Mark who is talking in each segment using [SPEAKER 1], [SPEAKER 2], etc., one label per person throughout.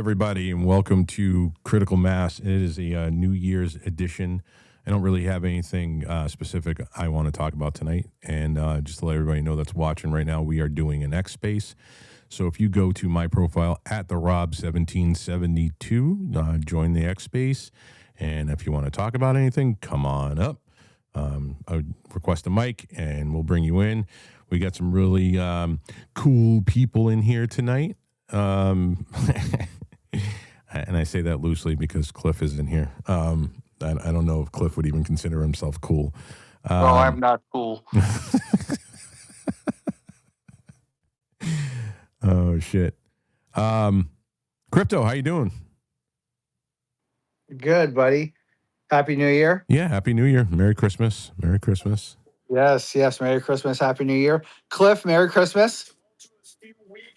[SPEAKER 1] everybody, and welcome to Critical Mass. It is a New Year's edition. I don't really have anything specific I want to talk about tonight. And just to let everybody know that's watching right now, we are doing an X Space. So if you go to my profile at the Rob1772, join the X Space. And if you want to talk about anything, come on up. I would request a mic, and we'll bring you in. We got some really cool people in here tonight. And I say that loosely because Cliff is in here. I don't know if Cliff would even consider himself cool.
[SPEAKER 2] Well, I'm not cool.
[SPEAKER 1] Oh, shit. Crypto, how you doing?
[SPEAKER 3] Good, buddy. Happy New Year.
[SPEAKER 1] Yeah, Happy New Year. Merry Christmas. Merry Christmas.
[SPEAKER 3] Yes. Merry Christmas. Happy New Year. Cliff, Merry Christmas.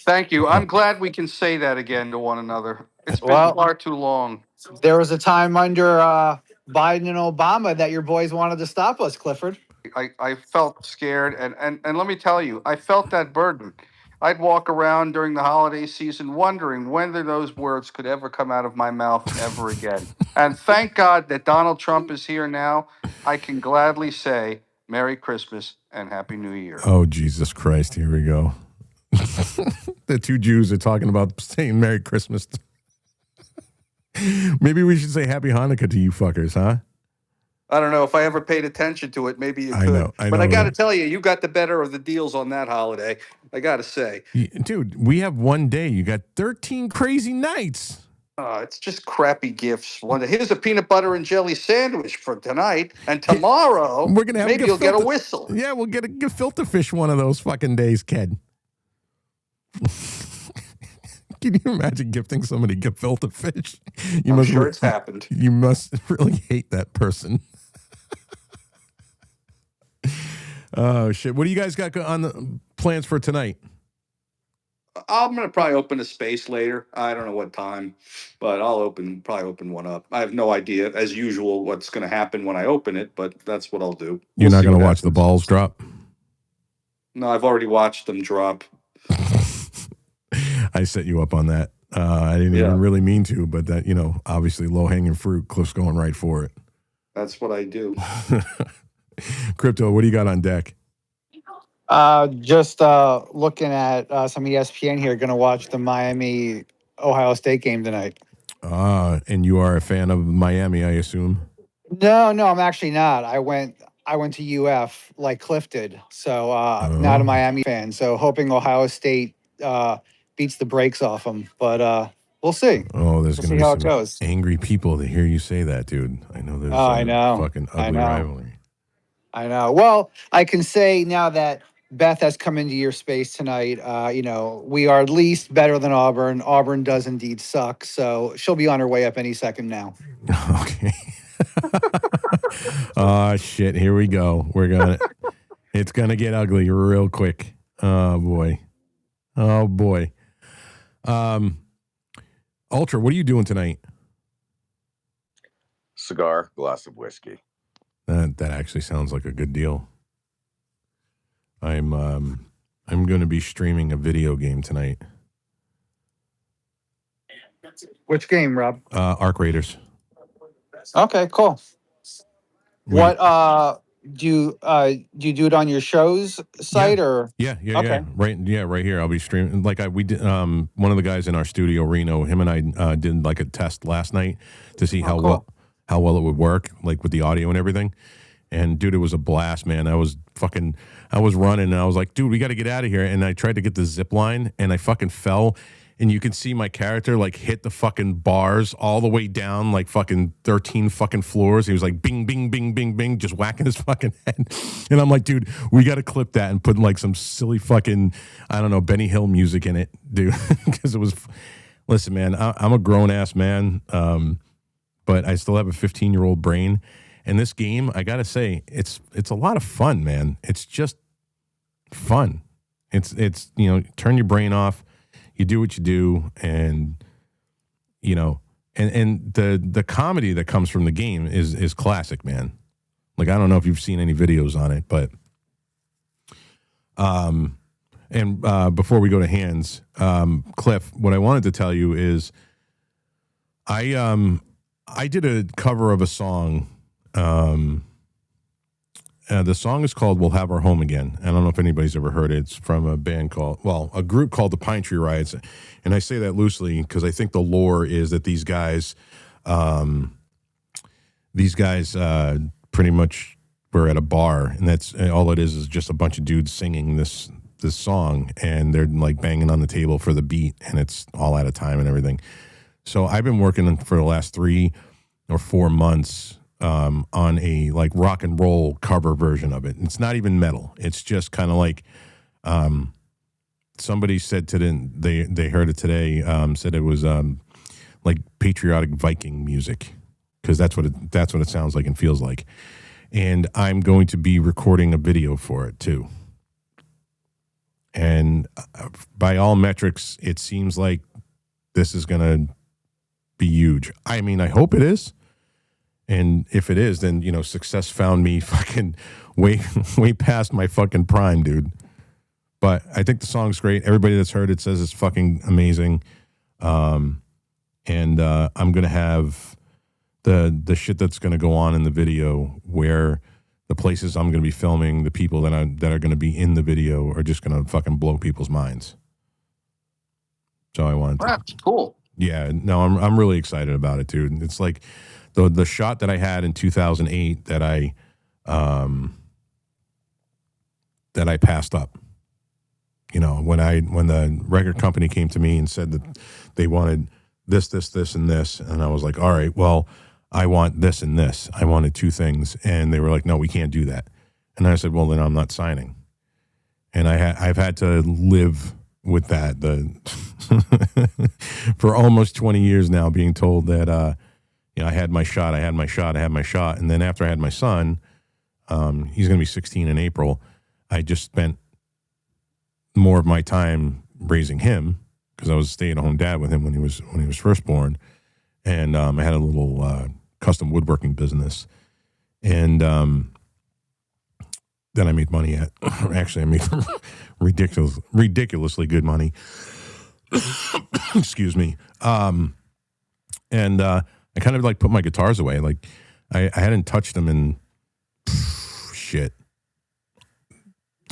[SPEAKER 2] Thank you. I'm glad we can say that again to one another. It's been far too long.
[SPEAKER 3] There was a time under Biden and Obama that your boys wanted to stop us, Clifford.
[SPEAKER 2] I felt scared, and let me tell you, I felt that burden. I'd walk around during the holiday season wondering whether those words could ever come out of my mouth ever again. And thank God that Donald Trump is here now. I can gladly say Merry Christmas and Happy New Year.
[SPEAKER 1] Oh, Jesus Christ. Here we go. The two Jews are talking about saying Merry Christmas. Maybe we should say Happy Hanukkah to you fuckers, huh?
[SPEAKER 2] I don't know if I ever paid attention to it. Maybe you could.
[SPEAKER 1] I know,
[SPEAKER 2] but I got to tell you got the better of the deals on that holiday. I got to say.
[SPEAKER 1] Dude, we have one day. You got 13 crazy nights.
[SPEAKER 2] It's just crappy gifts. Here's a peanut butter and jelly sandwich for tonight, and tomorrow
[SPEAKER 1] we're gonna have
[SPEAKER 2] maybe you'll get a whistle.
[SPEAKER 1] Yeah, we'll get a gefilte fish one of those fucking days, Ken. Can you imagine gifting somebody gefilte fish?
[SPEAKER 2] I'm sure it's happened.
[SPEAKER 1] You must really hate that person. Oh shit! What do you guys got on the plans for tonight?
[SPEAKER 2] I'm gonna probably open a space later. I don't know what time, but I'll probably open one up. I have no idea, as usual, what's gonna happen when I open it, but that's what I'll do.
[SPEAKER 1] You're not gonna watch the balls drop?
[SPEAKER 2] No, I've already watched them drop.
[SPEAKER 1] I set you up on that. I didn't even really mean to, but that, obviously low hanging fruit. Cliff's going right for it.
[SPEAKER 2] That's what I do.
[SPEAKER 1] Crypto, what do you got on deck?
[SPEAKER 3] Just looking at some ESPN here. Going to watch the Miami Ohio State game tonight.
[SPEAKER 1] And you are a fan of Miami, I assume?
[SPEAKER 3] No, I'm actually not. I went to UF like Cliff did, so not a Miami fan. So hoping Ohio State beats the brakes off them, but we'll see.
[SPEAKER 1] Oh, there's going to be
[SPEAKER 3] how
[SPEAKER 1] some
[SPEAKER 3] it goes.
[SPEAKER 1] Angry people to hear you say that, dude. I know there's
[SPEAKER 3] I know.
[SPEAKER 1] Fucking ugly rivalry.
[SPEAKER 3] I know. Well, I can say now that Beth has come into your space tonight, we are at least better than Auburn. Auburn does indeed suck, so she'll be on her way up any second now.
[SPEAKER 1] Okay. Oh, shit. Here we go. It's going to get ugly real quick. Oh, boy. Ultra, what are you doing tonight?
[SPEAKER 4] Cigar, glass of whiskey.
[SPEAKER 1] That actually sounds like a good deal. I'm going to be streaming a video game tonight.
[SPEAKER 3] Which game, Rob?
[SPEAKER 1] Arc Raiders.
[SPEAKER 3] Okay, cool. What do you do it on your show's site or?
[SPEAKER 1] Yeah.
[SPEAKER 3] Okay.
[SPEAKER 1] Right here. I'll be streaming. We did. One of the guys in our studio, Reno, him and I did like a test last night to see how well it would work, like with the audio and everything. And dude, it was a blast, man. I was running and I was like, dude, we got to get out of here. And I tried to get the zip line and I fucking fell. And you can see my character like hit the fucking bars all the way down, like fucking 13 fucking floors. He was like bing, bing, bing, bing, bing, just whacking his fucking head. And I'm like, dude, we got to clip that and put like some silly fucking, I don't know, Benny Hill music in it, dude. Because it was, listen, man, I'm a grown ass man, but I still have a 15-year-old brain. And this game, I got to say, it's a lot of fun, man. It's just fun. It's turn your brain off. You do what you do, and and the comedy that comes from the game is classic, man. Like, I don't know if you've seen any videos on it, but before we go to hands, Cliff, what I wanted to tell you is I did a cover of a song. The song is called "We'll Have Our Home Again." I don't know if anybody's ever heard it. It's from a group called the Pine Tree Riots, and I say that loosely because I think the lore is that these guys pretty much were at a bar, and that's all it is just a bunch of dudes singing this song, and they're like banging on the table for the beat, and it's all out of time and everything. So I've been working for the last 3 or 4 months on a like rock and roll cover version of it. It's not even metal. It's just kind of like somebody said they heard it today. Said it was like patriotic Viking music because that's what it sounds like and feels like. And I'm going to be recording a video for it too. And by all metrics, it seems like this is going to be huge. I mean, I hope it is. And if it is, then, success found me fucking way past my fucking prime, dude. But I think the song's great. Everybody that's heard it says it's fucking amazing. And I'm going to have the shit that's going to go on in the video where the places I'm going to be filming, the people that are going to be in the video are just going to fucking blow people's minds. So I wanted to.
[SPEAKER 2] That's cool.
[SPEAKER 1] Yeah, no, I'm really excited about it, dude. It's like the shot that I had in 2008 that I passed up. When the record company came to me and said that they wanted this, and this, and I was like, all right, well, I want this and this. I wanted 2 things, and they were like, no, we can't do that. And I said, well, then I'm not signing. And I've had to live with that for almost 20 years now, being told that I had my shot, and then after I had my son, he's going to be 16 in April. I just spent more of my time raising him because I was a stay-at-home dad with him when he was first born, and I had a little custom woodworking business, and then I made money at. Actually, I made ridiculously good money. Excuse me. And I kind of like put my guitars away. Like I hadn't touched them in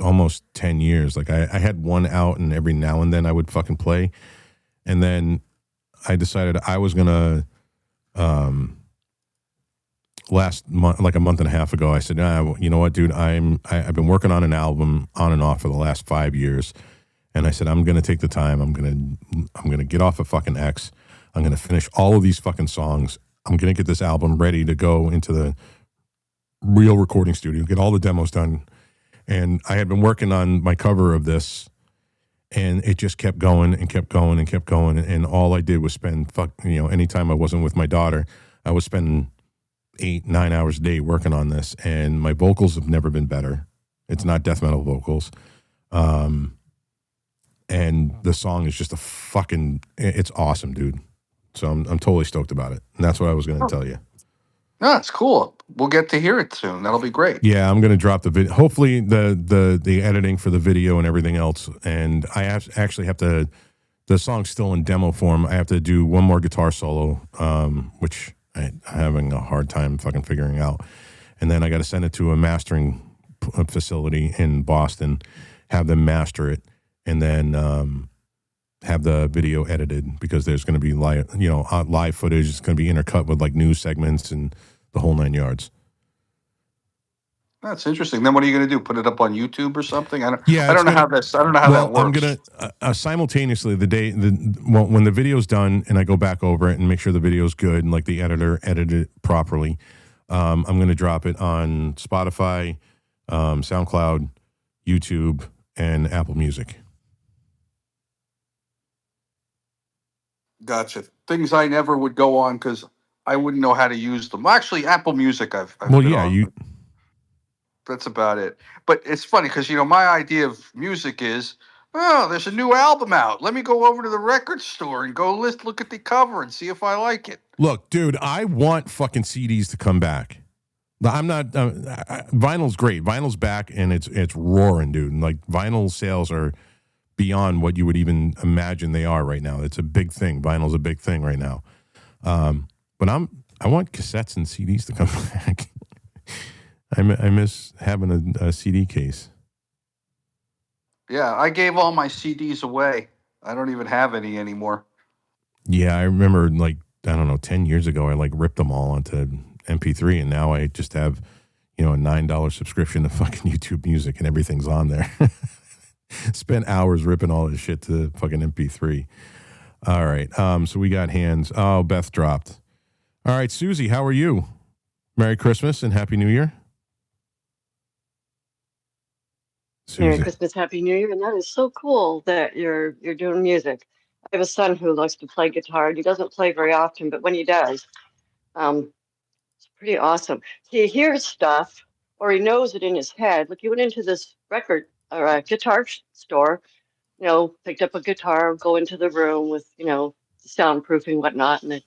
[SPEAKER 1] almost 10 years. Like I had one out, and every now and then I would fucking play. And then I decided I was gonna last month, like a month and a half ago, I said, you know what, dude, I've been working on an album on and off for the last 5 years. And I said, I'm going to take the time. I'm going to get off of fucking X. I'm going to finish all of these fucking songs. I'm going to get this album ready to go into the real recording studio, get all the demos done. And I had been working on my cover of this, and it just kept going and kept going and kept going. And all I did was spend anytime I wasn't with my daughter, I was spending 8-9 hours a day working on this, and my vocals have never been better. It's not death metal vocals. And the song is just it's awesome, dude. So I'm totally stoked about it. And that's what I was going to tell you.
[SPEAKER 2] No, it's cool. We'll get to hear it soon. That'll be great.
[SPEAKER 1] Yeah, I'm going to drop the video. Hopefully the editing for the video and everything else. And I actually have to, the song's still in demo form. I have to do one more guitar solo, which I'm having a hard time fucking figuring out. And then I got to send it to a mastering facility in Boston, have them master it, and then have the video edited, because there's going to be live footage. It's going to be intercut with like news segments and the whole 9 yards.
[SPEAKER 2] That's interesting. Then what are you going to do? Put it up on YouTube or something? I don't know how that works.
[SPEAKER 1] I'm going to simultaneously when the video's done and I go back over it and make sure the video's good and like the editor edited it properly, I'm going to drop it on Spotify, SoundCloud, YouTube, and Apple Music.
[SPEAKER 2] Gotcha. Things I never would go on because I wouldn't know how to use them. Actually, Apple Music I've been on, that's about it. But it's funny because, my idea of music is, there's a new album out. Let me go over to the record store and look at the cover and see if I like it.
[SPEAKER 1] Look, dude, I want fucking CDs to come back. I'm not. Vinyl's great. Vinyl's back and it's roaring, dude. And like vinyl sales are beyond what you would even imagine they are right now. It's a big thing. Vinyl's a big thing right now. But I want cassettes and CDs to come back. I miss having a CD case.
[SPEAKER 2] Yeah, I gave all my CDs away. I don't even have any anymore.
[SPEAKER 1] Yeah, I remember like, I don't know, 10 years ago, I like ripped them all onto MP3, and now I just have, a $9 subscription to fucking YouTube Music, and everything's on there. Spent hours ripping all this shit to fucking MP3. All right. So we got hands. Oh, Beth dropped. All right, Susie, how are you? Merry Christmas and Happy New Year.
[SPEAKER 5] Merry
[SPEAKER 1] Susie.
[SPEAKER 5] Christmas, Happy New Year, and that is so cool that you're doing music. I have a son who likes to play guitar. He doesn't play very often, but when he does, it's pretty awesome. He hears stuff, or he knows it in his head. Like he went into this record or a guitar store, picked up a guitar, go into the room with soundproofing, whatnot, and then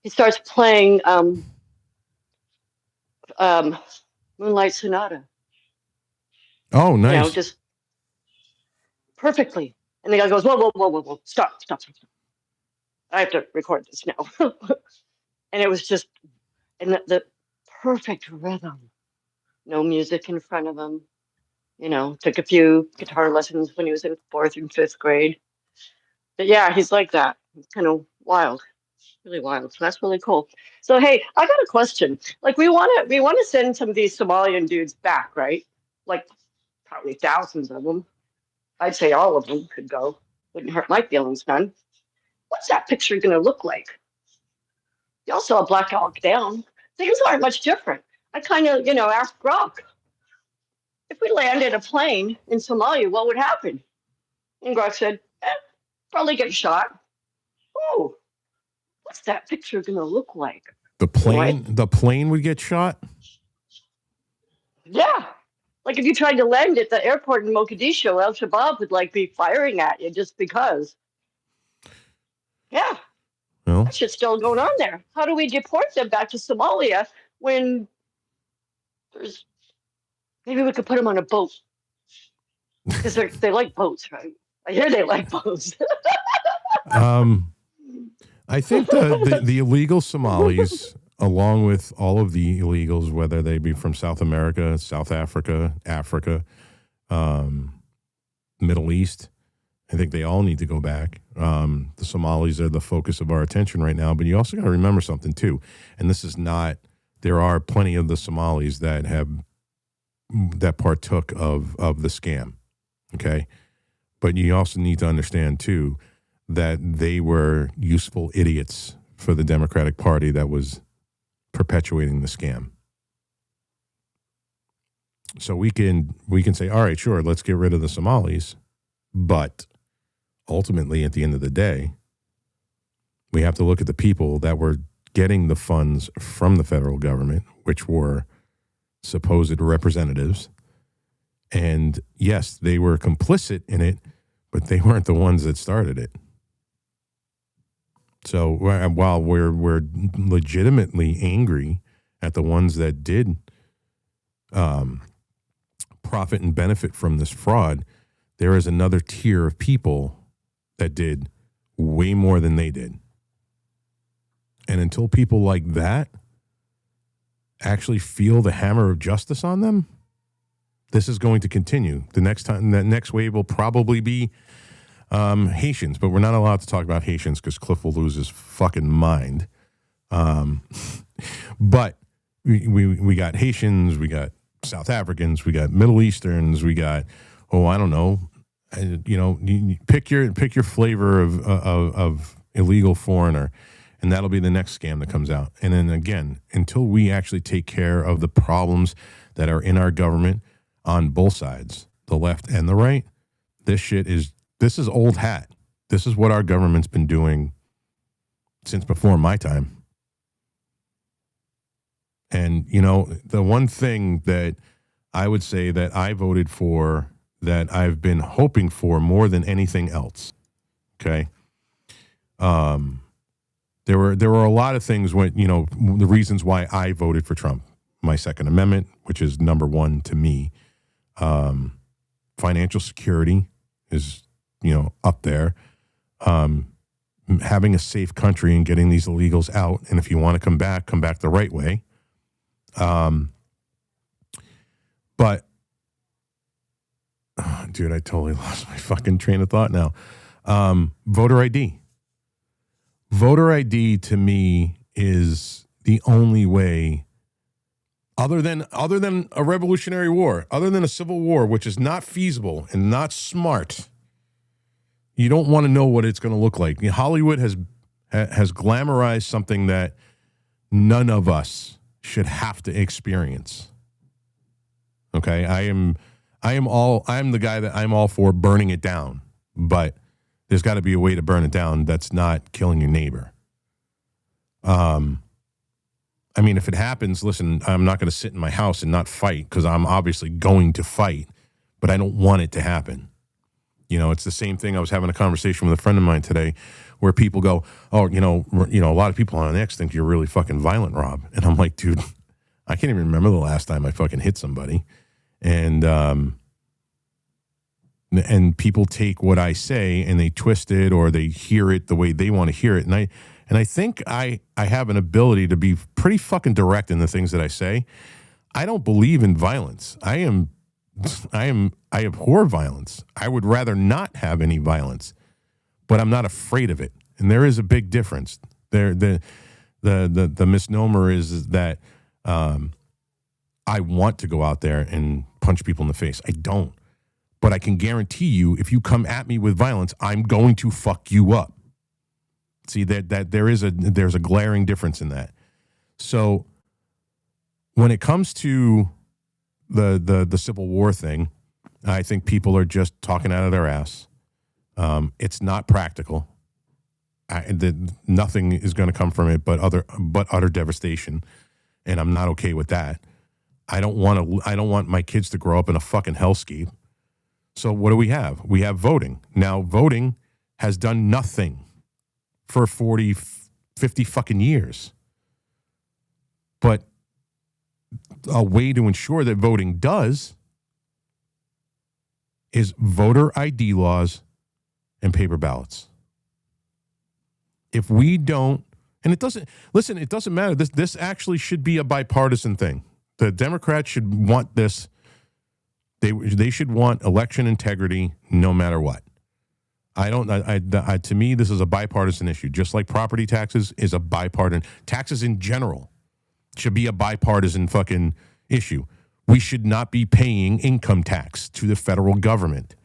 [SPEAKER 5] he starts playing Moonlight Sonata.
[SPEAKER 1] Oh, nice.
[SPEAKER 5] Just perfectly. And the guy goes, whoa, stop. I have to record this now. And it was just in the perfect rhythm. No music in front of him. Took a few guitar lessons when he was in 4th and 5th grade. But yeah, he's like that. It's kind of wild, really wild. So that's really cool. So hey, I got a question. Like we want to send some of these Somalian dudes back, right? Like probably thousands of them. I'd say all of them could go. Wouldn't hurt my feelings none. What's that picture going to look like? Y'all saw Black Hawk Down. Things aren't much different. I kind of, asked Grok, if we landed a plane in Somalia, what would happen? And Grok said, probably get shot. Oh, what's that picture going to look like?
[SPEAKER 1] The plane would get shot?
[SPEAKER 5] Yeah. Like if you tried to land at the airport in Mogadishu, Al Shabaab would be firing at you just because. Yeah.
[SPEAKER 1] Well,
[SPEAKER 5] that shit's still going on there. How do we deport them back to Somalia when there's... Maybe we could put them on a boat. Because they like boats, right? I hear they like boats.
[SPEAKER 1] I think the illegal Somalis, along with all of the illegals, whether they be from South America, South Africa, Middle East, I think they all need to go back. The Somalis are the focus of our attention right now, but you also got to remember something too. And this is not, there are plenty of the Somalis that partook of the scam. Okay. But you also need to understand too, that they were useful idiots for the Democratic Party that was perpetuating the scam. So we can say, all right, sure, let's get rid of the Somalis, but ultimately, at the end of the day, we have to look at the people that were getting the funds from the federal government, which were supposed representatives. And yes, they were complicit in it, but they weren't the ones that started it. So while we're legitimately angry at the ones that did profit and benefit from this fraud, there is another tier of people that did way more than they did. And until people like that actually feel the hammer of justice on them, this is going to continue. The next wave will probably be Haitians, but we're not allowed to talk about Haitians because Cliff will lose his fucking mind. But we got Haitians, we got South Africans, we got Middle Easterns, we got, I don't know, you pick your flavor of illegal foreigner, and that'll be the next scam that comes out. And then again, until we actually take care of the problems that are in our government on both sides, the left and the right, this is old hat. This is what our government's been doing since before my time. And, the one thing that I would say that I voted for, that I've been hoping for more than anything else, okay? There were a lot of things when, the reasons why I voted for Trump. My Second Amendment, which is number one to me. Financial security is, up there. having a safe country and getting these illegals out. And if you want to come back the right way. But, dude, I totally lost my fucking train of thought now. Voter ID. Voter ID to me is the only way, other than a revolutionary war, other than a civil war, which is not feasible and not smart. You don't want to know what it's going to look like. Hollywood has glamorized something that none of us should have to experience. Okay, I'm the guy that I'm all for burning it down, but there's got to be a way to burn it down that's not killing your neighbor. I mean, if it happens, listen, I'm not going to sit in my house and not fight, because I'm obviously going to fight, but I don't want it to happen. You know, it's the same thing. I was having a conversation with a friend of mine today where people go, oh, you know, a lot of people on X think you're really fucking violent, Rob. And I'm like, dude, I can't even remember the last time I fucking hit somebody. And people take what I say and they twist it, or they hear it the way they want to hear it. And I think I have an ability to be pretty fucking direct in the things that I say. I don't believe in violence. I abhor violence. I would rather not have any violence, but I'm not afraid of it. And there is a big difference. The misnomer is that I want to go out there and punch people in the face. I don't. But I can guarantee you, if you come at me with violence, I'm going to fuck you up. See, that there's a glaring difference in that. So when it comes to the Civil War thing, I think people are just talking out of their ass. It's not practical. Nothing is going to come from it but utter devastation, and I'm not okay with that. I don't want my kids to grow up in a fucking hellscape. So what do we have? We have voting. Now, voting has done nothing for 40, 50 fucking years. But a way to ensure that voting does is voter ID laws and paper ballots. If we don't, and it doesn't matter. This actually should be a bipartisan thing. The Democrats should want this. They should want election integrity no matter what. To me, this is a bipartisan issue. Just like property taxes is a bipartisan. Taxes in general should be a bipartisan fucking issue. We should not be paying income tax to the federal government.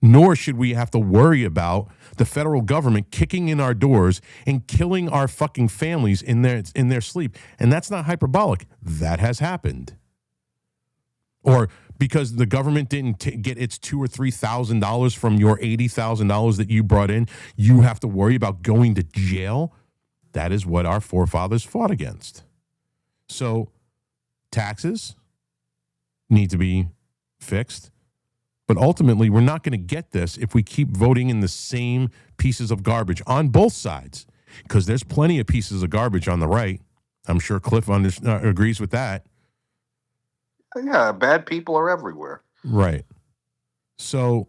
[SPEAKER 1] Nor should we have to worry about the federal government kicking in our doors and killing our fucking families in their sleep. And that's not hyperbolic. That has happened. Or because the government didn't get its $2,000 or $3,000 from your $80,000 that you brought in, you have to worry about going to jail. That is what our forefathers fought against. So taxes need to be fixed. But ultimately, we're not going to get this if we keep voting in the same pieces of garbage on both sides, because there's plenty of pieces of garbage on the right. I'm sure Cliff agrees with that.
[SPEAKER 2] Yeah, bad people are everywhere.
[SPEAKER 1] Right. So,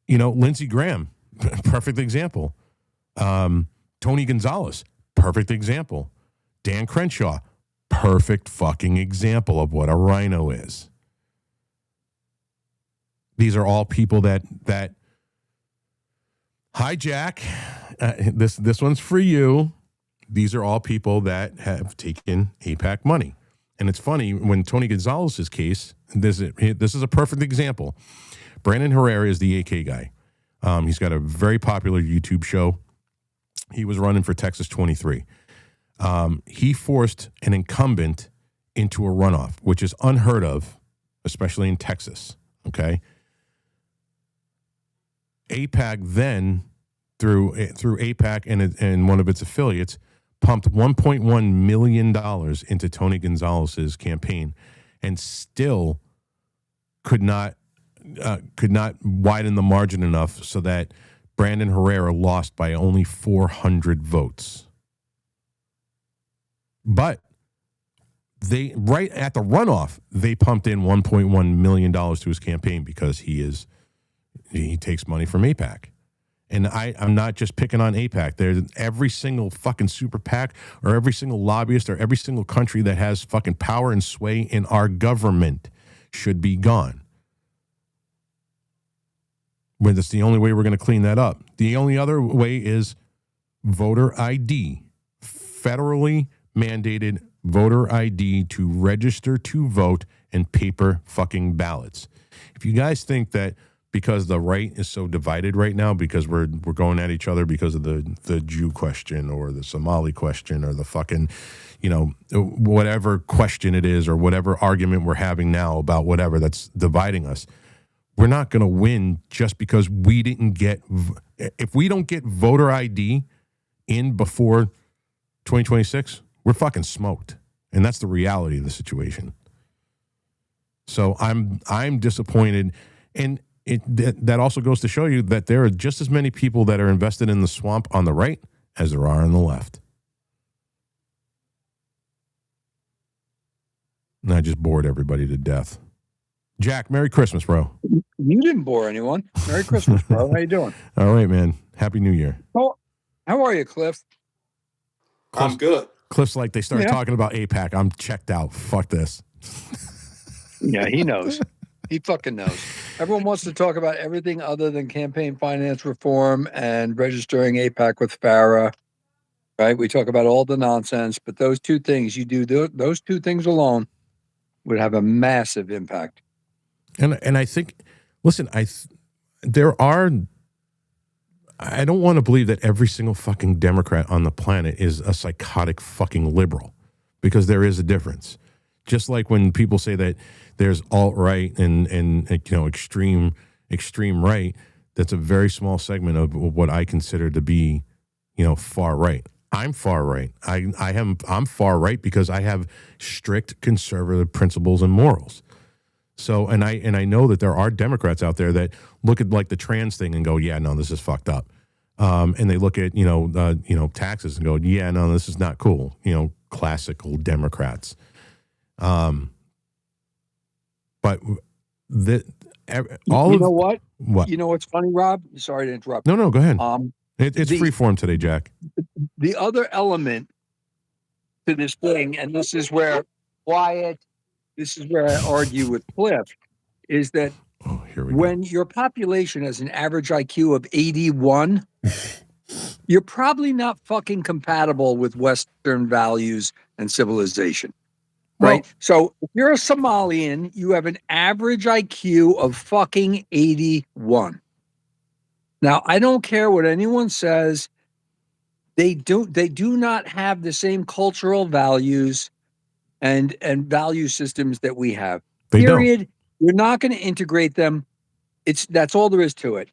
[SPEAKER 1] Lindsey Graham, perfect example. Tony Gonzalez, perfect example. Dan Crenshaw, perfect fucking example of what a rhino is. These are all people that hi, Jack. This one's for you. These are all people that have taken AIPAC money. And it's funny, when Tony Gonzalez's case, this is a perfect example. Brandon Herrera is the AK guy. He's got a very popular YouTube show. He was running for Texas 23. He forced an incumbent into a runoff, which is unheard of, especially in Texas. Okay. AIPAC then, through AIPAC and one of its affiliates, pumped $1.1 million into Tony Gonzalez's campaign, and still could not widen the margin enough so that Brandon Herrera lost by only 400 votes. But right at the runoff, they pumped in $1.1 million to his campaign because he takes money from AIPAC. And I'm not just picking on AIPAC. There's every single fucking super PAC or every single lobbyist or every single country that has fucking power and sway in our government should be gone. But that's the only way we're going to clean that up. The only other way is voter ID, federally mandated voter ID to register to vote and paper fucking ballots. If you guys think that because the right is so divided right now, because we're going at each other because of the Jew question or the Somali question or the fucking, whatever question it is or whatever argument we're having now about whatever that's dividing us, we're not going to win just because we didn't get, if we don't get voter ID in before 2026, we're fucking smoked. And that's the reality of the situation. So I'm disappointed. And that also goes to show you that there are just as many people that are invested in the swamp on the right as there are on the left. And I just bored everybody to death. Jack, Merry Christmas, bro.
[SPEAKER 6] You didn't bore anyone. Merry Christmas, bro. How you doing?
[SPEAKER 1] All right, man. Happy New Year.
[SPEAKER 6] Oh, how are you, Cliff?
[SPEAKER 2] I'm good.
[SPEAKER 1] Cliff's like, they started talking about AIPAC. I'm checked out. Fuck this.
[SPEAKER 6] Yeah, he knows. He fucking knows. Everyone wants to talk about everything other than campaign finance reform and registering AIPAC with FARA, right? We talk about all the nonsense, but those two things, you do those two things alone would have a massive impact.
[SPEAKER 1] And I think, listen, I don't want to believe that every single fucking Democrat on the planet is a psychotic fucking liberal, because there is a difference. Just like when people say that there's alt-right and extreme right, that's a very small segment of what I consider to be, far right. I'm far right. I'm far right because I have strict conservative principles and morals. So, and I know that there are Democrats out there that look at like the trans thing and go, yeah, no, this is fucked up. And they look at, taxes and go, yeah, no, this is not cool. Classical Democrats. But
[SPEAKER 6] what? You know what's funny, Rob? Sorry to interrupt.
[SPEAKER 1] No, go ahead. It's free form today, Jack.
[SPEAKER 6] The other element to this thing, and this is where this is where I argue with Cliff, is that when your population has an average IQ of 81, you're probably not fucking compatible with Western values and civilization. Right? Well, so if you're a Somalian, you have an average IQ of fucking 81. Now, I don't care what anyone says. They do not have the same cultural values and value systems that we have. Period. You're not going to integrate them. That's all there is to it.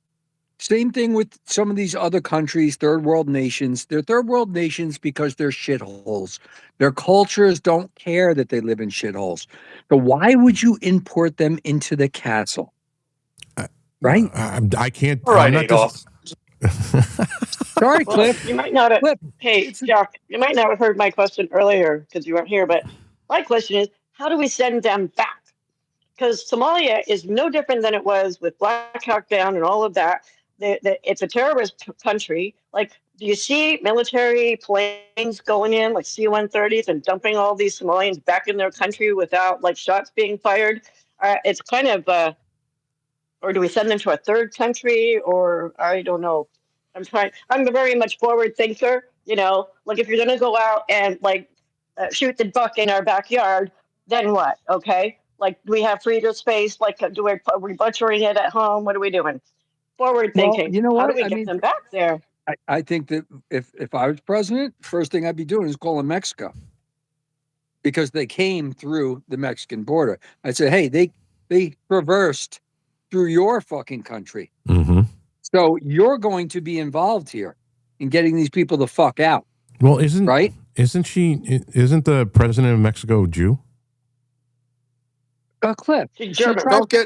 [SPEAKER 6] Same thing with some of these other countries, third world nations. They're third world nations because they're shitholes. Their cultures don't care that they live in shitholes. So why would you import them into the castle? Right?
[SPEAKER 1] I can't.
[SPEAKER 2] All right, Adolf.
[SPEAKER 6] Sorry, Cliff.
[SPEAKER 5] You might not have.
[SPEAKER 6] Cliff.
[SPEAKER 5] Hey, Jack, you might not have heard my question earlier because you weren't here. But my question is, how do we send them back? Because Somalia is no different than it was with Black Hawk Down and all of that. It's a terrorist country. Like, do you see military planes going in, like C-130s, and dumping all these Somalians back in their country without like shots being fired? It's kind of, or do we send them to a third country? Or I don't know. I'm a very much forward thinker. Like if you're going to go out and like shoot the buck in our backyard, then what? Okay. Like, do we have freezer space? Like, are we butchering it at home? What are we doing? Forward thinking.
[SPEAKER 6] Well, you know what?
[SPEAKER 5] How do we get them back there?
[SPEAKER 6] I think that if I was president, first thing I'd be doing is calling Mexico, because they came through the Mexican border. I'd say, hey, they traversed through your fucking country.
[SPEAKER 1] Mm-hmm.
[SPEAKER 6] So you're going to be involved here in getting these people the fuck out.
[SPEAKER 1] Well, isn't the president of Mexico Jew?
[SPEAKER 6] Cliff.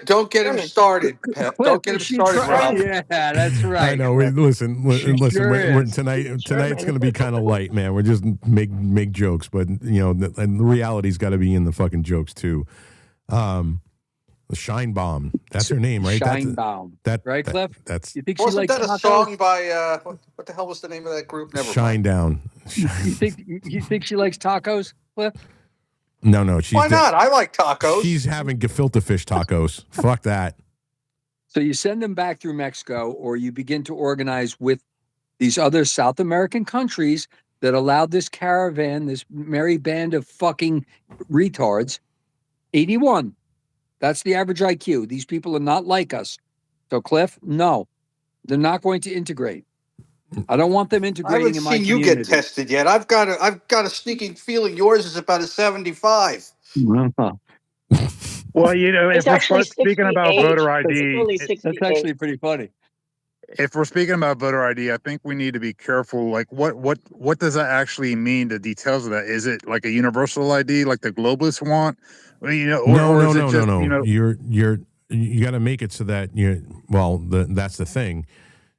[SPEAKER 2] Don't get him started, Pep. Don't get him started, Rob.
[SPEAKER 6] Yeah, that's right.
[SPEAKER 1] I know. Listen. Tonight it's going to be kind of light, man. We're just make jokes, but and the reality's got to be in the fucking jokes too. The Shine Bomb. That's her name, right?
[SPEAKER 6] Shinebaum. Right, Cliff?
[SPEAKER 1] That's
[SPEAKER 6] You think she
[SPEAKER 2] Wasn't
[SPEAKER 6] likes
[SPEAKER 2] that a
[SPEAKER 6] tacos?
[SPEAKER 2] song by what the hell was the name of that group? Never
[SPEAKER 1] Shine
[SPEAKER 2] mind.
[SPEAKER 1] Down.
[SPEAKER 6] You think she likes tacos, Cliff?
[SPEAKER 1] No. She's
[SPEAKER 2] Why not? I like tacos.
[SPEAKER 1] She's having gefilte fish tacos. Fuck that.
[SPEAKER 6] So you send them back through Mexico, or you begin to organize with these other South American countries that allowed this caravan, this merry band of fucking retards. 81. That's the average IQ. These people are not like us. So, Cliff, no, they're not going to integrate. I don't want them
[SPEAKER 2] I
[SPEAKER 6] integrating
[SPEAKER 2] haven't
[SPEAKER 6] in my
[SPEAKER 2] seen you
[SPEAKER 6] community.
[SPEAKER 2] get tested yet. I've got a sneaking feeling yours is about a 75.
[SPEAKER 7] Well, if
[SPEAKER 5] It's
[SPEAKER 7] we're
[SPEAKER 5] actually
[SPEAKER 7] speaking about
[SPEAKER 5] 68.
[SPEAKER 7] voter
[SPEAKER 5] It's
[SPEAKER 7] ID,
[SPEAKER 5] only
[SPEAKER 6] That's
[SPEAKER 5] 68.
[SPEAKER 6] actually pretty funny.
[SPEAKER 7] if we're speaking about voter ID, I think we need to be careful. Like, what does that actually mean? The details of that. Is it like a universal ID, like the globalists want? Or is it just,
[SPEAKER 1] no. You got to make it so that that's the thing.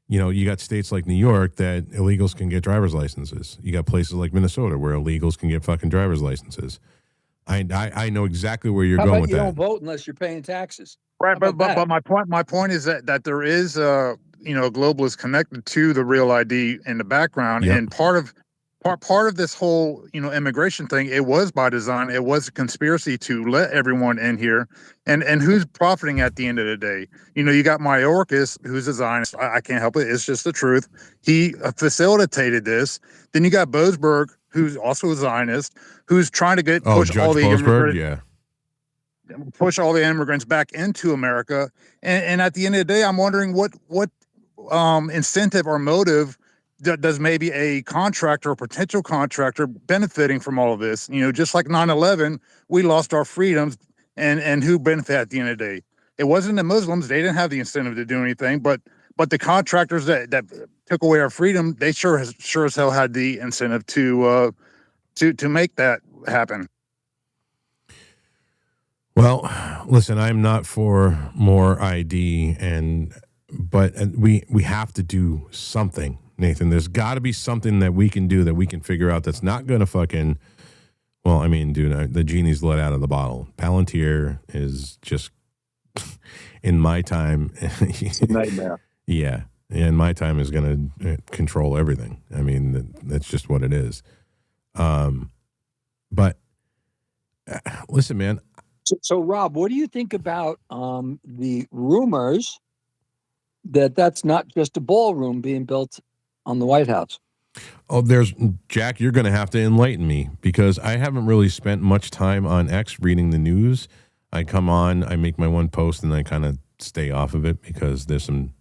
[SPEAKER 1] You got states like New York that illegals can get driver's licenses. You got places like Minnesota where illegals can get fucking driver's licenses. I know exactly where you're
[SPEAKER 6] How
[SPEAKER 1] going
[SPEAKER 6] about
[SPEAKER 1] with
[SPEAKER 6] you
[SPEAKER 1] that.
[SPEAKER 6] don't vote unless you're paying taxes?
[SPEAKER 7] right?
[SPEAKER 6] How about
[SPEAKER 7] But my point is that there is a globalist connected to the real ID in the background,
[SPEAKER 1] Yep.
[SPEAKER 7] and part of this whole immigration thing, it was by design. It was a conspiracy to let everyone in here, and who's profiting at the end of the day? You got Mayorkas, who's a Zionist. I can't help it. It's just the truth. He facilitated this. Then you got Boasberg, who's also a Zionist, who's trying to push
[SPEAKER 1] Judge
[SPEAKER 7] all the
[SPEAKER 1] Boasberg,
[SPEAKER 7] immigrants, push all the immigrants back into America. And at the end of the day, I'm wondering what incentive or motive does maybe a contractor or potential contractor benefiting from all of this? Just like 9/11, we lost our freedoms, and who benefited at the end of the day? It wasn't the Muslims; they didn't have the incentive to do anything, but the contractors that took away our freedom, they sure as hell had the incentive to make that happen.
[SPEAKER 1] Well, listen, I'm not for more ID, but we have to do something, Nathan. There's got to be something that we can do that we can figure out that's not going to fucking. Well, I mean, dude, the genie's let out of the bottle. Palantir is just, in my time,
[SPEAKER 6] It's a nightmare.
[SPEAKER 1] Yeah, in my time is going to control everything. I mean, that's just what it is. But listen, man.
[SPEAKER 6] So, Rob, what do you think about the rumors that that's not just a ballroom being built on the White House?
[SPEAKER 1] Oh, Jack, you're going to have to enlighten me because I haven't really spent much time on X reading the news. I come on, I make my one post, and I kind of stay off of it because there's some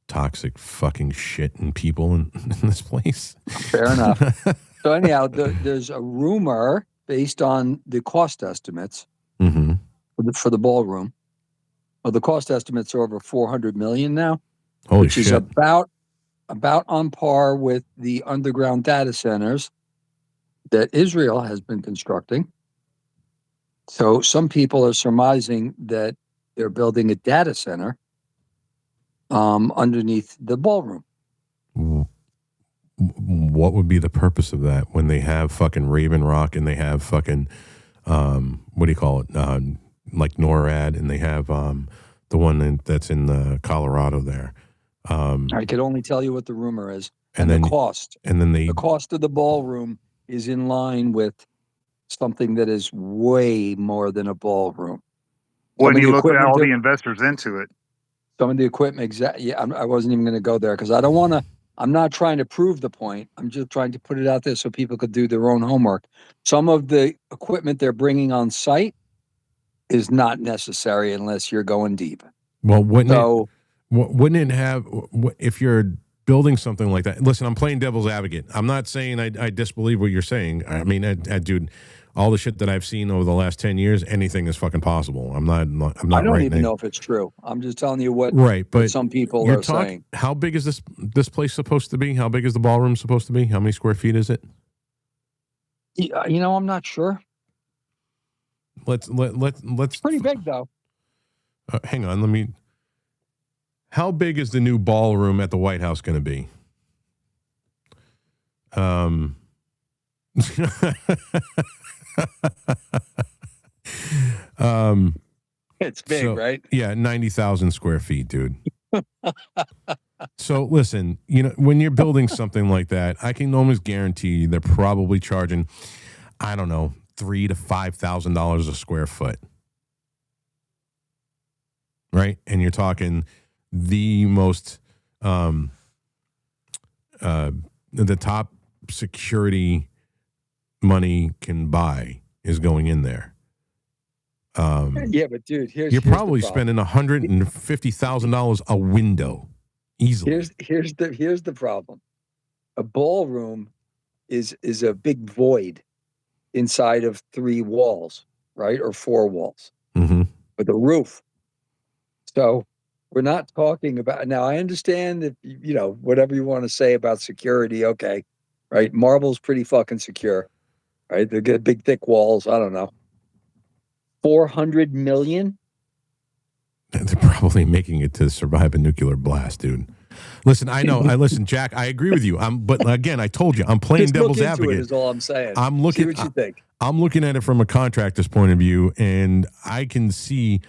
[SPEAKER 1] toxic fucking shit and people in this place.
[SPEAKER 6] Fair enough. So anyhow, there's a rumor based on the cost estimates for the ballroom. Well, the cost estimates are over $400 million now,
[SPEAKER 1] which is
[SPEAKER 6] about on par with the underground data centers that Israel has been constructing. So some people are surmising that they're building a data center underneath the ballroom.
[SPEAKER 1] What would be the purpose of that when they have fucking Raven Rock and they have fucking what do you call it, like NORAD, and they have the one that's in Colorado there.
[SPEAKER 6] I could only tell you what the rumor is,
[SPEAKER 1] and
[SPEAKER 6] then
[SPEAKER 1] the
[SPEAKER 6] cost.
[SPEAKER 1] And then
[SPEAKER 6] the cost of the ballroom is in line with something that is way more than a ballroom.
[SPEAKER 7] When you look at all the investors into it,
[SPEAKER 6] some of the equipment, I wasn't even going to go there because I don't want to. I'm not trying to prove the point. I'm just trying to put it out there so people could do their own homework. Some of the equipment they're bringing on site is not necessary unless you're going deep.
[SPEAKER 1] Well, wouldn't it have, if you're building something like that? Listen, I'm playing devil's advocate. I'm not saying I disbelieve what you're saying. I mean, dude, all the shit that I've seen over the last 10 years, anything is fucking possible. I'm not.
[SPEAKER 6] I don't even know if it's true. I'm just telling you what
[SPEAKER 1] but
[SPEAKER 6] some people are saying.
[SPEAKER 1] How big is this place supposed to be? How big is the ballroom supposed to be? How many square feet is it?
[SPEAKER 6] I'm not sure.
[SPEAKER 1] Let's.
[SPEAKER 6] It's pretty big though.
[SPEAKER 1] Hang on, how big is the new ballroom at the White House going to be?
[SPEAKER 6] It's big,
[SPEAKER 1] So,
[SPEAKER 6] right?
[SPEAKER 1] Yeah, 90,000 square feet, dude. So listen, when you're building something like that, I can almost guarantee they're probably charging, I don't know, $3,000 to $5,000 a square foot, right? And you're talking the most, the top security money can buy is going in there.
[SPEAKER 6] Yeah, but dude,
[SPEAKER 1] you're probably spending $150,000 a window easily.
[SPEAKER 6] Here's the problem. A ballroom is a big void inside of 3 walls, right, or 4 walls, with a roof. So we're not talking about, now I understand that whatever you want to say about security, okay, right? Marble's pretty fucking secure, right? They get big thick walls. I don't know. 400 million.
[SPEAKER 1] They're probably making it to survive a nuclear blast, dude. Listen, listen, Jack, I agree with you. But again, I told you, I'm playing devil's advocate.
[SPEAKER 6] Is all I'm saying.
[SPEAKER 1] See what you think. I'm looking at it from a contractor's point of view, and I can see,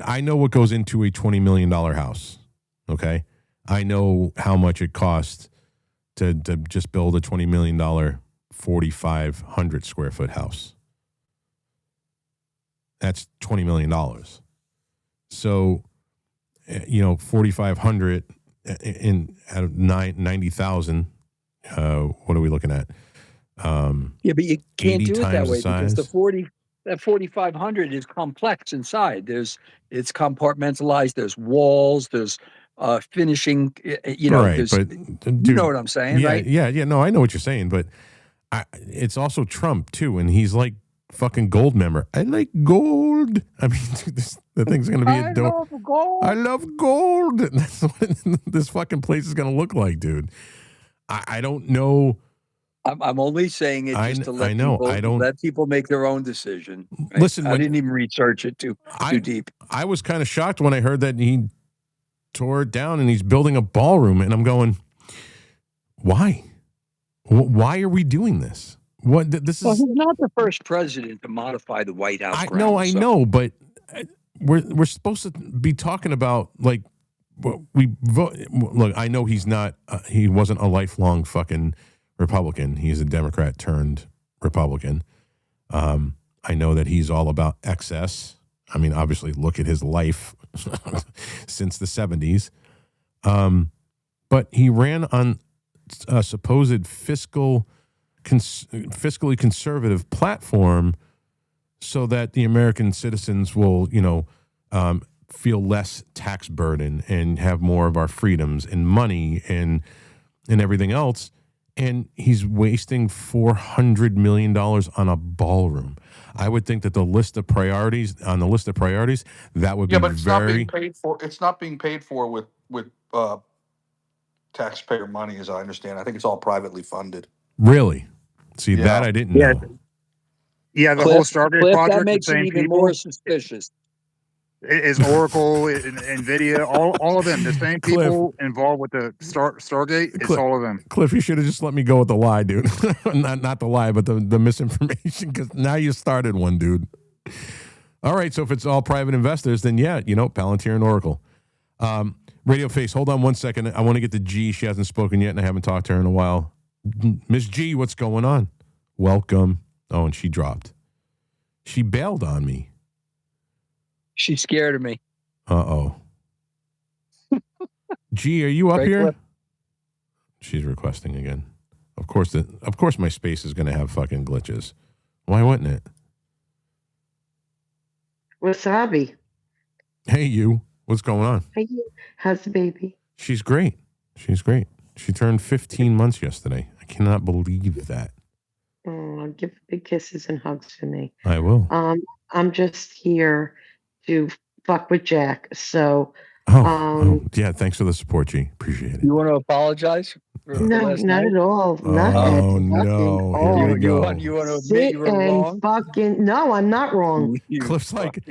[SPEAKER 1] I know what goes into a $20 million house. Okay, I know how much it costs to just build a $20 million 4,500 square foot house. That's $20 million. So, 4,500 in out of 90,000. What are we looking at?
[SPEAKER 6] Yeah, but you can't do it that way because that 4,500 is complex inside. It's compartmentalized. There's walls. There's finishing.
[SPEAKER 1] Right, but dude,
[SPEAKER 6] you know what I'm saying, right?
[SPEAKER 1] Yeah. No, I know what you're saying, but it's also Trump too, and he's like fucking gold member. I like gold. I mean, the thing's going to be
[SPEAKER 6] I love gold.
[SPEAKER 1] I love gold. That's what this fucking place is going to look like, dude. I don't know.
[SPEAKER 6] I'm only saying it just to let people make their own decision. Right?
[SPEAKER 1] Listen,
[SPEAKER 6] I didn't even research it too deep.
[SPEAKER 1] I was kind of shocked when I heard that he tore it down and he's building a ballroom, and I'm going, why? Why are we doing this? He's
[SPEAKER 6] not the first president to modify the White House.
[SPEAKER 1] I know, but we're supposed to be talking about we vote. Look, I know he's not. He wasn't a lifelong fucking Republican. He's a Democrat turned Republican. I know that he's all about excess. I mean, obviously, look at his life since the 70s. But he ran on a supposed fiscally conservative platform so that the American citizens will, feel less tax burden and have more of our freedoms and money and everything else. And he's wasting $400 million on a ballroom. I would think that the list of priorities, that would be
[SPEAKER 2] but it's not being paid for. It's not being paid for with taxpayer money, as I understand. I think it's all privately funded.
[SPEAKER 1] Really? See, that I didn't know.
[SPEAKER 7] Yeah, the whole Stargate project.
[SPEAKER 6] That makes it even more suspicious.
[SPEAKER 7] Is Oracle, NVIDIA, all of them, the same people involved with the Stargate, it's all of them.
[SPEAKER 1] Cliff, you should have just let me go with the lie, dude. not the lie, but the misinformation, because now you started one, dude. All right, so if it's all private investors, then yeah, Palantir and Oracle. Radio Face, hold on one second. I want to get to G. She hasn't spoken yet, and I haven't talked to her in a while. Miss G, what's going on? Welcome. Oh, and she dropped. She bailed on me.
[SPEAKER 6] She's scared of me.
[SPEAKER 1] Uh-oh. G, are you up here?
[SPEAKER 6] Clip.
[SPEAKER 1] She's requesting again. Of course my space is going to have fucking glitches. Why wouldn't it?
[SPEAKER 8] Wasabi.
[SPEAKER 1] Hey, you. What's going on?
[SPEAKER 8] Hey, you. How's the baby?
[SPEAKER 1] She's great. She turned 15 months yesterday. I cannot believe that.
[SPEAKER 8] Oh, give big kisses and hugs for me.
[SPEAKER 1] I will.
[SPEAKER 8] I'm just here to fuck with Jack. So,
[SPEAKER 1] yeah. Thanks for the support, G. Appreciate it.
[SPEAKER 6] You want to apologize?
[SPEAKER 8] No, not at all.
[SPEAKER 1] Oh no! Here we go.
[SPEAKER 6] You want to admit you were wrong?
[SPEAKER 8] No, I'm not wrong.
[SPEAKER 1] Cliff's like,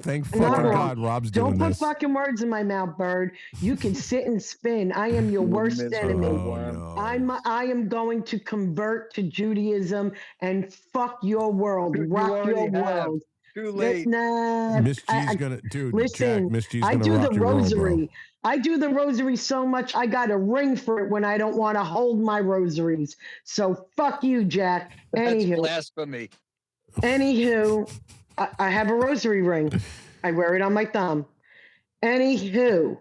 [SPEAKER 1] thank fucking God, Rob's doing this.
[SPEAKER 8] Don't put fucking words in my mouth, Bird. You can sit and spin. I am your worst enemy.
[SPEAKER 1] No.
[SPEAKER 8] I am going to convert to Judaism and fuck your world, rock your world.
[SPEAKER 6] Too late.
[SPEAKER 8] Nah,
[SPEAKER 1] Miss G's gonna, dude.
[SPEAKER 8] listen,
[SPEAKER 1] Jack, Miss G's
[SPEAKER 8] I
[SPEAKER 1] gonna
[SPEAKER 8] do
[SPEAKER 1] rock
[SPEAKER 8] the
[SPEAKER 1] your world,
[SPEAKER 8] rosary. I do the rosary so much I got a ring for it when I don't want to hold my rosaries. So fuck you, Jack.
[SPEAKER 6] That's
[SPEAKER 8] Anywho,
[SPEAKER 6] blasphemy.
[SPEAKER 8] I have a rosary ring. I wear it on my thumb. Anywho,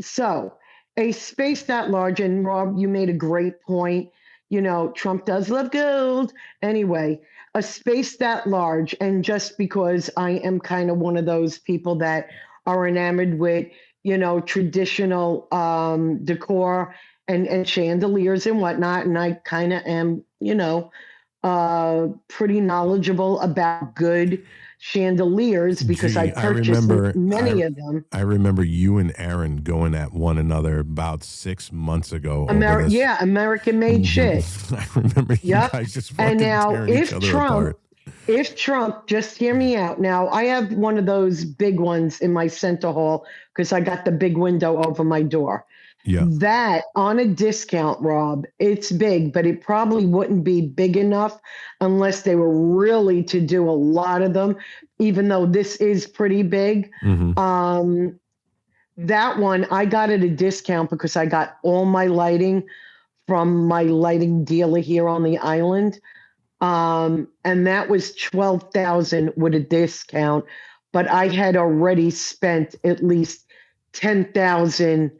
[SPEAKER 8] so a space that large, and Rob, you made a great point. You know, Trump does love gold. Anyway, a space that large, and just because I am kind of one of those people that are enamored with, you know, traditional decor and chandeliers and whatnot, and I kind of am, you know, pretty knowledgeable about good chandeliers because I
[SPEAKER 1] Gee,
[SPEAKER 8] purchased many of them.
[SPEAKER 1] I remember you and Aaron going at one another about 6 months ago over this.
[SPEAKER 8] Yeah, American made shit.
[SPEAKER 1] I remember you
[SPEAKER 8] Yep.
[SPEAKER 1] guys just fucking
[SPEAKER 8] And now,
[SPEAKER 1] tearing each other apart.
[SPEAKER 8] if Trump, just hear me out. Now, I have one of those big ones in my center hall because I got the big window over my door.
[SPEAKER 1] Yeah.
[SPEAKER 8] That on a discount, Rob, it's big, but it probably wouldn't be big enough unless they were really to do a lot of them, even though this is pretty big.
[SPEAKER 1] Mm-hmm.
[SPEAKER 8] That one, I got at a discount because I got all my lighting from my lighting dealer here on the island. And that was $12,000 with a discount, but I had already spent at least $10,000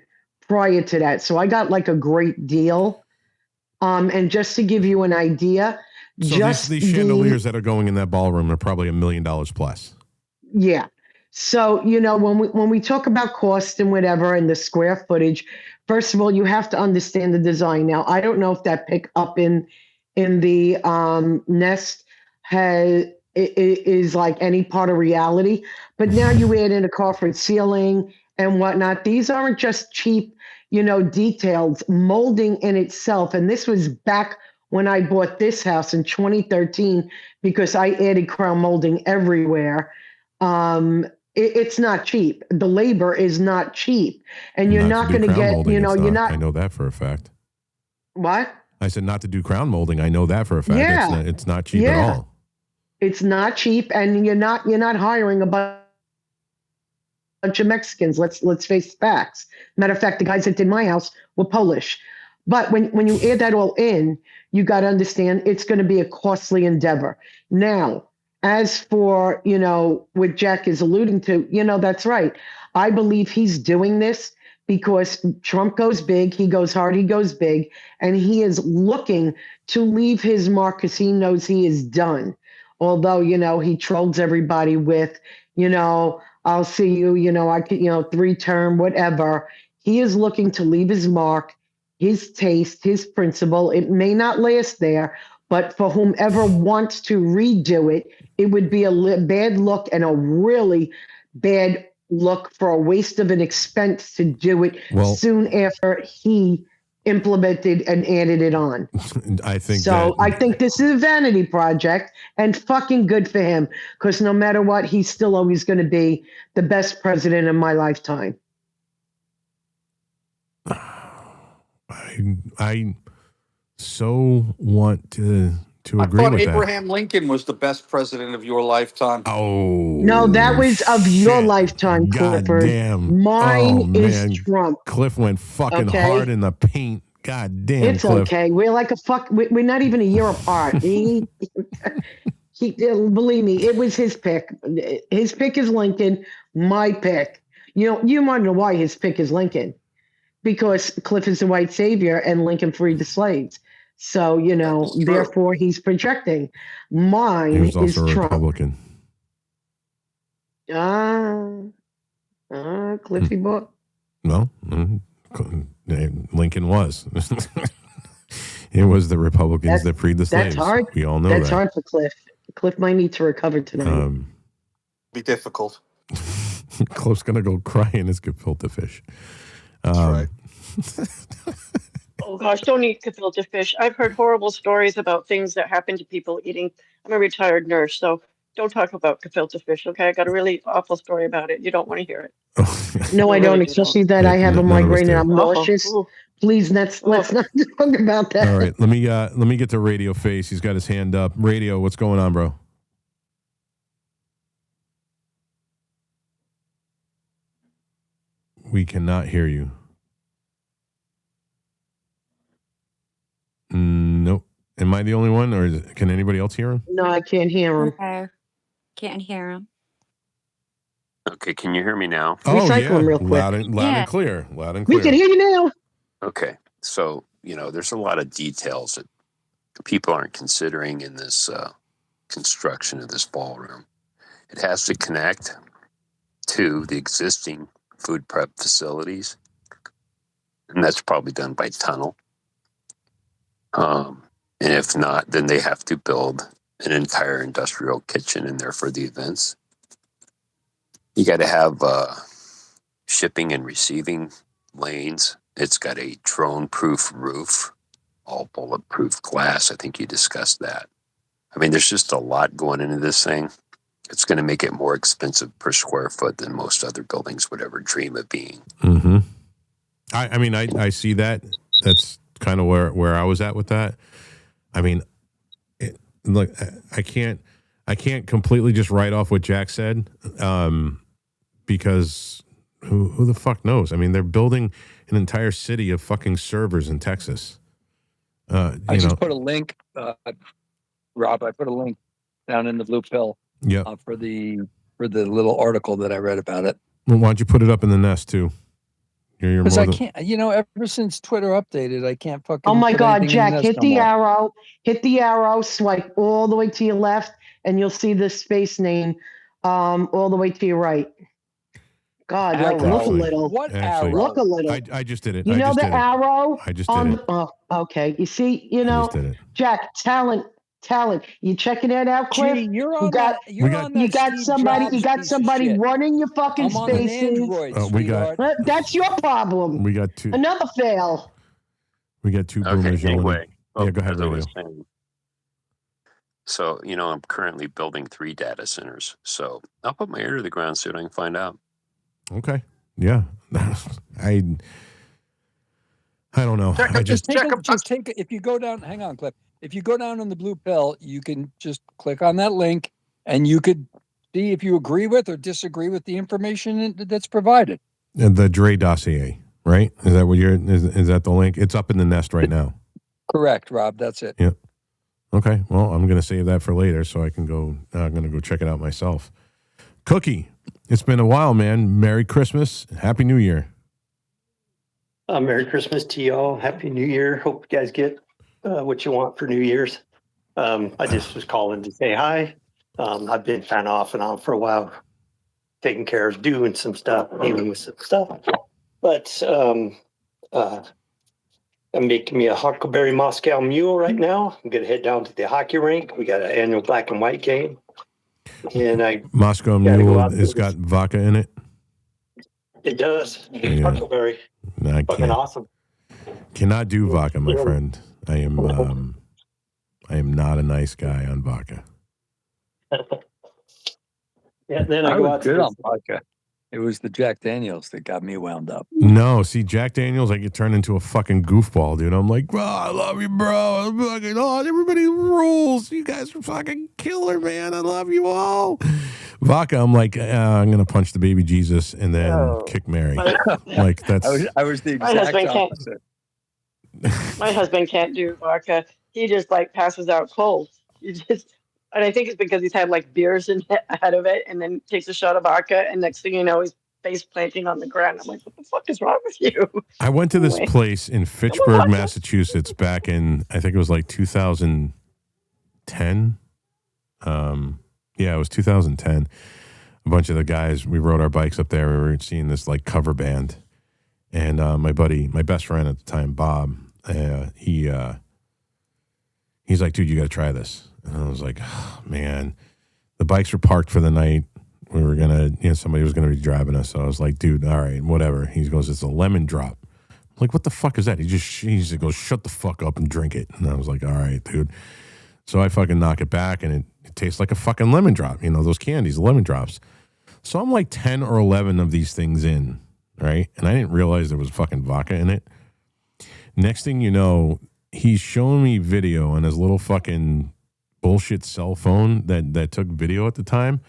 [SPEAKER 8] prior to that. So I got like a great deal. And just to give you an idea,
[SPEAKER 1] So
[SPEAKER 8] just
[SPEAKER 1] these chandeliers that are going in that ballroom are probably $1 million plus.
[SPEAKER 8] Yeah. So, you know, when we talk about cost and whatever and the square footage, first of all, you have to understand the design. Now, I don't know if that pick up in the Nest is like any part of reality, but now you add in a carpet ceiling and whatnot. These aren't just cheap, you know, details, molding in itself. And this was back when I bought this house in 2013 because I added crown molding everywhere. It's not cheap. The labor is not cheap, and you're not going to get,
[SPEAKER 1] molding,
[SPEAKER 8] you know, you're not.
[SPEAKER 1] I know that for a fact.
[SPEAKER 8] What?
[SPEAKER 1] I said not to do crown molding. I know that for a fact.
[SPEAKER 8] Yeah.
[SPEAKER 1] It's not cheap at all.
[SPEAKER 8] It's not cheap, and you're not hiring a bunch of Mexicans. Let's face facts. Matter of fact, the guys that did my house were Polish. But when you add that all in, you got to understand it's going to be a costly endeavor. Now, as for, you know, what Jack is alluding to, you know, that's right. I believe he's doing this because Trump goes big, he goes hard, he goes big, and he is looking to leave his mark because he knows he is done. Although, you know, he trolls everybody with, you know, I'll see you, you know, I could, you know, 3-term, whatever. He is looking to leave his mark, his taste, his principle. It may not last there, but for whomever wants to redo it, it would be a bad look and a really bad look for a waste of an expense to do it soon after he implemented and added it on.
[SPEAKER 1] I think
[SPEAKER 8] so. I think this is a vanity project, and fucking good for him, because no matter what, he's still always going to be the best president in my lifetime.
[SPEAKER 1] I so want to agree with that.
[SPEAKER 2] I thought Abraham Lincoln was the best president of your lifetime.
[SPEAKER 1] Oh
[SPEAKER 8] no, that was of your lifetime,
[SPEAKER 1] God
[SPEAKER 8] Clifford.
[SPEAKER 1] damn.
[SPEAKER 8] Mine is Trump.
[SPEAKER 1] Cliff went fucking hard in the paint. God damn,
[SPEAKER 8] it's
[SPEAKER 1] Cliff.
[SPEAKER 8] Okay. We're like a fuck. We're not even a year apart. He believe me, it was his pick. His pick is Lincoln. My pick. You know, you want to know why his pick is Lincoln? Because Cliff is the white savior and Lincoln freed the slaves. So, you know, therefore he's projecting. Mine
[SPEAKER 1] he was also
[SPEAKER 8] is
[SPEAKER 1] a
[SPEAKER 8] Trump.
[SPEAKER 1] Republican.
[SPEAKER 8] Cliffy book.
[SPEAKER 1] No, Lincoln was. It was the Republicans that freed the slaves.
[SPEAKER 8] That's hard.
[SPEAKER 1] We all know
[SPEAKER 8] that's
[SPEAKER 1] that.
[SPEAKER 8] hard for Cliff. Cliff might need to recover tonight.
[SPEAKER 2] Be difficult.
[SPEAKER 1] Cliff's gonna go cry in his gefilte fish.
[SPEAKER 2] That's right.
[SPEAKER 5] Oh gosh, don't eat gefilte fish. I've heard horrible stories about things that happen to people eating. I'm a retired nurse, so don't talk about gefilte fish, okay? I got a really awful story about it. You don't want to hear it.
[SPEAKER 8] No, I don't, especially that I have a migraine and I'm nauseous.
[SPEAKER 5] Oh.
[SPEAKER 8] Please, let's not talk about that.
[SPEAKER 1] All right, let me get to Radio Face. He's got his hand up. Radio, what's going on, bro? We cannot hear you. Nope. Am I the only one, or can anybody else hear him?
[SPEAKER 8] No, I can't hear him.
[SPEAKER 9] No, can't hear him.
[SPEAKER 10] Okay, can you hear me now?
[SPEAKER 8] Recycle him real quick.
[SPEAKER 1] Loud and
[SPEAKER 9] Yeah.
[SPEAKER 1] clear. Loud and
[SPEAKER 8] We
[SPEAKER 1] clear.
[SPEAKER 8] can hear you now.
[SPEAKER 10] Okay, so, there's a lot of details that people aren't considering in this construction of this ballroom. It has to connect to the existing food prep facilities, and that's probably done by tunnel. And if not, then they have to build an entire industrial kitchen in there for the events. You got to have shipping and receiving lanes. It's got a drone-proof roof, all bulletproof glass. I think you discussed that. I mean, there's just a lot going into this thing. It's going to make it more expensive per square foot than most other buildings would ever dream of being.
[SPEAKER 1] Mm-hmm. I mean, I see that. That's kind of where I was at with that. I mean, look, I can't completely just write off what Jack said, because who the fuck knows? I mean, they're building an entire city of fucking servers in Texas.
[SPEAKER 6] I just put a link, Rob. I put a link down in the blue pill.
[SPEAKER 1] Yeah.
[SPEAKER 6] For the little article that I read about it.
[SPEAKER 1] Well, why don't you put it up in the nest too?
[SPEAKER 6] Because I can't, ever since Twitter updated, I can't fucking.
[SPEAKER 8] Oh my
[SPEAKER 6] put
[SPEAKER 8] God,
[SPEAKER 6] anything in
[SPEAKER 8] Jack,
[SPEAKER 6] this
[SPEAKER 8] hit
[SPEAKER 6] no
[SPEAKER 8] the
[SPEAKER 6] more.
[SPEAKER 8] arrow, swipe all the way to your left, and you'll see the space name all the way to your right. God, like, look a little.
[SPEAKER 6] What
[SPEAKER 1] Actually,
[SPEAKER 6] arrow?
[SPEAKER 8] Look a little.
[SPEAKER 1] I just did it.
[SPEAKER 8] You
[SPEAKER 1] I
[SPEAKER 8] know
[SPEAKER 1] just
[SPEAKER 8] the
[SPEAKER 1] did it.
[SPEAKER 8] arrow?
[SPEAKER 1] I just did it.
[SPEAKER 8] Oh, okay. You see,
[SPEAKER 1] I just did it.
[SPEAKER 8] Jack, talent. You checking it out, Cliff?
[SPEAKER 6] Gee, you're on
[SPEAKER 8] you got,
[SPEAKER 6] that. You're on that.
[SPEAKER 8] you got
[SPEAKER 6] Steve
[SPEAKER 8] somebody.
[SPEAKER 6] Jobs
[SPEAKER 8] You got
[SPEAKER 6] piece of
[SPEAKER 8] somebody
[SPEAKER 6] shit.
[SPEAKER 8] running your fucking
[SPEAKER 6] I'm on an
[SPEAKER 8] spaces.
[SPEAKER 6] Android.
[SPEAKER 1] We got.
[SPEAKER 6] sweetheart.
[SPEAKER 8] That's your problem.
[SPEAKER 1] We got two.
[SPEAKER 8] Another fail.
[SPEAKER 1] We got two
[SPEAKER 10] Okay,
[SPEAKER 1] boomers yelling.
[SPEAKER 10] anyway.
[SPEAKER 1] Yeah, go ahead,
[SPEAKER 10] as I was
[SPEAKER 1] Radio.
[SPEAKER 10] saying. So, I'm currently building 3 data centers. So I'll put my ear to the ground, see what I can find out.
[SPEAKER 1] Okay. Yeah. I don't know.
[SPEAKER 2] Check
[SPEAKER 1] I
[SPEAKER 2] it,
[SPEAKER 1] just
[SPEAKER 6] take it. If you go down, hang on, Cliff. If you go down on the blue pill, you can just click on that link, and you could see if you agree with or disagree with the information that's provided.
[SPEAKER 1] the Dre dossier, right? Is that what is that the link? It's up in the nest right now.
[SPEAKER 6] Correct, Rob. That's it.
[SPEAKER 1] Yeah. Okay. Well, I'm going to save that for later so I can go. I'm going to go check it out myself. Cookie, it's been a while, man. Merry Christmas. Happy New Year.
[SPEAKER 11] Merry Christmas to y'all. Happy New Year. Hope you guys get what you want for New Year's. I just was calling to say hi. I've been kind of off and on for a while, taking care of doing some stuff, dealing with some stuff. But I'm making me a Huckleberry Moscow Mule right now. I'm going to head down to the hockey rink. We got an annual black and white game. And
[SPEAKER 1] Moscow Mule has got vodka in it.
[SPEAKER 11] It does.
[SPEAKER 1] Yeah.
[SPEAKER 11] Huckleberry.
[SPEAKER 1] No, I
[SPEAKER 11] Fucking
[SPEAKER 1] can't.
[SPEAKER 11] awesome.
[SPEAKER 1] Cannot do vodka, my friend. I am not a nice guy on vodka.
[SPEAKER 11] Yeah, then I
[SPEAKER 6] I
[SPEAKER 11] go
[SPEAKER 6] was
[SPEAKER 11] out to
[SPEAKER 6] good
[SPEAKER 11] the-
[SPEAKER 6] on vodka. It was the Jack Daniels that got me wound up.
[SPEAKER 1] No, see, Jack Daniels, I get turned into a fucking goofball, dude. I'm like, bro, I love you, bro. I'm fucking, everybody rules. You guys are fucking killer, man. I love you all. Vodka, I'm like, I'm gonna punch the baby Jesus and then kick Mary. Like that's.
[SPEAKER 6] I was the
[SPEAKER 5] My
[SPEAKER 6] exact
[SPEAKER 5] husband can't.
[SPEAKER 6] opposite.
[SPEAKER 5] My husband can't do vodka. He just passes out cold. And I think it's because he's had beers ahead of it, and then takes a shot of vodka, and next thing you know, he's face planting on the ground. I'm like, what the fuck is wrong with you?
[SPEAKER 1] I went to this
[SPEAKER 5] Anyway.
[SPEAKER 1] place in Fitchburg, Massachusetts, back in I think it was 2010. Yeah, it was 2010. A bunch of the guys, we rode our bikes up there. We were seeing this cover band, and my best friend at the time, Bob, he's like, dude, you got to try this. And I was like, oh, man, the bikes were parked for the night. We were somebody was gonna be driving us. So I was like, dude, all right, whatever. He goes, it's a lemon drop. I'm like, what the fuck is that? He just goes, shut the fuck up and drink it. And I was like, all right, dude. So I fucking knock it back, and it tastes like a fucking lemon drop. Those candies, lemon drops. So I'm like 10 or 11 of these things in, right? And I didn't realize there was fucking vodka in it. Next thing you know, he's showing me video on his little fucking bullshit cell phone that took video at the time.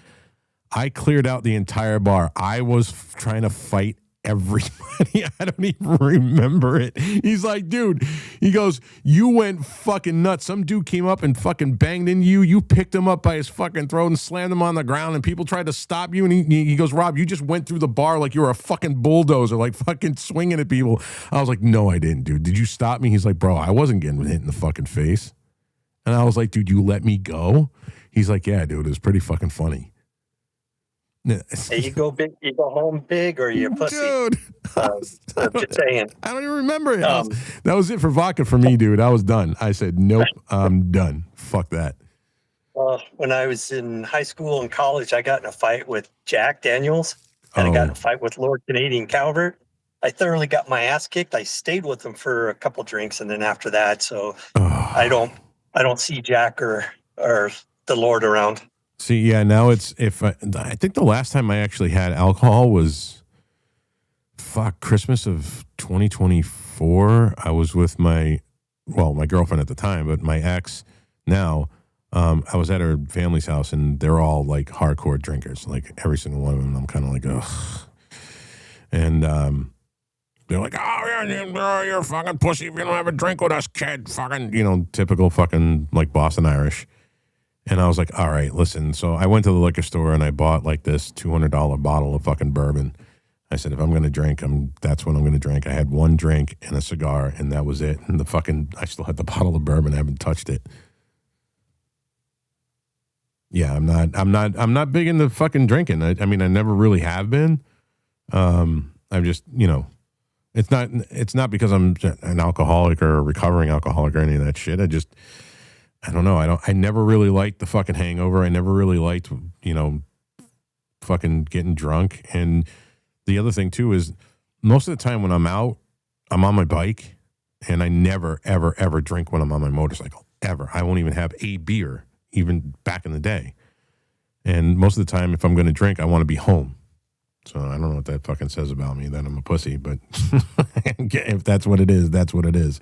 [SPEAKER 1] I cleared out the entire bar. I was trying to fight everybody. I don't even remember it. He's like, dude, he goes, you went fucking nuts. Some dude came up and fucking banged into you. You picked him up by his fucking throat and slammed him on the ground, and people tried to stop you. And he goes, Rob, you just went through the bar like you were a fucking bulldozer, like fucking swinging at people. I was like, no, I didn't, dude. Did you stop me? He's like, bro, I wasn't getting hit in the fucking face. And I was like, dude, you let me go? He's like, yeah, dude, it was pretty fucking funny.
[SPEAKER 11] Hey, you go big, you go home big, or you pussy.
[SPEAKER 1] Dude,
[SPEAKER 11] I'm just saying.
[SPEAKER 1] I don't even remember it. That was it for vodka for me, dude. I was done. I said, nope, I'm done. Fuck that.
[SPEAKER 11] When I was in high school and college, I got in a fight with Jack Daniels, and I got in a fight with Lord Canadian Calvert. I thoroughly got my ass kicked. I stayed with him for a couple drinks, and then after that, so I don't see Jack or the Lord around.
[SPEAKER 1] See, yeah, now it's I think the last time I actually had alcohol was Christmas of 2024. I was with my girlfriend at the time, but my ex now. I was at her family's house, and they're all like hardcore drinkers, like every single one of them. I'm kind of like, ugh. And they're like, oh, you're a fucking pussy if you don't have a drink with us, kid. Fucking, typical fucking like Boston Irish. And I was like, all right, listen. So I went to the liquor store and I bought like this $200 bottle of fucking bourbon. I said, if I'm going to drink, that's what I'm going to drink. I had one drink and a cigar, and that was it. And I still had the bottle of bourbon. I haven't touched it. Yeah, I'm not big into fucking drinking. I mean, I never really have been. I'm just, it's not because I'm an alcoholic or a recovering alcoholic or any of that shit. I don't know. I never really liked the fucking hangover. I never really liked, fucking getting drunk. And the other thing too is most of the time when I'm out, I'm on my bike, and I never, ever, ever drink when I'm on my motorcycle. Ever. I won't even have a beer, even back in the day. And most of the time, if I'm going to drink, I want to be home. So I don't know what that fucking says about me, that I'm a pussy, but if that's what it is, that's what it is.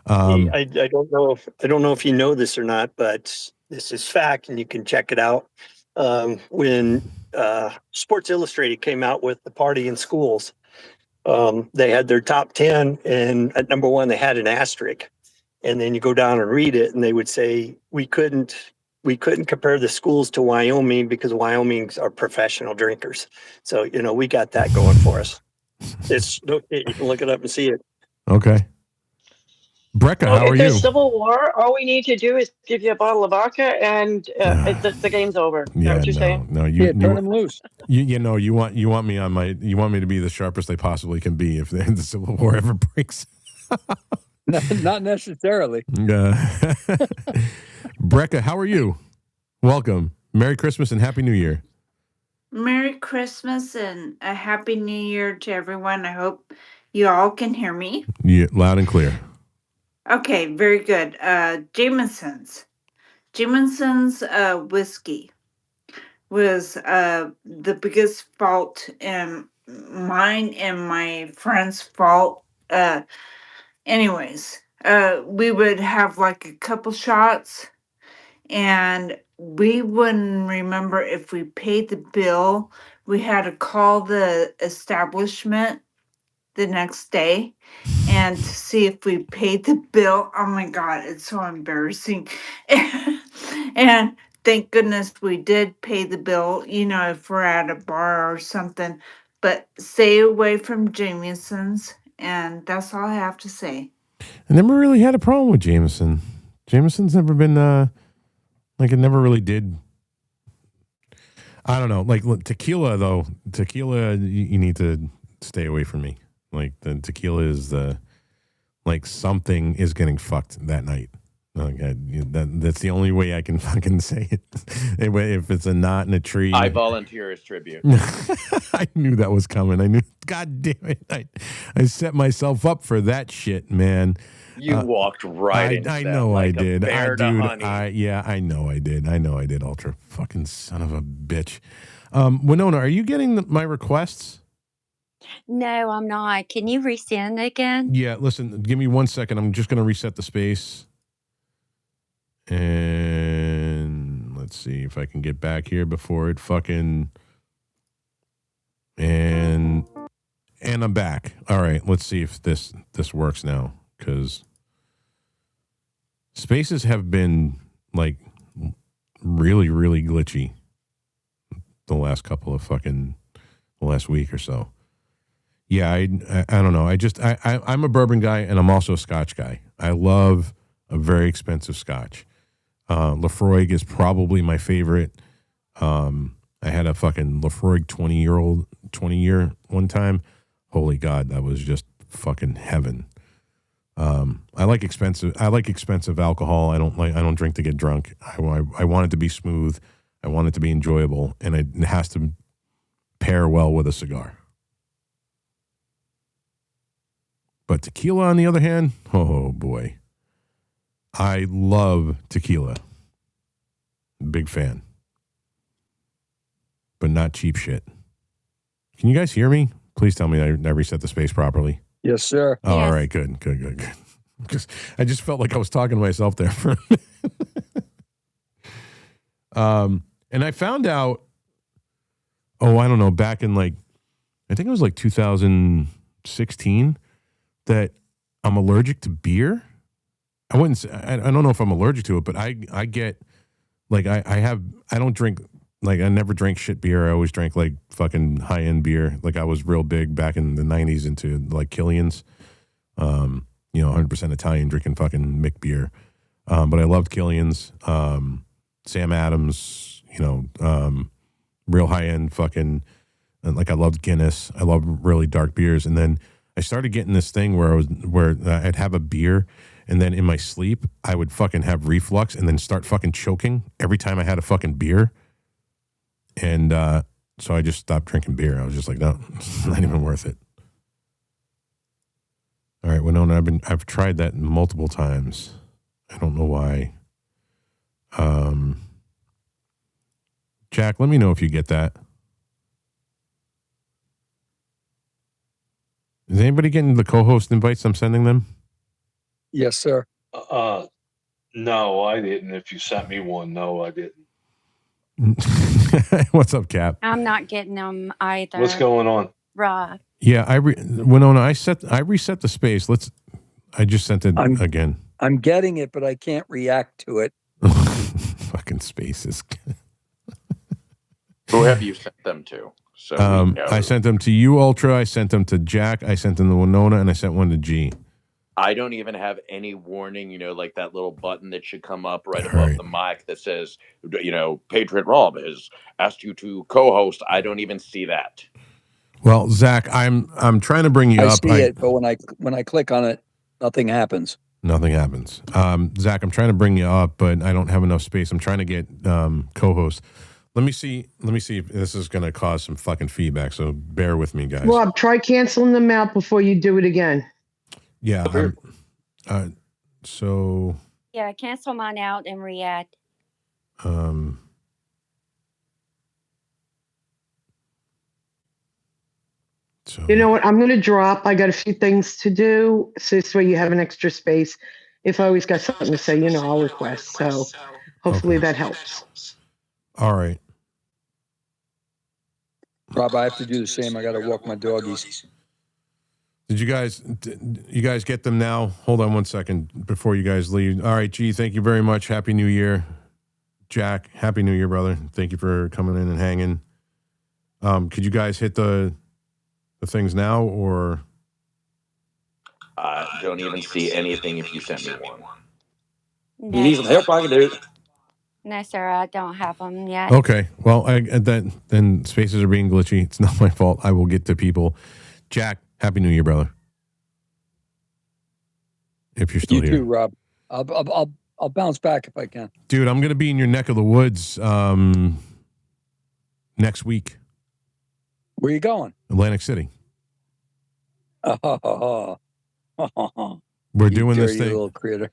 [SPEAKER 11] I don't know if you know this or not, but this is fact, and you can check it out. When Sports Illustrated came out with the party in schools, they had their top 10, and at number 1 they had an asterisk. And then you go down and read it, and they would say we couldn't compare the schools to Wyoming because Wyoming's are professional drinkers. So we got that going for us. You can look it up and see it.
[SPEAKER 1] Okay. Brecca, how are
[SPEAKER 5] if
[SPEAKER 1] you?
[SPEAKER 5] there's civil war, all we need to do is give you a bottle of vodka, and the game's over. Is that what you're saying?
[SPEAKER 1] No, you
[SPEAKER 6] turn them loose.
[SPEAKER 1] You want me to be the sharpest I possibly can be if the Civil War ever breaks.
[SPEAKER 6] Not necessarily.
[SPEAKER 1] Brecca, how are you? Welcome. Merry Christmas and Happy New Year.
[SPEAKER 12] Merry Christmas and a Happy New Year to everyone. I hope you all can hear me.
[SPEAKER 1] Yeah, loud and clear.
[SPEAKER 12] Okay, very good. Jameson's whiskey was the biggest fault, and mine and my friend's fault. Anyways, we would have like a couple shots, and we wouldn't remember if we paid the bill. We had to call the establishment the next day and to see if we paid the bill. Oh my God, it's so embarrassing. And thank goodness we did pay the bill, if we're at a bar or something. But stay away from Jameson's, and that's all I have to say.
[SPEAKER 1] I never really had a problem with Jameson. Jameson's never been, it never really did. I don't know. Like tequila, though. Tequila, you need to stay away from me. Like the tequila is something is getting fucked that night. That's the only way I can fucking say it. If it's a knot in a tree.
[SPEAKER 13] I volunteer as tribute.
[SPEAKER 1] I knew that was coming. I knew. God damn it! I set myself up for that shit, man.
[SPEAKER 13] You walked right into
[SPEAKER 1] I
[SPEAKER 13] that
[SPEAKER 1] know
[SPEAKER 13] like
[SPEAKER 1] I did.
[SPEAKER 13] A bear to honey.
[SPEAKER 1] I know I did. Ultra fucking son of a bitch. Winona, are you getting my requests?
[SPEAKER 9] No, I'm not. Can you resend again?
[SPEAKER 1] Yeah, listen, give me 1 second. I'm just going to reset the space. And let's see if I can get back here before it fucking... And And I'm back. All right, let's see if this works now, because spaces have been like really, really glitchy the last week or so. Yeah, I don't know. I'm a bourbon guy, and I'm also a Scotch guy. I love a very expensive Scotch. Lafroig is probably my favorite. I had a fucking Lafroig 20 year one time. Holy God, that was just fucking heaven. I like expensive alcohol. I don't drink to get drunk. I want it to be smooth. I want it to be enjoyable, and it has to pair well with a cigar. But tequila, on the other hand, oh boy. I love tequila. Big fan. But not cheap shit. Can you guys hear me? Please tell me I reset the space properly.
[SPEAKER 6] Yes, sir.
[SPEAKER 1] Oh,
[SPEAKER 9] Yes.
[SPEAKER 1] all right, good. I just felt like I was talking to myself there for a minute. And I found out, I don't know, back in I think it was 2016, that I'm allergic to beer. I wouldn't say, I don't know if I'm allergic to it, but I get, I don't drink, I never drank shit beer. I always drank fucking high-end beer. I was real big back in the 90s into Killian's, 100% Italian, drinking fucking Mick beer. But I loved Killian's, Sam Adams, real high-end fucking, I loved Guinness. I loved really dark beers. And then I started getting this thing where I'd have a beer, and then in my sleep I would fucking have reflux and then start fucking choking every time I had a fucking beer. And so I just stopped drinking beer. I was just like, no, it's not even worth it. All right, Winona, I've tried that multiple times. I don't know why. Jack, let me know if you get that. Is anybody getting the co-host invites I'm sending them?
[SPEAKER 6] Yes, sir.
[SPEAKER 14] No, I didn't. If you sent me one, no, I didn't.
[SPEAKER 1] What's up, Cap?
[SPEAKER 9] I'm not getting them either.
[SPEAKER 14] What's going on?
[SPEAKER 9] Right.
[SPEAKER 1] Yeah, Winona, I reset the space. I just sent it again.
[SPEAKER 6] I'm getting it, but I can't react to it.
[SPEAKER 1] Fucking spaces.
[SPEAKER 4] Who have you sent them to? So
[SPEAKER 1] I sent them to you, Ultra. I sent them to Jack. I sent them to Winona, and I sent one to G.
[SPEAKER 13] I don't even have any warning, that little button that should come up right above the mic that says, Patriot Rob has asked you to co-host. I don't even see that.
[SPEAKER 1] Well, Zach, I'm trying to bring you up.
[SPEAKER 6] I see it, but when I click on it, nothing happens.
[SPEAKER 1] Nothing happens. Zach, I'm trying to bring you up, but I don't have enough space. I'm trying to get co-host. Let me see if this is going to cause some fucking feedback. So bear with me, guys.
[SPEAKER 8] Rob, try canceling them out before you do it again.
[SPEAKER 1] Yeah. So.
[SPEAKER 9] Yeah, cancel mine out and re-add.
[SPEAKER 1] So.
[SPEAKER 8] You know what? I'm going to drop. I got a few things to do. So this way you have an extra space. If I always got something to say, I'll request. So hopefully that helps.
[SPEAKER 1] All right.
[SPEAKER 6] Rob, I have to do the same. I got to walk my doggies.
[SPEAKER 1] Did you guys get them now? Hold on one second before you guys leave. All right, G, thank you very much. Happy New Year. Jack, Happy New Year, brother. Thank you for coming in and hanging. Could you guys hit the things now, or?
[SPEAKER 13] I don't even see anything if you sent me one.
[SPEAKER 9] No.
[SPEAKER 13] You need some help, I can do it.
[SPEAKER 9] No, sir, I don't have them yet.
[SPEAKER 1] Okay. Well, then spaces are being glitchy. It's not my fault. I will get to people. Jack, Happy New Year, brother. If you're still
[SPEAKER 6] You
[SPEAKER 1] here.
[SPEAKER 6] too, Rob. I'll bounce back if I can.
[SPEAKER 1] Dude, I'm going to be in your neck of the woods next week.
[SPEAKER 6] Where you going?
[SPEAKER 1] Atlantic City.
[SPEAKER 6] Oh,
[SPEAKER 1] We're doing this
[SPEAKER 6] dirty
[SPEAKER 1] thing.
[SPEAKER 6] little critter.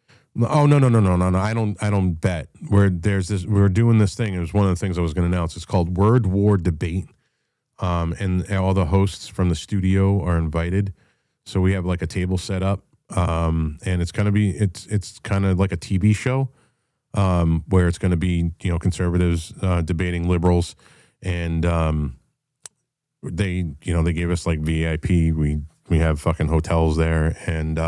[SPEAKER 1] Oh no! I don't bet. We're doing this thing. It was one of the things I was going to announce. It's called Word War Debate, and all the hosts from the studio are invited. So we have a table set up, and it's going to be it's kind of like a TV show, where it's going to be conservatives debating liberals, and they gave us like VIP. We have fucking hotels there, and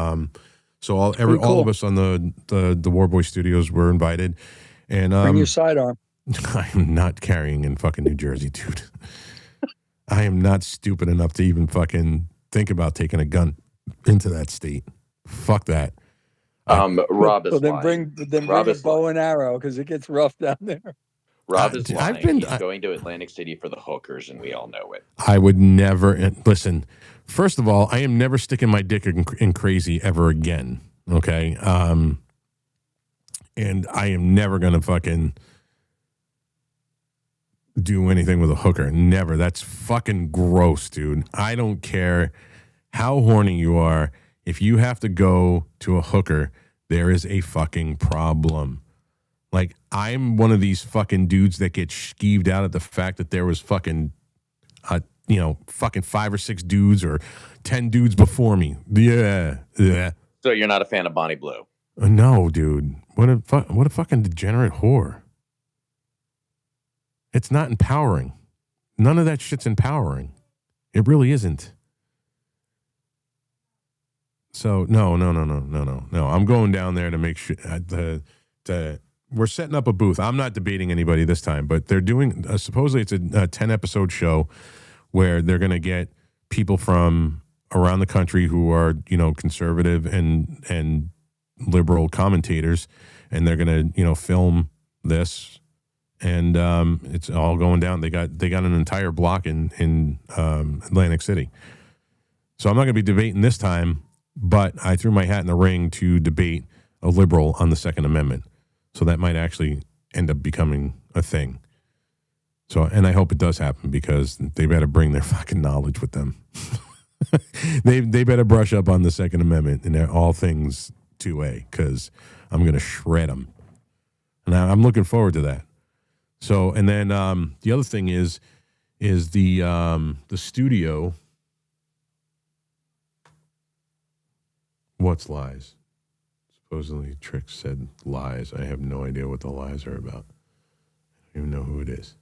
[SPEAKER 1] so all of us on the Warboy Studios were invited. And
[SPEAKER 6] bring your sidearm.
[SPEAKER 1] I am not carrying in fucking New Jersey, dude. I am not stupid enough to even fucking think about taking a gun into that state. Fuck that.
[SPEAKER 13] Rob is
[SPEAKER 6] so then
[SPEAKER 13] lying.
[SPEAKER 6] bring a bow and arrow because it gets rough down there.
[SPEAKER 13] Rob is lying. He's going to Atlantic City for the hookers, and we all know it.
[SPEAKER 1] I would never listen. First of all, I am never sticking my dick in crazy ever again. Okay, and I am never gonna fucking do anything with a hooker. Never. That's fucking gross, dude. I don't care how horny you are. If you have to go to a hooker, there is a fucking problem. Like, I'm one of these fucking dudes that get skeeved out at the fact that there was fucking, fucking 5 or 6 dudes or 10 dudes before me. Yeah.
[SPEAKER 13] So you're not a fan of Bonnie Blue?
[SPEAKER 1] No, dude. What a fucking degenerate whore. It's not empowering. None of that shit's empowering. It really isn't. So no. I'm going down there to make sure we're setting up a booth. I'm not debating anybody this time, but they're doing supposedly it's a 10-episode show where they're going to get people from around the country who are, conservative and liberal commentators, and they're going to, film this, and it's all going down. They got an entire block in Atlantic City. So I'm not going to be debating this time, but I threw my hat in the ring to debate a liberal on the Second Amendment. So that might actually end up becoming a thing. So, and I hope it does happen because they better bring their fucking knowledge with them. They better brush up on the Second Amendment and all things 2A, because I'm going to shred them. And I'm looking forward to that. So, and then the other thing is the studio. What's lies? Supposedly Trick said lies. I have no idea what the lies are about. I don't even know who it is.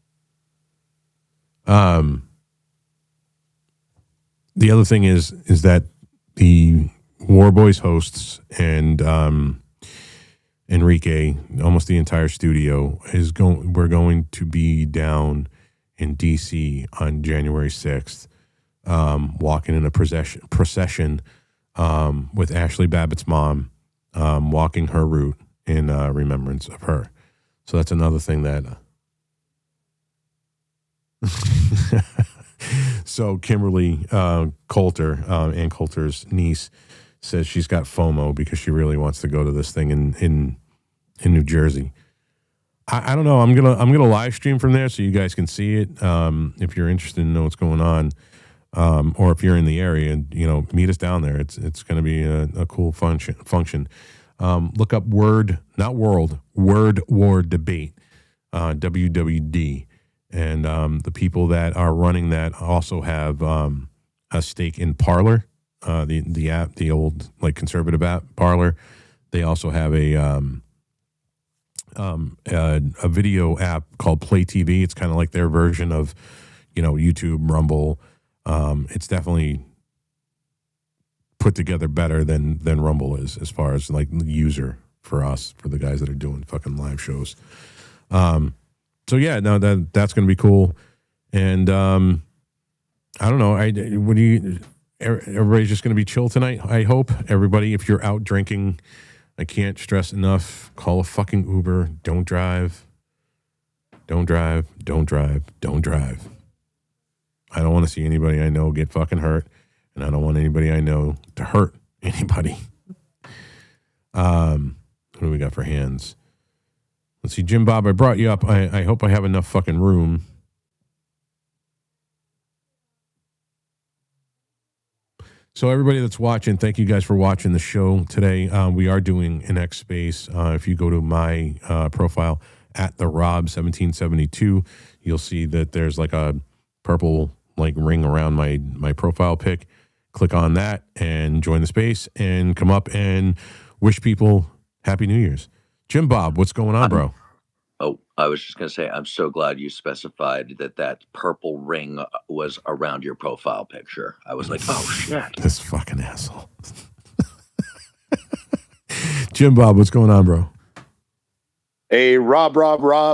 [SPEAKER 1] The other thing is that the Warboys hosts and Enrique, almost the entire studio, we're going to be down in DC on January 6th, walking in a procession with Ashley Babbitt's mom, walking her route in remembrance of her. So that's another thing that so Kimberly Coulter, Ann Coulter's niece, says she's got FOMO because she really wants to go to this thing in New Jersey. I don't know. I'm gonna live stream from there so you guys can see it. If you're interested to know what's going on, or if you're in the area, meet us down there. It's going to be a cool function. Look up Word War Debate, WWD. And the people that are running that also have a stake in Parler, the app, the old conservative app Parler. They also have a video app called Play TV. It's kind of like their version of YouTube, Rumble. It's definitely put together better than Rumble is as far as the user for us, for the guys that are doing fucking live shows. So yeah, no, that's going to be cool. And I don't know. Everybody's just going to be chill tonight, I hope. Everybody, if you're out drinking, I can't stress enough, call a fucking Uber. Don't drive. Don't drive. Don't drive. Don't drive. I don't want to see anybody I know get fucking hurt, and I don't want anybody I know to hurt anybody. What do we got for hands? Let's see, Jim Bob, I brought you up. I hope I have enough fucking room. So everybody that's watching, thank you guys for watching the show today. We are doing an X Space. If you go to my profile at the Rob 1772, you'll see that there's a purple ring around my profile pic. Click on that and join the space and come up and wish people Happy New Year's. Jim Bob, what's going on, bro?
[SPEAKER 4] Oh,
[SPEAKER 13] I was just going to say, I'm so glad you specified that purple ring was around your profile picture. I was like, oh, shit.
[SPEAKER 1] This fucking asshole. Jim Bob, what's going on, bro?
[SPEAKER 15] Hey, Rob,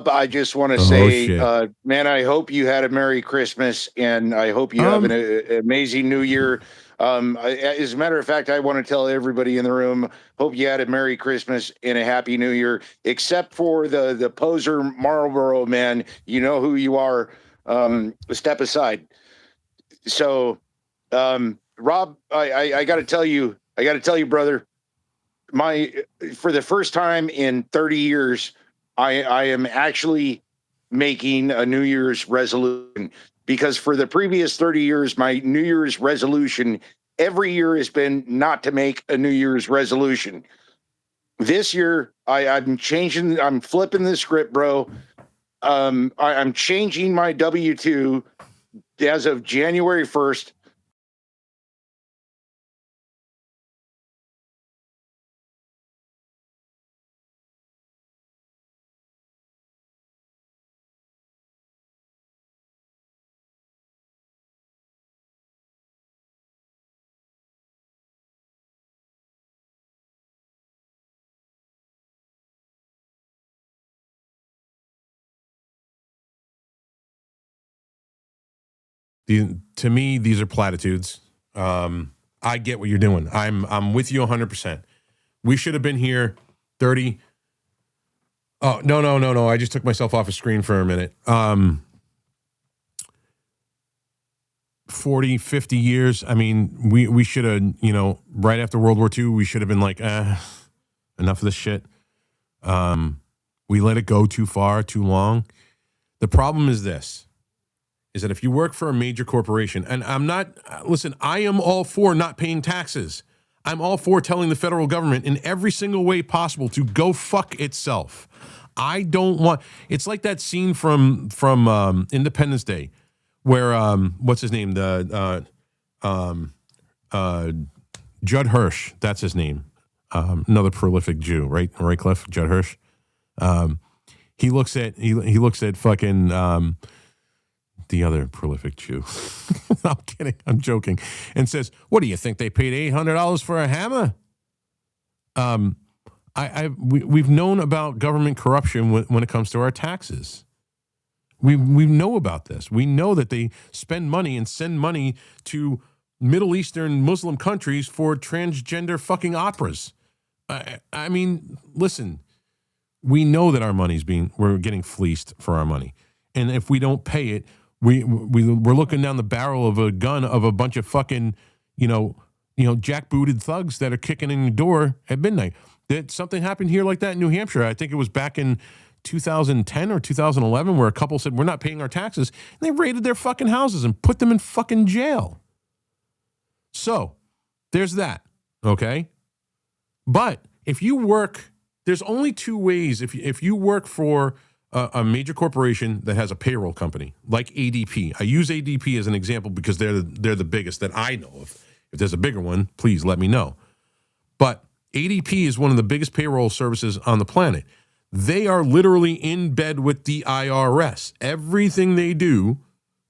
[SPEAKER 15] I just want to
[SPEAKER 1] shit.
[SPEAKER 15] say, man, I hope you had a Merry Christmas, and I hope you have an amazing New Year. As a matter of fact, I want to tell everybody in the room, hope you had a Merry Christmas and a Happy New Year, except for the poser Marlboro man. You know who you are. Step aside. So, Rob, I got to tell you, brother, for the first time in 30 years, I am actually making a New Year's resolution, because for the previous 30 years, my New Year's resolution every year has been not to make a New Year's resolution. This year, I'm changing. I'm flipping the script, bro. I'm changing my W-2 as of January 1st.
[SPEAKER 1] To me, these are platitudes. I get what you're doing. I'm with you 100%. We should have been here 30. Oh, no. I just took myself off a screen for a minute. 40, 50 years. I mean, we should have, right after World War II, we should have been like, enough of this shit. We let it go too far, too long. The problem is this. Is that if you work for a major corporation, and I am all for not paying taxes. I'm all for telling the federal government in every single way possible to go fuck itself. I don't want, it's like that scene from Independence Day where, what's his name? Judd Hirsch, that's his name. Another prolific Jew, right? Right, Cliff? Judd Hirsch. He looks at fucking, the other prolific Jew. I'm kidding. I'm joking. And says, what do you think? They paid $800 for a hammer? We've known about government corruption when it comes to our taxes. We know about this. We know that they spend money and send money to Middle Eastern Muslim countries for transgender fucking operas. I mean, listen, we know that our money's we're getting fleeced for our money. And if we don't pay it, we're looking down the barrel of a gun of a bunch of fucking, jackbooted thugs that are kicking in the door at midnight. Did something happen here like that in New Hampshire? I think it was back in 2010 or 2011 where a couple said, we're not paying our taxes. And they raided their fucking houses and put them in fucking jail. So there's that. Okay. But if you work, there's only two ways. If you work for a major corporation that has a payroll company like ADP. I use ADP as an example because they're the biggest that I know of. If there's a bigger one, please let me know. But ADP is one of the biggest payroll services on the planet. They are literally in bed with the IRS. Everything they do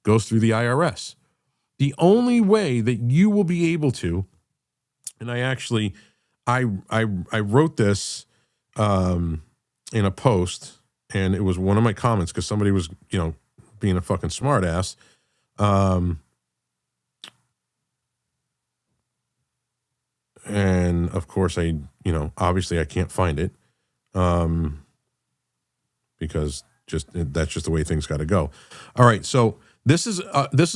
[SPEAKER 1] goes through the IRS. The only way that you will be able to, and I wrote this in a post. And it was one of my comments because somebody was, being a fucking smart ass. And of course obviously I can't find it because that's just the way things got to go. All right. So this is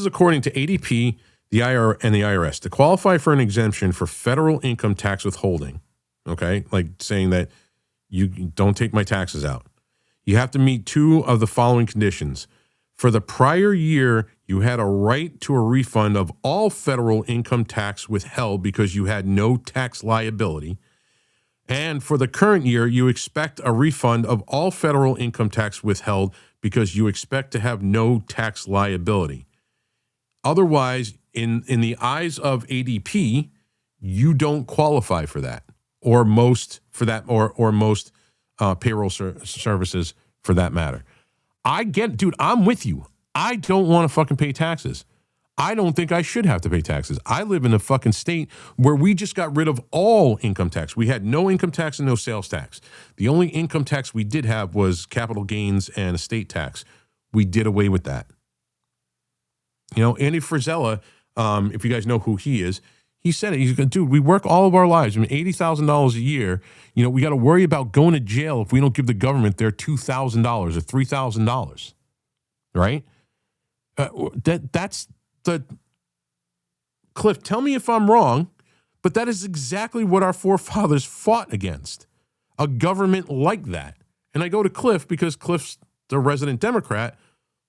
[SPEAKER 1] according to ADP, the IRS. To qualify for an exemption for federal income tax withholding. Okay. Like saying that you don't take my taxes out. You have to meet two of the following conditions. For the prior year, you had a right to a refund of all federal income tax withheld because you had no tax liability. And for the current year, you expect a refund of all federal income tax withheld because you expect to have no tax liability. Otherwise, in the eyes of ADP, you don't qualify for that, or most payroll services for that matter. I get, dude, I'm with you. I don't want to fucking pay taxes. I don't think I should have to pay taxes. I live in a fucking state where we just got rid of all income tax. We had no income tax and no sales tax. The only income tax we did have was capital gains and estate tax. We did away with that. You know, Andy Frisella, if you guys know who he is, he said it. He's going, dude, we work all of our lives. I mean, $80,000 a year. You know, we got to worry about going to jail if we don't give the government their $2,000 or $3,000, right? That's the Cliff. Tell me if I'm wrong, but that is exactly what our forefathers fought against, a government like that. And I go to Cliff because Cliff's the resident Democrat,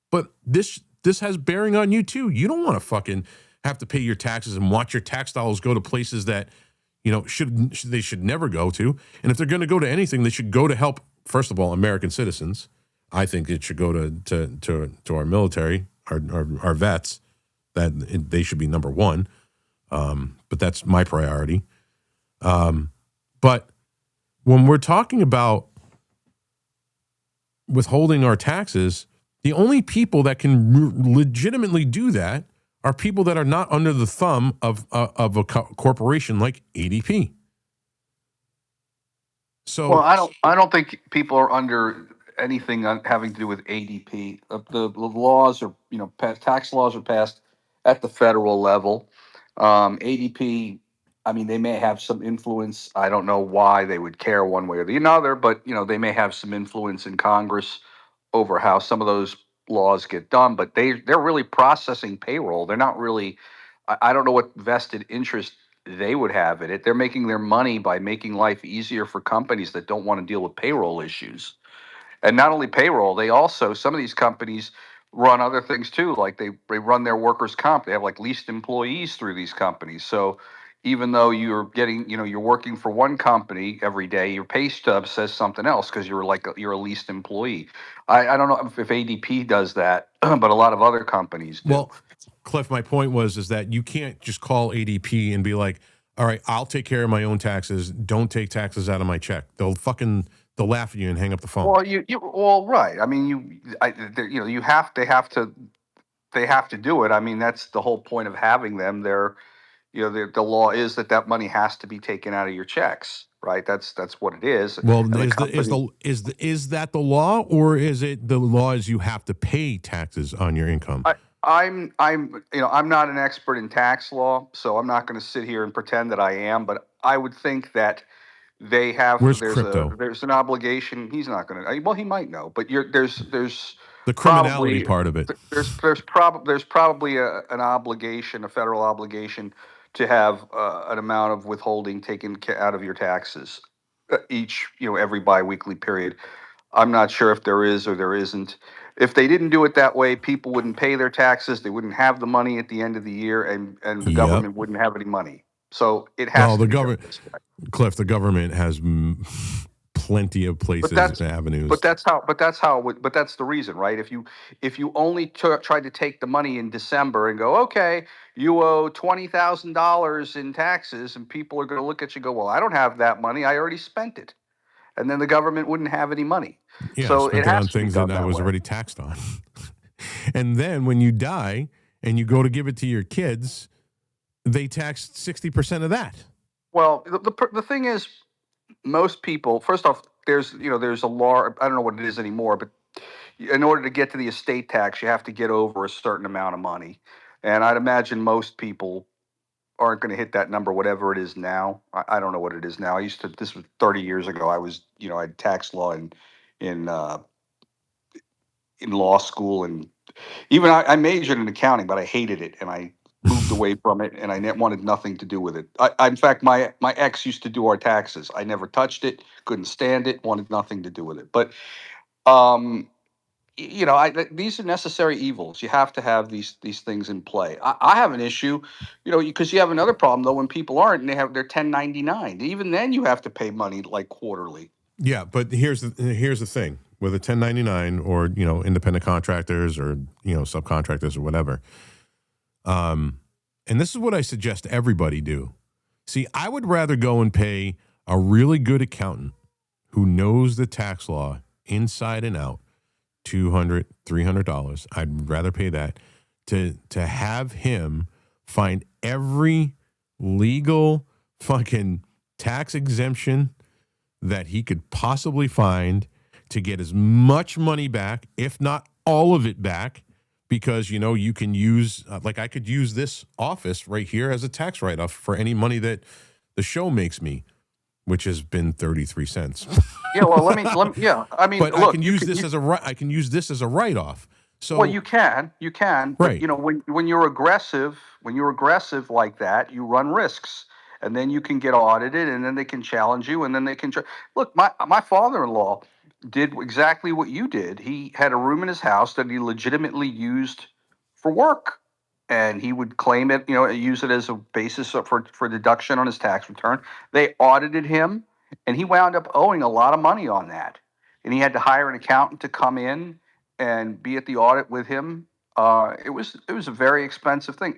[SPEAKER 1] but this has bearing on you too. You don't want to fucking have to pay your taxes and watch your tax dollars go to places that, you know, they should never go to. And if they're going to go to anything, they should go to help, first of all, American citizens. I think it should go to our military, our vets, that they should be number one. But that's my priority. But when we're talking about withholding our taxes, the only people that can legitimately do that are people that are not under the thumb of a corporation like ADP. So,
[SPEAKER 2] well, I don't think people are under anything having to do with ADP. The laws are, you know, tax laws are passed at the federal level. ADP, I mean, they may have some influence. I don't know why they would care one way or the other, but, you know, they may have some influence in Congress over how some of those laws get done, but they're really processing payroll. They're not really, I don't know what vested interest they would have in it. They're making their money by making life easier for companies that don't want to deal with payroll issues. And not only payroll, they also, some of these companies run other things too, like they run their workers' comp. They have like leased employees through these companies. So even though you're getting, you know, you're working for one company every day, your pay stub says something else because you're a leased employee. I don't know if ADP does that, but a lot of other companies do.
[SPEAKER 1] Well, Cliff, my point is that you can't just call ADP and be like, all right, I'll take care of my own taxes. Don't take taxes out of my check. They'll laugh at you and hang up the phone.
[SPEAKER 2] Well, right. I mean, they have to do it. I mean, that's the whole point of having them. The law is that money has to be taken out of your checks, right? That's what it is.
[SPEAKER 1] Well, is that the law, or is it the law is you have to pay taxes on your income?
[SPEAKER 2] I'm not an expert in tax law, so I'm not going to sit here and pretend that I am, but I would think that they have. There's an obligation. He's not going to. Well, he might know, but there's
[SPEAKER 1] the criminality part of it.
[SPEAKER 2] There's probably an obligation, a federal obligation, to have an amount of withholding taken out of your taxes every biweekly period. I'm not sure if there is or there isn't. If they didn't do it that way, people wouldn't pay their taxes. They wouldn't have the money at the end of the year, and the government wouldn't have any money. So it has.
[SPEAKER 1] Well, the government, Cliff, the government has plenty of places and avenues.
[SPEAKER 2] But that's the reason, right? If you only tried to take the money in December and go, okay, you owe $20,000 in taxes, and people are going to look at you and go, well, I don't have that money. I already spent it, and then the government wouldn't have any money.
[SPEAKER 1] Yeah,
[SPEAKER 2] so
[SPEAKER 1] it has on things that I was already taxed on. And then when you die and you go to give it to your kids, they tax 60% of that.
[SPEAKER 2] Well, the thing is, most people, first off, there's a law. I don't know what it is anymore, but in order to get to the estate tax, you have to get over a certain amount of money, and I'd imagine most people aren't going to hit that number, whatever it is now. I don't know what it is now. This was 30 years ago. I had tax law in law school, and even I majored in accounting, but I hated it, and I moved away from it, and I wanted nothing to do with it. In fact, my ex used to do our taxes. I never touched it, couldn't stand it, wanted nothing to do with it. But these are necessary evils. You have to have these things in play. I have an issue, because you have another problem though when people aren't, and they're 1099. Even then, you have to pay money like quarterly.
[SPEAKER 1] Yeah, but here's the thing with a 1099 or independent contractors or subcontractors or whatever. And this is what I suggest everybody do. See, I would rather go and pay a really good accountant who knows the tax law inside and out $200, $300. I'd rather pay that to have him find every legal fucking tax exemption that he could possibly find to get as much money back, if not all of it back, because, you know, you can use, like I could use this office right here as a tax write-off for any money that the show makes me, which has been 33 cents.
[SPEAKER 2] Yeah, well, let me yeah, I mean,
[SPEAKER 1] But
[SPEAKER 2] look,
[SPEAKER 1] I can use this as a write-off. So
[SPEAKER 2] well, you can, but
[SPEAKER 1] Right.
[SPEAKER 2] you know, when you're aggressive like that, you run risks, and then you can get audited, and then they can challenge you, and then they can look. My father-in-law did exactly what you did. He had a room in his house that he legitimately used for work, and he would claim it, you know, use it as a basis for deduction on his tax return. They audited him, and he wound up owing a lot of money on that, and he had to hire an accountant to come in and be at the audit with him. It was a very expensive thing.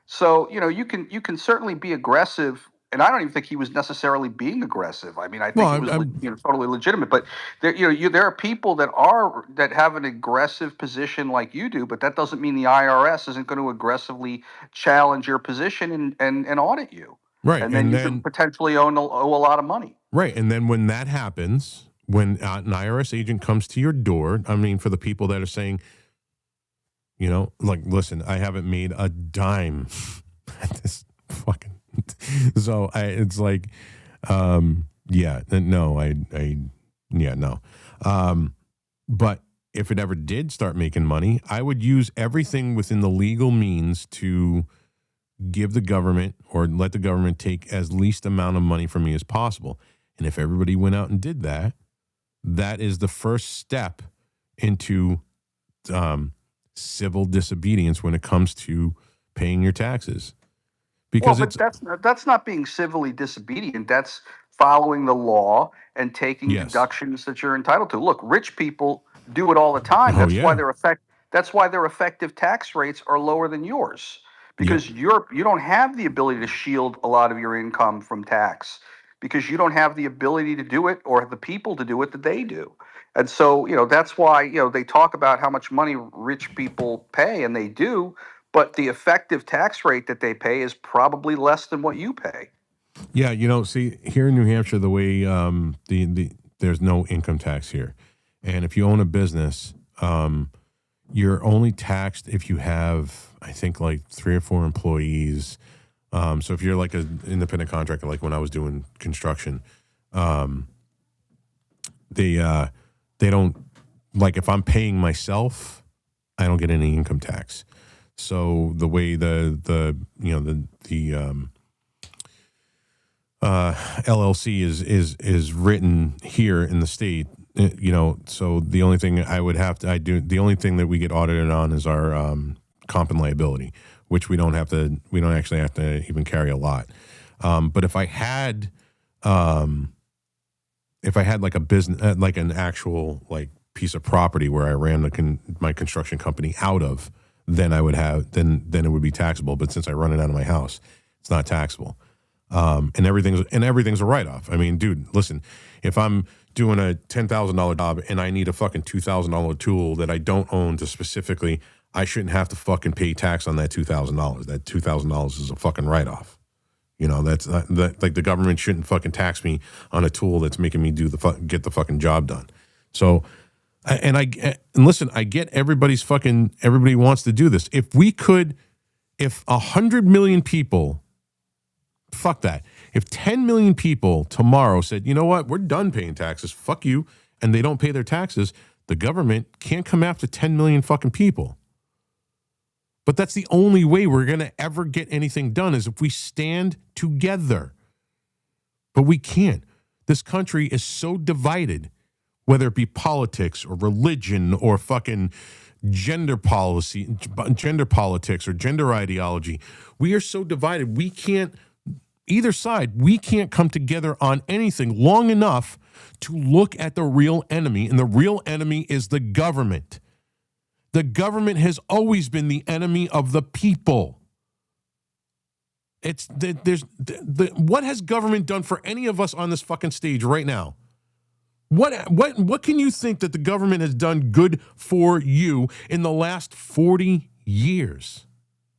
[SPEAKER 2] So you know, you can certainly be aggressive, and I don't even think he was necessarily being aggressive. I mean, I think it was you know, totally legitimate. But there, you know, there are people that have an aggressive position like you do, but that doesn't mean the IRS isn't going to aggressively challenge your position and audit you.
[SPEAKER 1] Right,
[SPEAKER 2] and then
[SPEAKER 1] and
[SPEAKER 2] you
[SPEAKER 1] then-
[SPEAKER 2] could potentially owe a lot of money.
[SPEAKER 1] Right. And then when that happens, when an IRS agent comes to your door, I mean, for the people that are saying, you know, like, listen, I haven't made a dime at this fucking. So it's like, yeah, no, yeah, no. But if it ever did start making money, I would use everything within the legal means to give the government or let the government take as least amount of money from me as possible. And if everybody went out and did that, that is the first step into civil disobedience when it comes to paying your taxes. Because
[SPEAKER 2] well, but that's not being civilly disobedient. That's following the law and taking deductions that you're entitled to. Look, rich people do it all the time. That's why their effective tax rates are lower than yours, because you don't have the ability to shield a lot of your income from tax, because you don't have the ability to do it or the people to do it that they do. And so, you know, that's why, you know, they talk about how much money rich people pay, and they do, but the effective tax rate that they pay is probably less than what you pay.
[SPEAKER 1] Yeah, you know, see, here in New Hampshire, the way there's no income tax here. And if you own a business, you're only taxed if you have, I think, like 3 or 4 employees. So if you're like an independent contractor, like when I was doing construction, they don't, like, if I'm paying myself, I don't get any income tax. So the way the LLC is written here in the state, you know, so the only thing the only thing that we get audited on is our comp and liability, which we don't actually have to even carry a lot. But if I had like a business, like an actual like piece of property where I ran my construction company out of, then I would have, then it would be taxable. But since I run it out of my house, it's not taxable. And everything's a write-off. I mean, dude, listen, if I'm doing a $10,000 job and I need a fucking $2,000 tool that I don't own to specifically, I shouldn't have to fucking pay tax on that $2,000. That $2,000 is a fucking write-off. You know, that's like the government shouldn't fucking tax me on a tool that's making me get the fucking job done. So, and listen, I get everybody wants to do this. If 100 million people, fuck that. If 10 million people tomorrow said, you know what, we're done paying taxes, fuck you, and they don't pay their taxes, the government can't come after 10 million fucking people. But that's the only way we're going to ever get anything done, is if we stand together. But we can't. This country is so divided, whether it be politics or religion or fucking gender politics or gender ideology. We are so divided. We can't, either side, we can't come together on anything long enough to look at the real enemy. And the real enemy is the government. The government has always been the enemy of the people. What has government done for any of us on this fucking stage right now? What can you think that the government has done good for you in the last 40 years?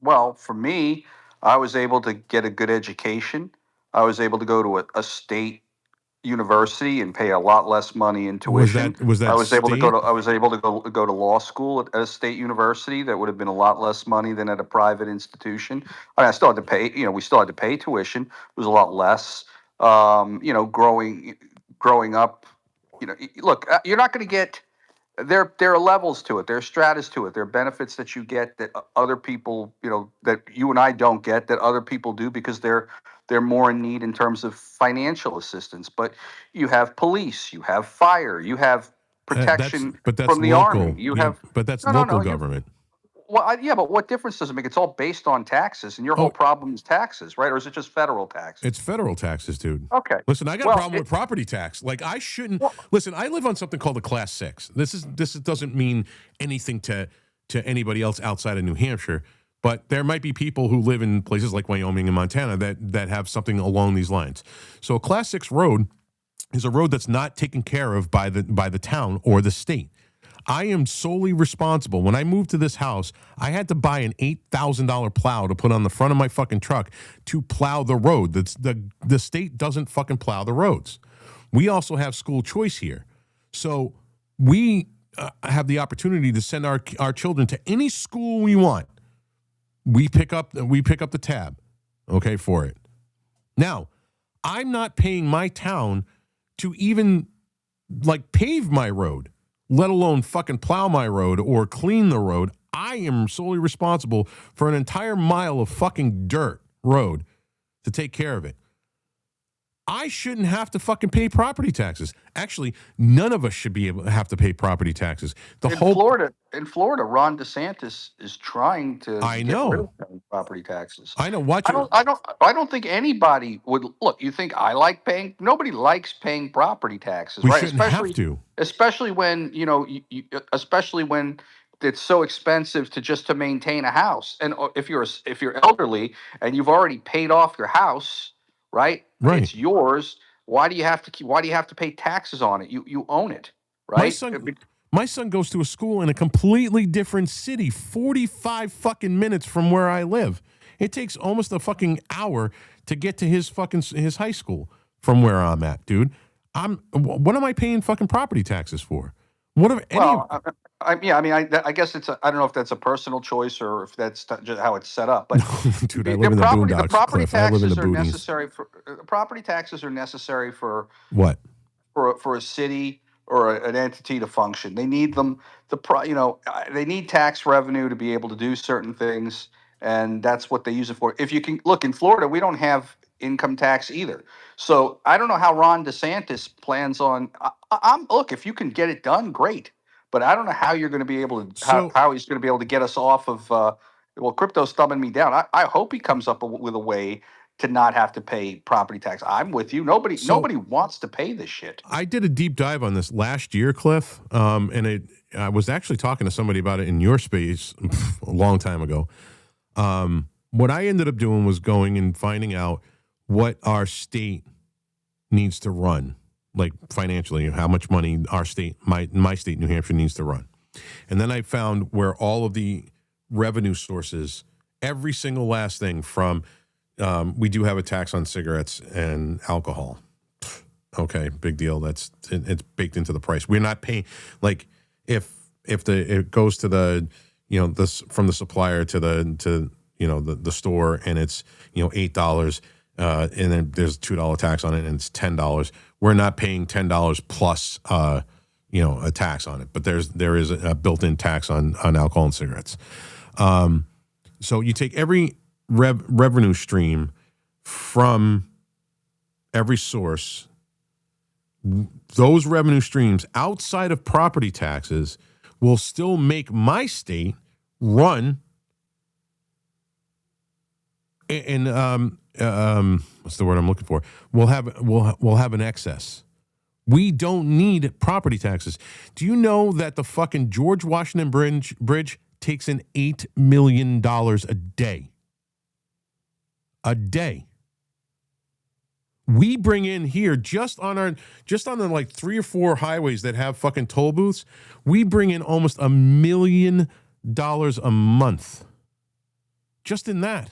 [SPEAKER 2] Well, for me, I was able to get a good education. I was able to go to a state university and pay a lot less money in tuition.
[SPEAKER 1] Was that
[SPEAKER 2] I was able to go
[SPEAKER 1] state?
[SPEAKER 2] to I was able to go to law school at a state university that would have been a lot less money than at a private institution. I still had to pay, we still had to pay tuition. It was a lot less. Growing up, look, you're not going to get there are levels to it. There are stratas to it. There are benefits that you get that other people, that you and I don't get that other people do because they're more in need in terms of financial assistance. But you have police, you have fire, you have protection
[SPEAKER 1] That's
[SPEAKER 2] from the
[SPEAKER 1] local.
[SPEAKER 2] army. You
[SPEAKER 1] Yeah,
[SPEAKER 2] have
[SPEAKER 1] but that's
[SPEAKER 2] no,
[SPEAKER 1] local
[SPEAKER 2] you-
[SPEAKER 1] government.
[SPEAKER 2] well, yeah, but what difference does it make? It's all based on taxes, and your whole problem is taxes, right? Or is it just federal taxes?
[SPEAKER 1] It's federal taxes, dude.
[SPEAKER 2] Okay.
[SPEAKER 1] Listen, I got
[SPEAKER 2] Well,
[SPEAKER 1] a problem with property tax. Like, I shouldn't. Listen, I live on something called a Class 6. This doesn't mean anything to anybody else outside of New Hampshire, but there might be people who live in places like Wyoming and Montana that have something along these lines. So a Class 6 road is a road that's not taken care of by the town or the state. I am solely responsible. When I moved to this house, I had to buy an $8,000 plow to put on the front of my fucking truck to plow the road. The state doesn't fucking plow the roads. We also have school choice here. So we have the opportunity to send our children to any school we want. We pick up the tab, okay, for it. Now, I'm not paying my town to even pave my road, let alone fucking plow my road or clean the road. I am solely responsible for an entire mile of fucking dirt road to take care of it. I shouldn't have to fucking pay property taxes. Actually, none of us should be able to have to pay property taxes.
[SPEAKER 2] In Florida, Ron DeSantis is trying to get rid of property taxes.
[SPEAKER 1] I know.
[SPEAKER 2] I don't think anybody would look. You think I like paying? Nobody likes paying property taxes,
[SPEAKER 1] We
[SPEAKER 2] right?
[SPEAKER 1] shouldn't have to.
[SPEAKER 2] Especially when especially when it's so expensive to maintain a house. And if you're elderly and you've already paid off your house, right?
[SPEAKER 1] Right.
[SPEAKER 2] It's yours. Why do you have to pay taxes on it? You own it, right?
[SPEAKER 1] My son goes to a school in a completely different city, 45 fucking minutes from where I live. It takes almost a fucking hour to get to his high school from where I'm at, dude. What am I paying fucking property taxes for?
[SPEAKER 2] I guess I don't know if that's a personal choice or if that's just how it's set up. But
[SPEAKER 1] dude, I live in the boondocks,
[SPEAKER 2] property
[SPEAKER 1] Cliff. I live in the
[SPEAKER 2] taxes are
[SPEAKER 1] boonies.
[SPEAKER 2] necessary for property taxes are necessary for
[SPEAKER 1] What?
[SPEAKER 2] For a city or an entity to function. They need them. They need tax revenue to be able to do certain things, and that's what they use it for. If you can look in Florida, we don't have income tax either. So I don't know how Ron DeSantis plans on. Look, if you can get it done, great. But I don't know how you're going to be able to how he's going to be able to get us off of. Crypto's thumbing me down. I hope he comes up with a way to not have to pay property tax. I'm with you. Nobody wants to pay this shit.
[SPEAKER 1] I did a deep dive on this last year, Cliff, and I was actually talking to somebody about it in your space a long time ago. What I ended up doing was going and finding out what our state needs to run, like financially, how much money our state, my state, New Hampshire, needs to run. And then I found where all of the revenue sources, every single last thing from, we do have a tax on cigarettes and alcohol. Okay, big deal. It's baked into the price. We're not paying, like, if it goes to the, from the supplier to the store, and it's $8, and then there's a $2 tax on it, and it's $10. We're not paying $10 plus a tax on it, but there is a built-in tax on alcohol and cigarettes. So you take every revenue stream from every source. Those revenue streams outside of property taxes will still make my state run. And what's the word I'm looking for? We'll have an excess. We don't need property taxes. Do you know that the fucking George Washington Bridge takes in $8 million a day? A day. We bring in here just on the like 3 or 4 highways that have fucking toll booths, we bring in almost $1 million a month. Just in that.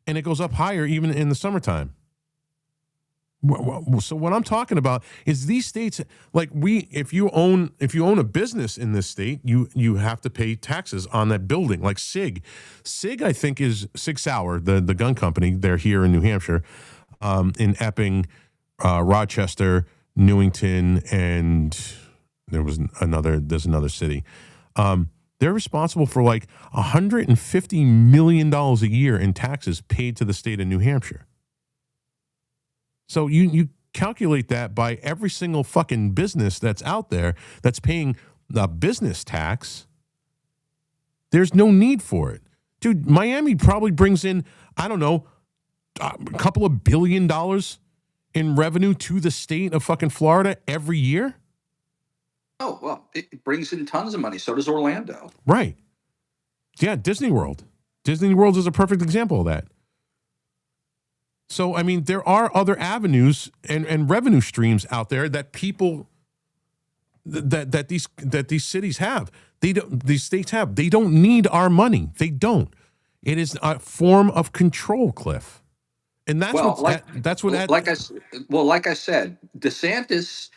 [SPEAKER 1] And it goes up higher even in the summertime. So what I'm talking about is these states, like if you own a business in this state, you have to pay taxes on that building. Like SIG, I think is Sig Sauer, the gun company. They're here in New Hampshire, in Epping, Rochester, Newington, and there's another city. They're responsible for like $150 million a year in taxes paid to the state of New Hampshire. So you calculate that by every single fucking business that's out there that's paying the business tax. There's no need for it. Dude, Miami probably brings in, I don't know, a couple of $1 billion in revenue to the state of fucking Florida every year.
[SPEAKER 16] Oh, well, it brings in tons of money. So does Orlando.
[SPEAKER 1] Right. Yeah, Disney World. Disney World is a perfect example of that. So, I mean, there are other avenues and revenue streams out there that people that these cities have. These states have. They don't need our money. They don't. It is a form of control, Cliff. And that's
[SPEAKER 16] like I said, DeSantis,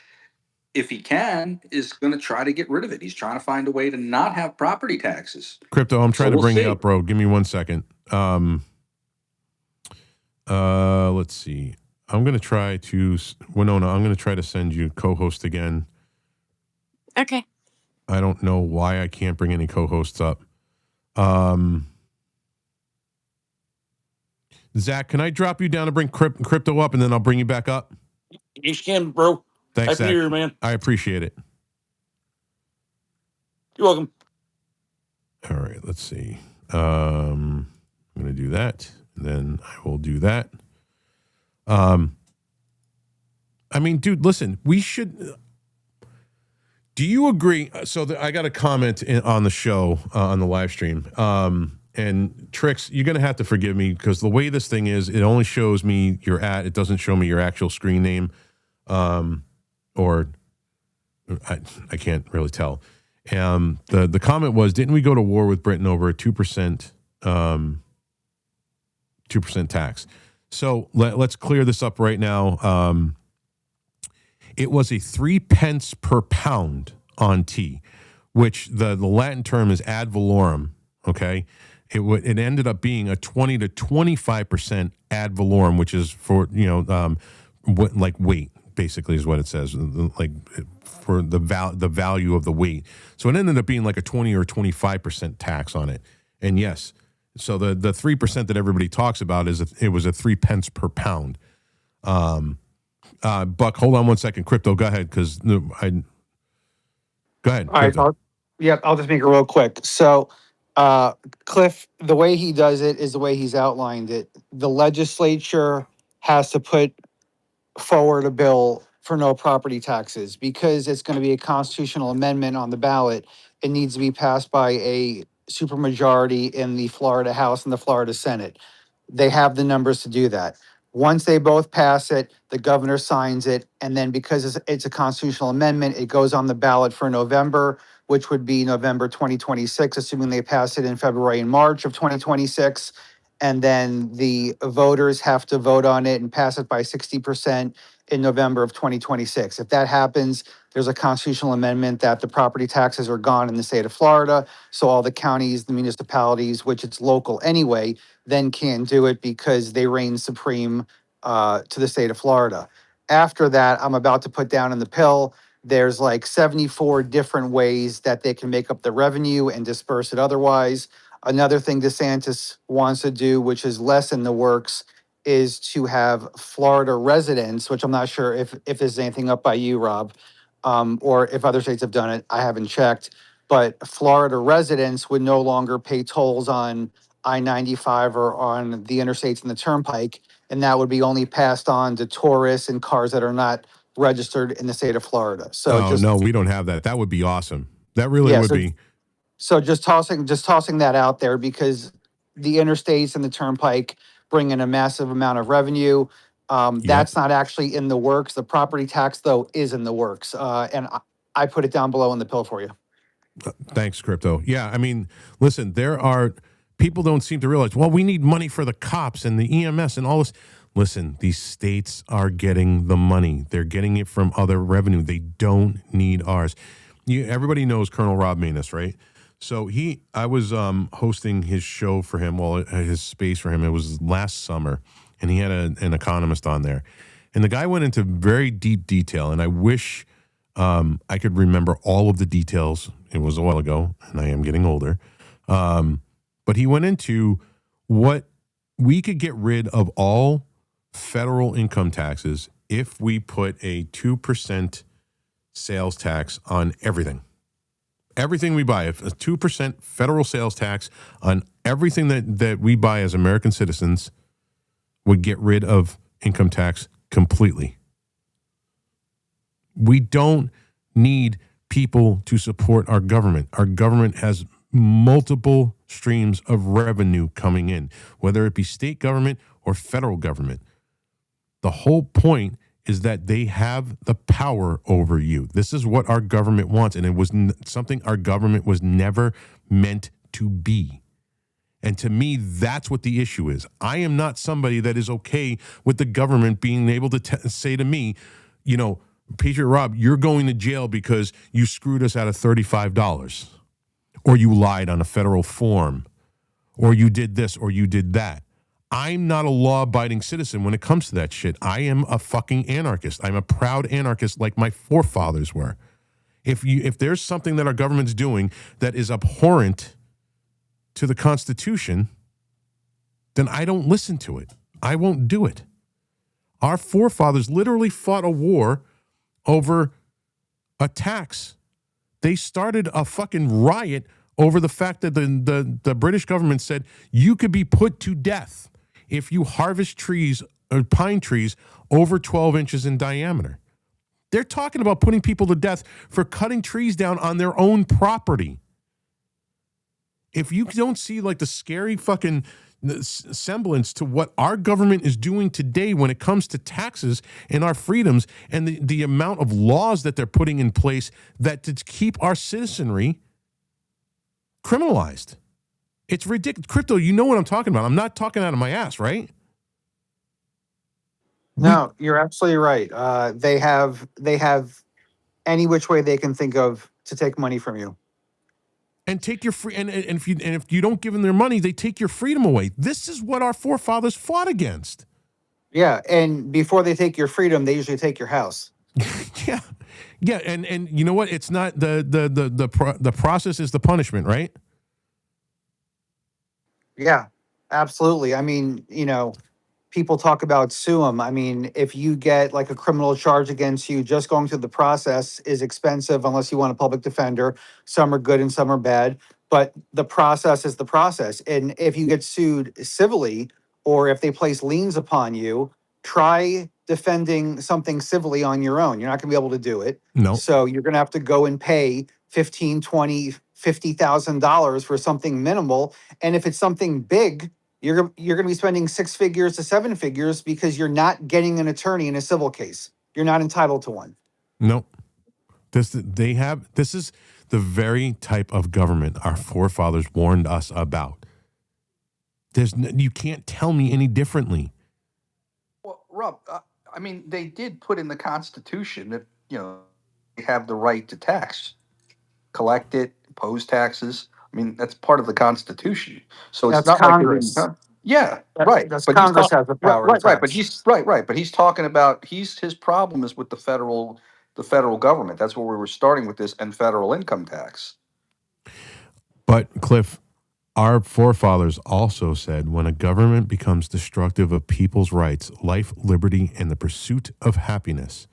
[SPEAKER 16] if he can, is going to try to get rid of it. He's trying to find a way to not have property taxes.
[SPEAKER 1] Crypto, I'm trying to bring you up, bro. Give me 1 second. Let's see. I'm going to try to, Winona, I'm going to try to send you co-host again.
[SPEAKER 9] Okay.
[SPEAKER 1] I don't know why I can't bring any co-hosts up. Zach, can I drop you down to bring crypto up and then I'll bring you back up?
[SPEAKER 17] You can, bro.
[SPEAKER 1] Thanks,
[SPEAKER 17] Happy New Year, man.
[SPEAKER 1] I appreciate it.
[SPEAKER 17] You're welcome.
[SPEAKER 1] All right, let's see. I'm going to do that. Then I will do that. I mean, dude, listen, we should. Do you agree? So I got a comment on the show, on the live stream. And Trix, you're going to have to forgive me because the way this thing is, it only shows me it doesn't show me your actual screen name. Or I can't really tell. The comment was, didn't we go to war with Britain over a 2%, 2% tax? So let's clear this up right now. It was a 3 pence per pound on tea, which the Latin term is ad valorem. Okay. It ended up being a 20 to 25% ad valorem, which is for, like weight, basically is what it says, like for the value of the weight. So it ended up being like a 20 or 25% tax on it. And yes, so the 3% that everybody talks about it was a 3 pence per pound. Buck, hold on 1 second. Crypto, go ahead, because go ahead.
[SPEAKER 3] All right, I'll just make it real quick. So, Cliff, the way he does it is the way he's outlined it. The legislature has to put forward a bill for no property taxes because it's going to be a constitutional amendment on the ballot. It needs to be passed by a supermajority in the Florida House and the Florida Senate. They have the numbers to do that. Once they both pass it, the governor signs it, and then because it's a constitutional amendment, it goes on the ballot for November, which would be November 2026, assuming they pass it in February and March of 2026. And then the voters have to vote on it and pass it by 60% in November of 2026. If that happens, there's a constitutional amendment that the property taxes are gone in the state of Florida. So all the counties, the municipalities, which it's local anyway, then can't do it because they reign supreme to the state of Florida. After that, I'm about to put down in the pill, there's like 74 different ways that they can make up the revenue and disperse it otherwise. Another thing DeSantis wants to do, which is less in the works, is to have Florida residents, which I'm not sure if there's anything up by you, Rob, or if other states have done it. I haven't checked. But Florida residents would no longer pay tolls on I-95 or on the interstates and the turnpike, and that would be only passed on to tourists and cars that are not registered in the state of Florida. So
[SPEAKER 1] no, we don't have that. That would be awesome. That really would be.
[SPEAKER 3] So just tossing that out there because the interstates and the turnpike bring in a massive amount of revenue. That's not actually in the works. The property tax, though, is in the works. And I put it down below in the pill for you.
[SPEAKER 1] Thanks, Crypto. Yeah, I mean, listen, people don't seem to realize, well, we need money for the cops and the EMS and all this. Listen, these states are getting the money. They're getting it from other revenue. They don't need ours. Everybody knows Colonel Rob Manus, right? So I was hosting his show for him, his space for him. It was last summer, and he had an economist on there. And the guy went into very deep detail, and I wish I could remember all of the details. It was a while ago, and I am getting older. But he went into what we could get rid of all federal income taxes if we put a 2% sales tax on everything. Everything we buy, if a 2% federal sales tax on everything that we buy as American citizens would get rid of income tax completely. We don't need people to support our government. Our government has multiple streams of revenue coming in, whether it be state government or federal government. The whole point is that they have the power over you. This is what our government wants, and it was something our government was never meant to be. And to me, that's what the issue is. I am not somebody that is okay with the government being able to say to me, Patriot Rob, you're going to jail because you screwed us out of $35, or you lied on a federal form, or you did this, or you did that. I'm not a law-abiding citizen when it comes to that shit. I am a fucking anarchist. I'm a proud anarchist like my forefathers were. If there's something that our government's doing that is abhorrent to the Constitution, then I don't listen to it. I won't do it. Our forefathers literally fought a war over a tax. They started a fucking riot over the fact that the British government said you could be put to death if you harvest trees or pine trees over 12 inches in diameter. They're talking about putting people to death for cutting trees down on their own property. If you don't see like the scary fucking semblance to what our government is doing today when it comes to taxes and our freedoms and the amount of laws that they're putting in place that to keep our citizenry criminalized. It's ridiculous. Crypto, you know what I'm talking about. I'm not talking out of my ass, right?
[SPEAKER 3] No, you're absolutely right. They have any which way they can think of to take money from you.
[SPEAKER 1] And take your free and if you don't give them their money, they take your freedom away. This is what our forefathers fought against.
[SPEAKER 3] Yeah, and before they take your freedom, they usually take your house.
[SPEAKER 1] Yeah, and you know what? It's not the process is the punishment, right?
[SPEAKER 3] Yeah, absolutely. I mean, people talk about sue them. I mean, if you get like a criminal charge against you, just going through the process is expensive unless you want a public defender. Some are good and some are bad, but the process is the process. And if you get sued civilly, or if they place liens upon you, try defending something civilly on your own. You're not going to be able to do it.
[SPEAKER 1] No.
[SPEAKER 3] So you're going to have to go and pay $15,000, $20,000, $50,000 for something minimal. And if it's something big, you're going to be spending 6 figures to 7 figures because you're not getting an attorney in a civil case. You're not entitled to one.
[SPEAKER 1] No. This is the very type of government our forefathers warned us about. You can't tell me any differently.
[SPEAKER 2] Well, Rob, I mean, they did put in the Constitution that, they have the right to tax, collect it, impose taxes. I mean, that's part of the Constitution. So it's
[SPEAKER 3] That's
[SPEAKER 2] not
[SPEAKER 3] Congress.
[SPEAKER 2] like right.
[SPEAKER 3] That's
[SPEAKER 2] But
[SPEAKER 3] Congress has the power. to
[SPEAKER 2] right. But
[SPEAKER 3] tax.
[SPEAKER 2] he's right. But he's talking about his problem is with the federal government. That's where we were starting with this, and federal income tax.
[SPEAKER 1] But Cliff, our forefathers also said when a government becomes destructive of people's rights, life, liberty, and the pursuit of happiness,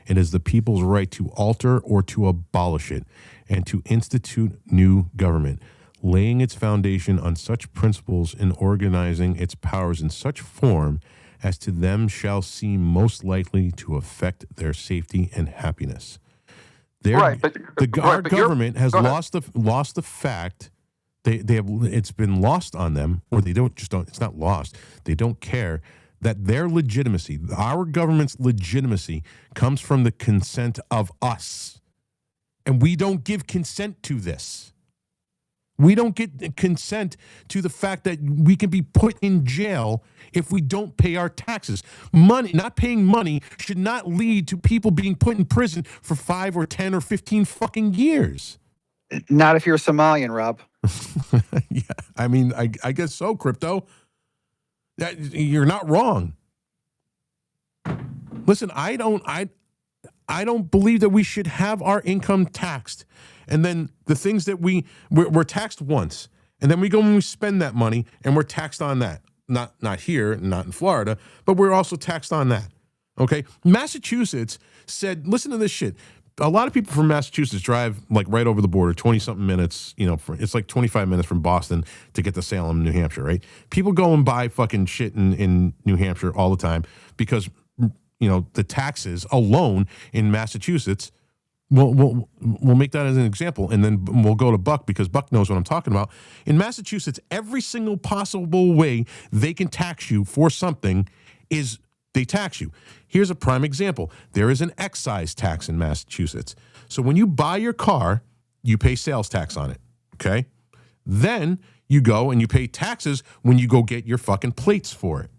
[SPEAKER 1] it is the people's right to alter or to abolish it and to institute new government, laying its foundation on such principles and organizing its powers in such form as to them shall seem most likely to affect their safety and happiness. Our government has lost the fact. They have, it's been lost on them, or it's not lost. They don't care that their legitimacy, our government's legitimacy, comes from the consent of us. And we don't give consent to this. We don't get consent to the fact that we can be put in jail if we don't pay our taxes. Money, not paying money should not lead to people being put in prison for 5 or 10 or 15 fucking years.
[SPEAKER 3] Not if you're Somalian, Rob.
[SPEAKER 1] Yeah, I mean, I guess so, Crypto. You're not wrong. Listen, I don't believe that we should have our income taxed. And then the things that we're taxed once, and then we go and we spend that money, and we're taxed on that. Not here, not in Florida, but we're also taxed on that. Okay, Massachusetts said, listen to this shit. A lot of people from Massachusetts drive like right over the border, 20-something minutes. You know, it's like 25 minutes from Boston to get to Salem, New Hampshire. Right? People go and buy fucking shit in New Hampshire all the time because the taxes alone in Massachusetts. We'll make that as an example, and then we'll go to Buck because Buck knows what I'm talking about. In Massachusetts, every single possible way they can tax you for something is they tax you. Here's a prime example. There is an excise tax in Massachusetts. So when you buy your car, you pay sales tax on it, okay? Then you go and you pay taxes when you go get your fucking plates for it.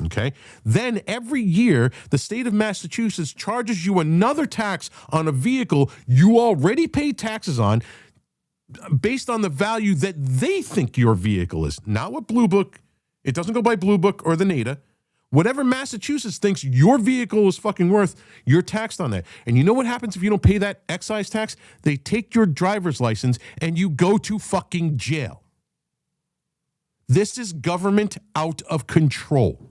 [SPEAKER 1] Okay. Then every year, the state of Massachusetts charges you another tax on a vehicle you already paid taxes on based on the value that they think your vehicle is. Not what Blue Book. It doesn't go by Blue Book or the NADA. Whatever Massachusetts thinks your vehicle is fucking worth, you're taxed on that. And you know what happens if you don't pay that excise tax? They take your driver's license and you go to fucking jail. This is government out of control.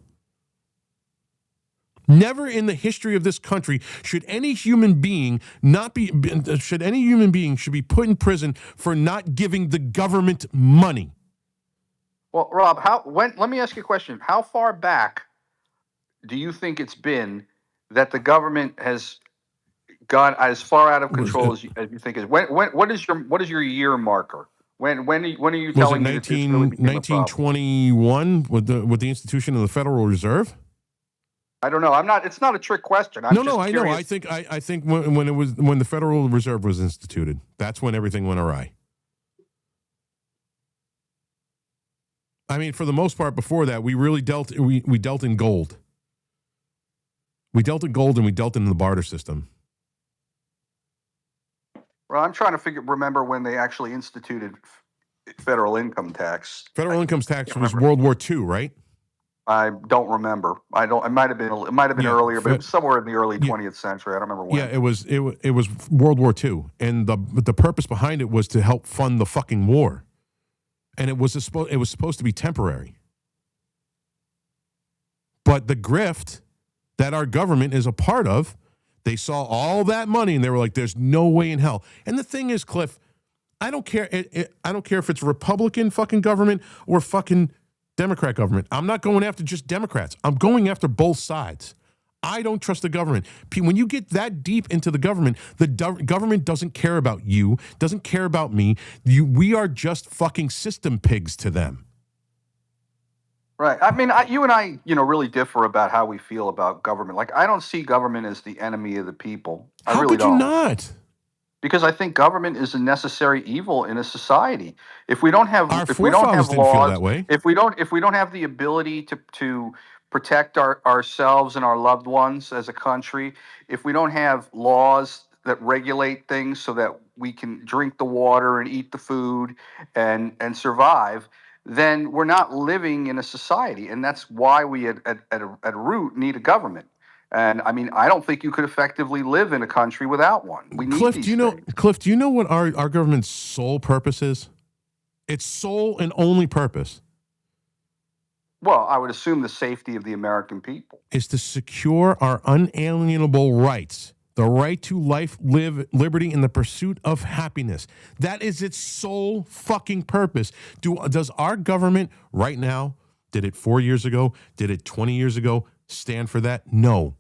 [SPEAKER 1] Never in the history of this country should any human being should be put in prison for not giving the government money.
[SPEAKER 2] Well, Rob, let me ask you a question. How far back do you think it's been that the government has gone as far out of control as you think is? What is your year marker? When are you telling me that this really became a problem?
[SPEAKER 1] 1921 with the institution of the Federal Reserve?
[SPEAKER 2] I don't know. It's not a trick question.
[SPEAKER 1] I know. I think when the Federal Reserve was instituted, that's when everything went awry. I mean, for the most part, before that, we really dealt in gold. We dealt in gold and we dealt in the barter system.
[SPEAKER 2] Well, I'm trying to remember when they actually instituted federal income tax.
[SPEAKER 1] Federal income tax was World War II, right?
[SPEAKER 2] I don't remember. It might have been earlier, but it was somewhere in the early 20th century. I don't remember when.
[SPEAKER 1] Yeah, it was World War II, and the purpose behind it was to help fund the fucking war, and it was supposed to be temporary. But the grift that our government is a part of, they saw all that money and they were like, "There's no way in hell." And the thing is, Cliff, I don't care. I don't care if it's Republican fucking government or fucking Democrat government. I'm not going after just Democrats. I'm going after both sides. I don't trust the government. When you get that deep into the government doesn't care about you, doesn't care about me. We are just fucking system pigs to them.
[SPEAKER 2] Right. I mean, you and I, really differ about how we feel about government. Like, I don't see government as the enemy of the people. I really don't.
[SPEAKER 1] How could you not?
[SPEAKER 2] Because I think government is a necessary evil in a society. If we don't have
[SPEAKER 1] laws, if we don't
[SPEAKER 2] have the ability to protect ourselves and our loved ones as a country, if we don't have laws that regulate things so that we can drink the water and eat the food and survive, then we're not living in a society, and that's why we at root need a government. And I mean, I don't think you could effectively live in a country without one. We need
[SPEAKER 1] Cliff,
[SPEAKER 2] these
[SPEAKER 1] Cliff, do you know what our government's sole purpose is? Its sole and only purpose.
[SPEAKER 2] Well, I would assume the safety of the American people
[SPEAKER 1] is to secure our unalienable rights, the right to life, liberty, and the pursuit of happiness. That is its sole fucking purpose. Does our government right now, did it 4 years ago, did it 20 years ago, stand for that? No.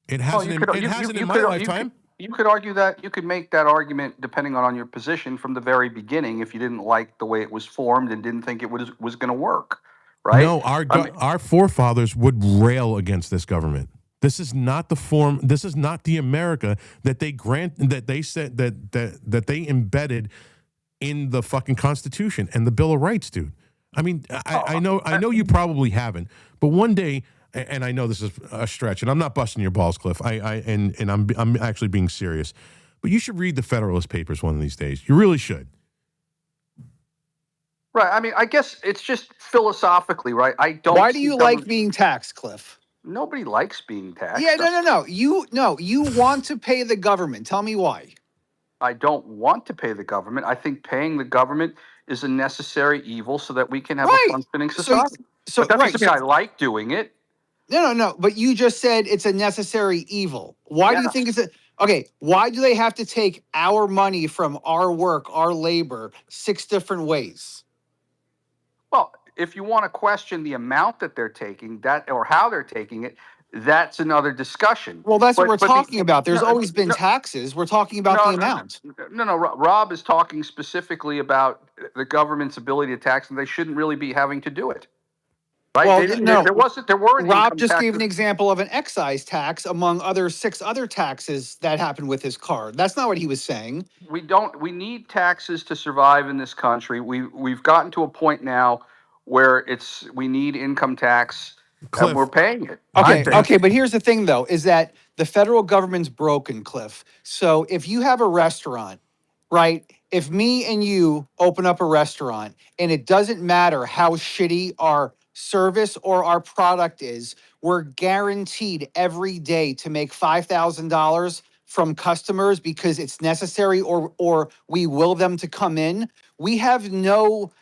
[SPEAKER 1] It hasn't in my lifetime.
[SPEAKER 2] You could argue that. You could make that argument depending on your position from the very beginning if you didn't like the way it was formed and didn't think it was going to work, right?
[SPEAKER 1] No, our forefathers would rail against this government. This is not the form. This is not the America that they said that they embedded in the fucking Constitution and the Bill of Rights, dude. I mean, I know you probably haven't, but one day, and I know this is a stretch, and I'm not busting your balls, Cliff. I'm actually being serious, but you should read the Federalist Papers one of these days. You really should.
[SPEAKER 2] Right. I mean, I guess it's just philosophically, right? I don't.
[SPEAKER 3] Why do you like being taxed, Cliff?
[SPEAKER 2] Nobody likes being taxed.
[SPEAKER 3] Yeah, no. You want to pay the government. Tell me why.
[SPEAKER 2] I don't want to pay the government. I think paying the government is a necessary evil so that we can have a functioning society.
[SPEAKER 3] So
[SPEAKER 2] but that doesn't mean I like doing it.
[SPEAKER 3] No. But you just said it's a necessary evil. Why do you think it's why do they have to take our money from our work, our labor, 6 different ways?
[SPEAKER 2] Well, if you want to question the amount that they're taking, or how they're taking it, that's another discussion.
[SPEAKER 3] Well, that's what we're talking about. There's always been taxes. We're talking about the amount.
[SPEAKER 2] No. Rob is talking specifically about the government's ability to tax, and they shouldn't really be having to do it. Right?
[SPEAKER 3] Well,
[SPEAKER 2] there weren't.
[SPEAKER 3] Rob just gave an example of an excise tax among 6 other taxes that happened with his car. That's not what he was saying.
[SPEAKER 2] We need taxes to survive in this country. We've gotten to a point now where we need income tax. And we're paying it.
[SPEAKER 3] Okay, but here's the thing, though, is that the federal government's broken, Cliff. So if you have a restaurant, right, if me and you open up a restaurant and it doesn't matter how shitty our service or our product is, we're guaranteed every day to make $5,000 from customers because it's necessary or we will them to come in. We have no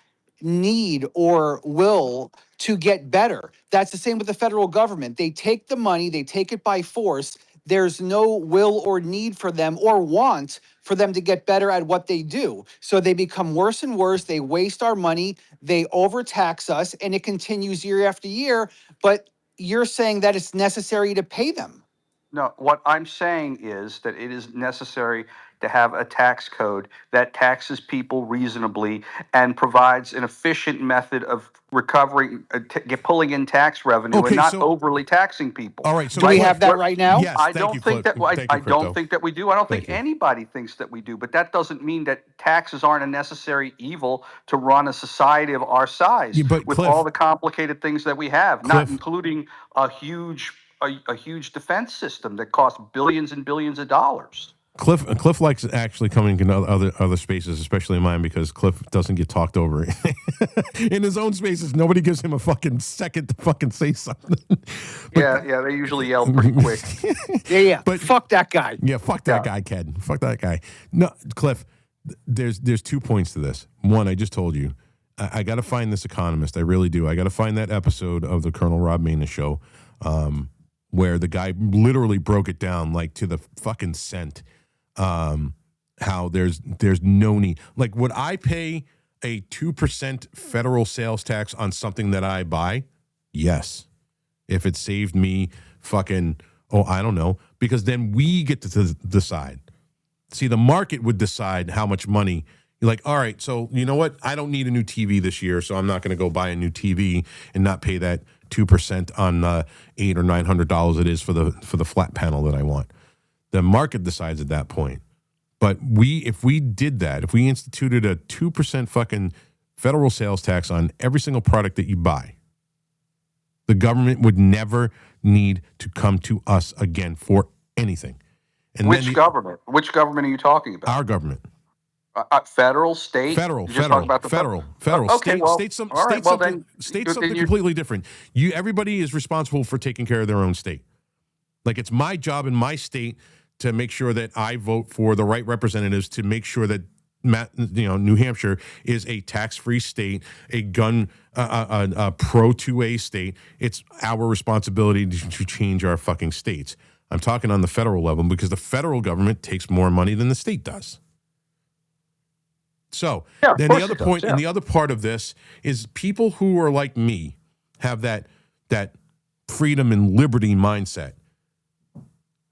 [SPEAKER 3] need or will to get better. That's the same with the federal government. They take the money, they take it by force. There's no will or need for them or want for them to get better at what they do. So they become worse and worse. They waste our money. They overtax us, and it continues year after year. But you're saying that it's necessary to pay them.
[SPEAKER 2] No, what I'm saying is that it is necessary to have a tax code that taxes people reasonably and provides an efficient method of recovering, pulling in tax revenue and not overly taxing people.
[SPEAKER 1] All right. So
[SPEAKER 3] do we have that right now?
[SPEAKER 1] Yes,
[SPEAKER 2] I don't think that. I don't think that we do. I don't think anybody thinks that we do. But that doesn't mean that taxes aren't a necessary evil to run a society of our size with all the complicated things that we have, not including a huge defense system that costs billions and billions of dollars.
[SPEAKER 1] Cliff likes actually coming in other spaces, especially in mine, because Cliff doesn't get talked over. In his own spaces, nobody gives him a fucking second to fucking say something.
[SPEAKER 2] Yeah, they usually yell pretty quick.
[SPEAKER 3] Yeah. But fuck that guy.
[SPEAKER 1] Yeah, fuck that guy, Ken. Fuck that guy. No, Cliff, there's 2 points to this. One, I just told you. I got to find this economist. I really do. I got to find that episode of the Colonel Rob Maness show where the guy literally broke it down like to the fucking cent. How there's no need. Like, would I pay a 2% federal sales tax on something that I buy? Yes. If it saved me fucking, I don't know, because then we get to decide. See, the market would decide how much money. You're like, all right, so you know what? I don't need a new TV this year, so I'm not going to go buy a new TV and not pay that 2% on $800 or $900 it is for the flat panel that I want. The market decides at that point. But if we did that, if we instituted a 2% fucking federal sales tax on every single product that you buy, the government would never need to come to us again for anything. And
[SPEAKER 2] Which government? Which government are you talking about?
[SPEAKER 1] Our government.
[SPEAKER 2] Federal, state?
[SPEAKER 1] Federal.
[SPEAKER 2] Okay,
[SPEAKER 1] States something completely different. Everybody is responsible for taking care of their own state. Like, it's my job in my state to make sure that I vote for the right representatives to make sure that New Hampshire is a tax-free state, a gun, a pro-2A state. It's our responsibility to change our fucking states. I'm talking on the federal level because the federal government takes more money than the state does. So then the other point, and the other part of this is people who are like me have that freedom and liberty mindset.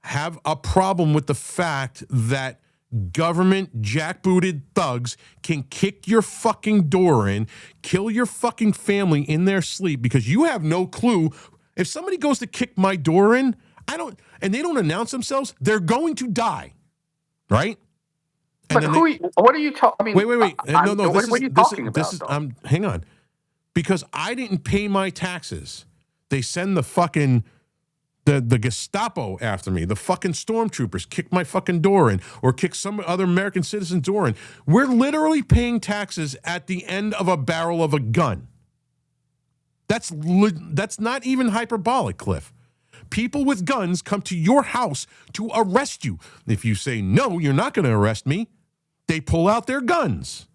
[SPEAKER 1] Have a problem with the fact that government jackbooted thugs can kick your fucking door in, kill your fucking family in their sleep because you have no clue. If somebody goes to kick my door in, and they don't announce themselves, they're going to die, right?
[SPEAKER 2] But what are you talking? I mean,
[SPEAKER 1] wait. No.
[SPEAKER 2] What are you talking about?
[SPEAKER 1] Hang on. Because I didn't pay my taxes. They send the fucking the Gestapo after me. The fucking stormtroopers kick my fucking door in or kick some other American citizen's door in. We're literally paying taxes at the end of a barrel of a gun. That's not even hyperbolic, Cliff. People with guns come to your house to arrest you. If you say, no, you're not going to arrest me, they pull out their guns.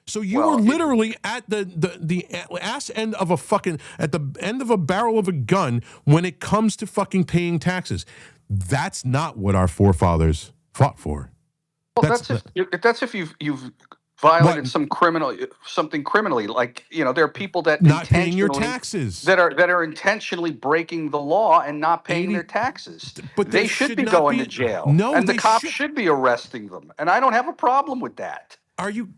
[SPEAKER 1] So you are literally at the ass end of at the end of a barrel of a gun when it comes to fucking paying taxes. That's not what our forefathers fought for.
[SPEAKER 2] Well, that's if you've violated something criminally. Like, there are people that
[SPEAKER 1] not paying your taxes
[SPEAKER 2] that are intentionally breaking the law and not paying their taxes. But they should be going to jail.
[SPEAKER 1] No,
[SPEAKER 2] and the cops should be arresting them. And I don't have a problem with that.
[SPEAKER 1] Are you,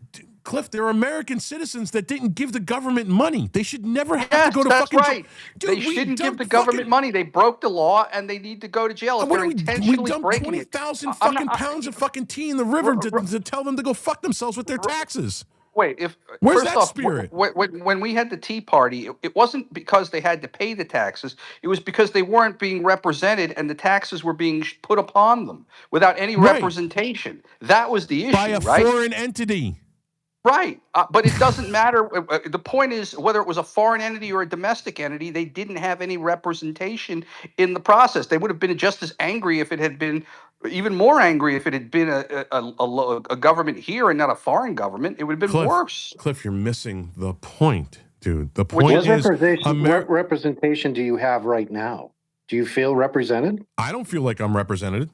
[SPEAKER 1] Cliff? There are American citizens that didn't give the government money. They should never have to go to fucking jail.
[SPEAKER 2] Right. They shouldn't give the government money. They broke the law and they need to go to jail. If they're intentionally breaking
[SPEAKER 1] 20,000 fucking pounds of fucking tea in the river to tell them to go fuck themselves with their taxes.
[SPEAKER 2] Wait,
[SPEAKER 1] where's that spirit?
[SPEAKER 2] When we had the Tea Party, it wasn't because they had to pay the taxes. It was because they weren't being represented and the taxes were being put upon them without any representation. That was the issue,
[SPEAKER 1] by a foreign entity.
[SPEAKER 2] Right. But it doesn't matter. The point is, whether it was a foreign entity or a domestic entity, they didn't have any representation in the process. They would have been just as angry if it had been, even more angry if it had been a government here and not a foreign government. It would have been worse.
[SPEAKER 1] Cliff, you're missing the point, dude. The point is,
[SPEAKER 18] what representation do you have right now? Do you feel represented?
[SPEAKER 1] I don't feel like I'm represented.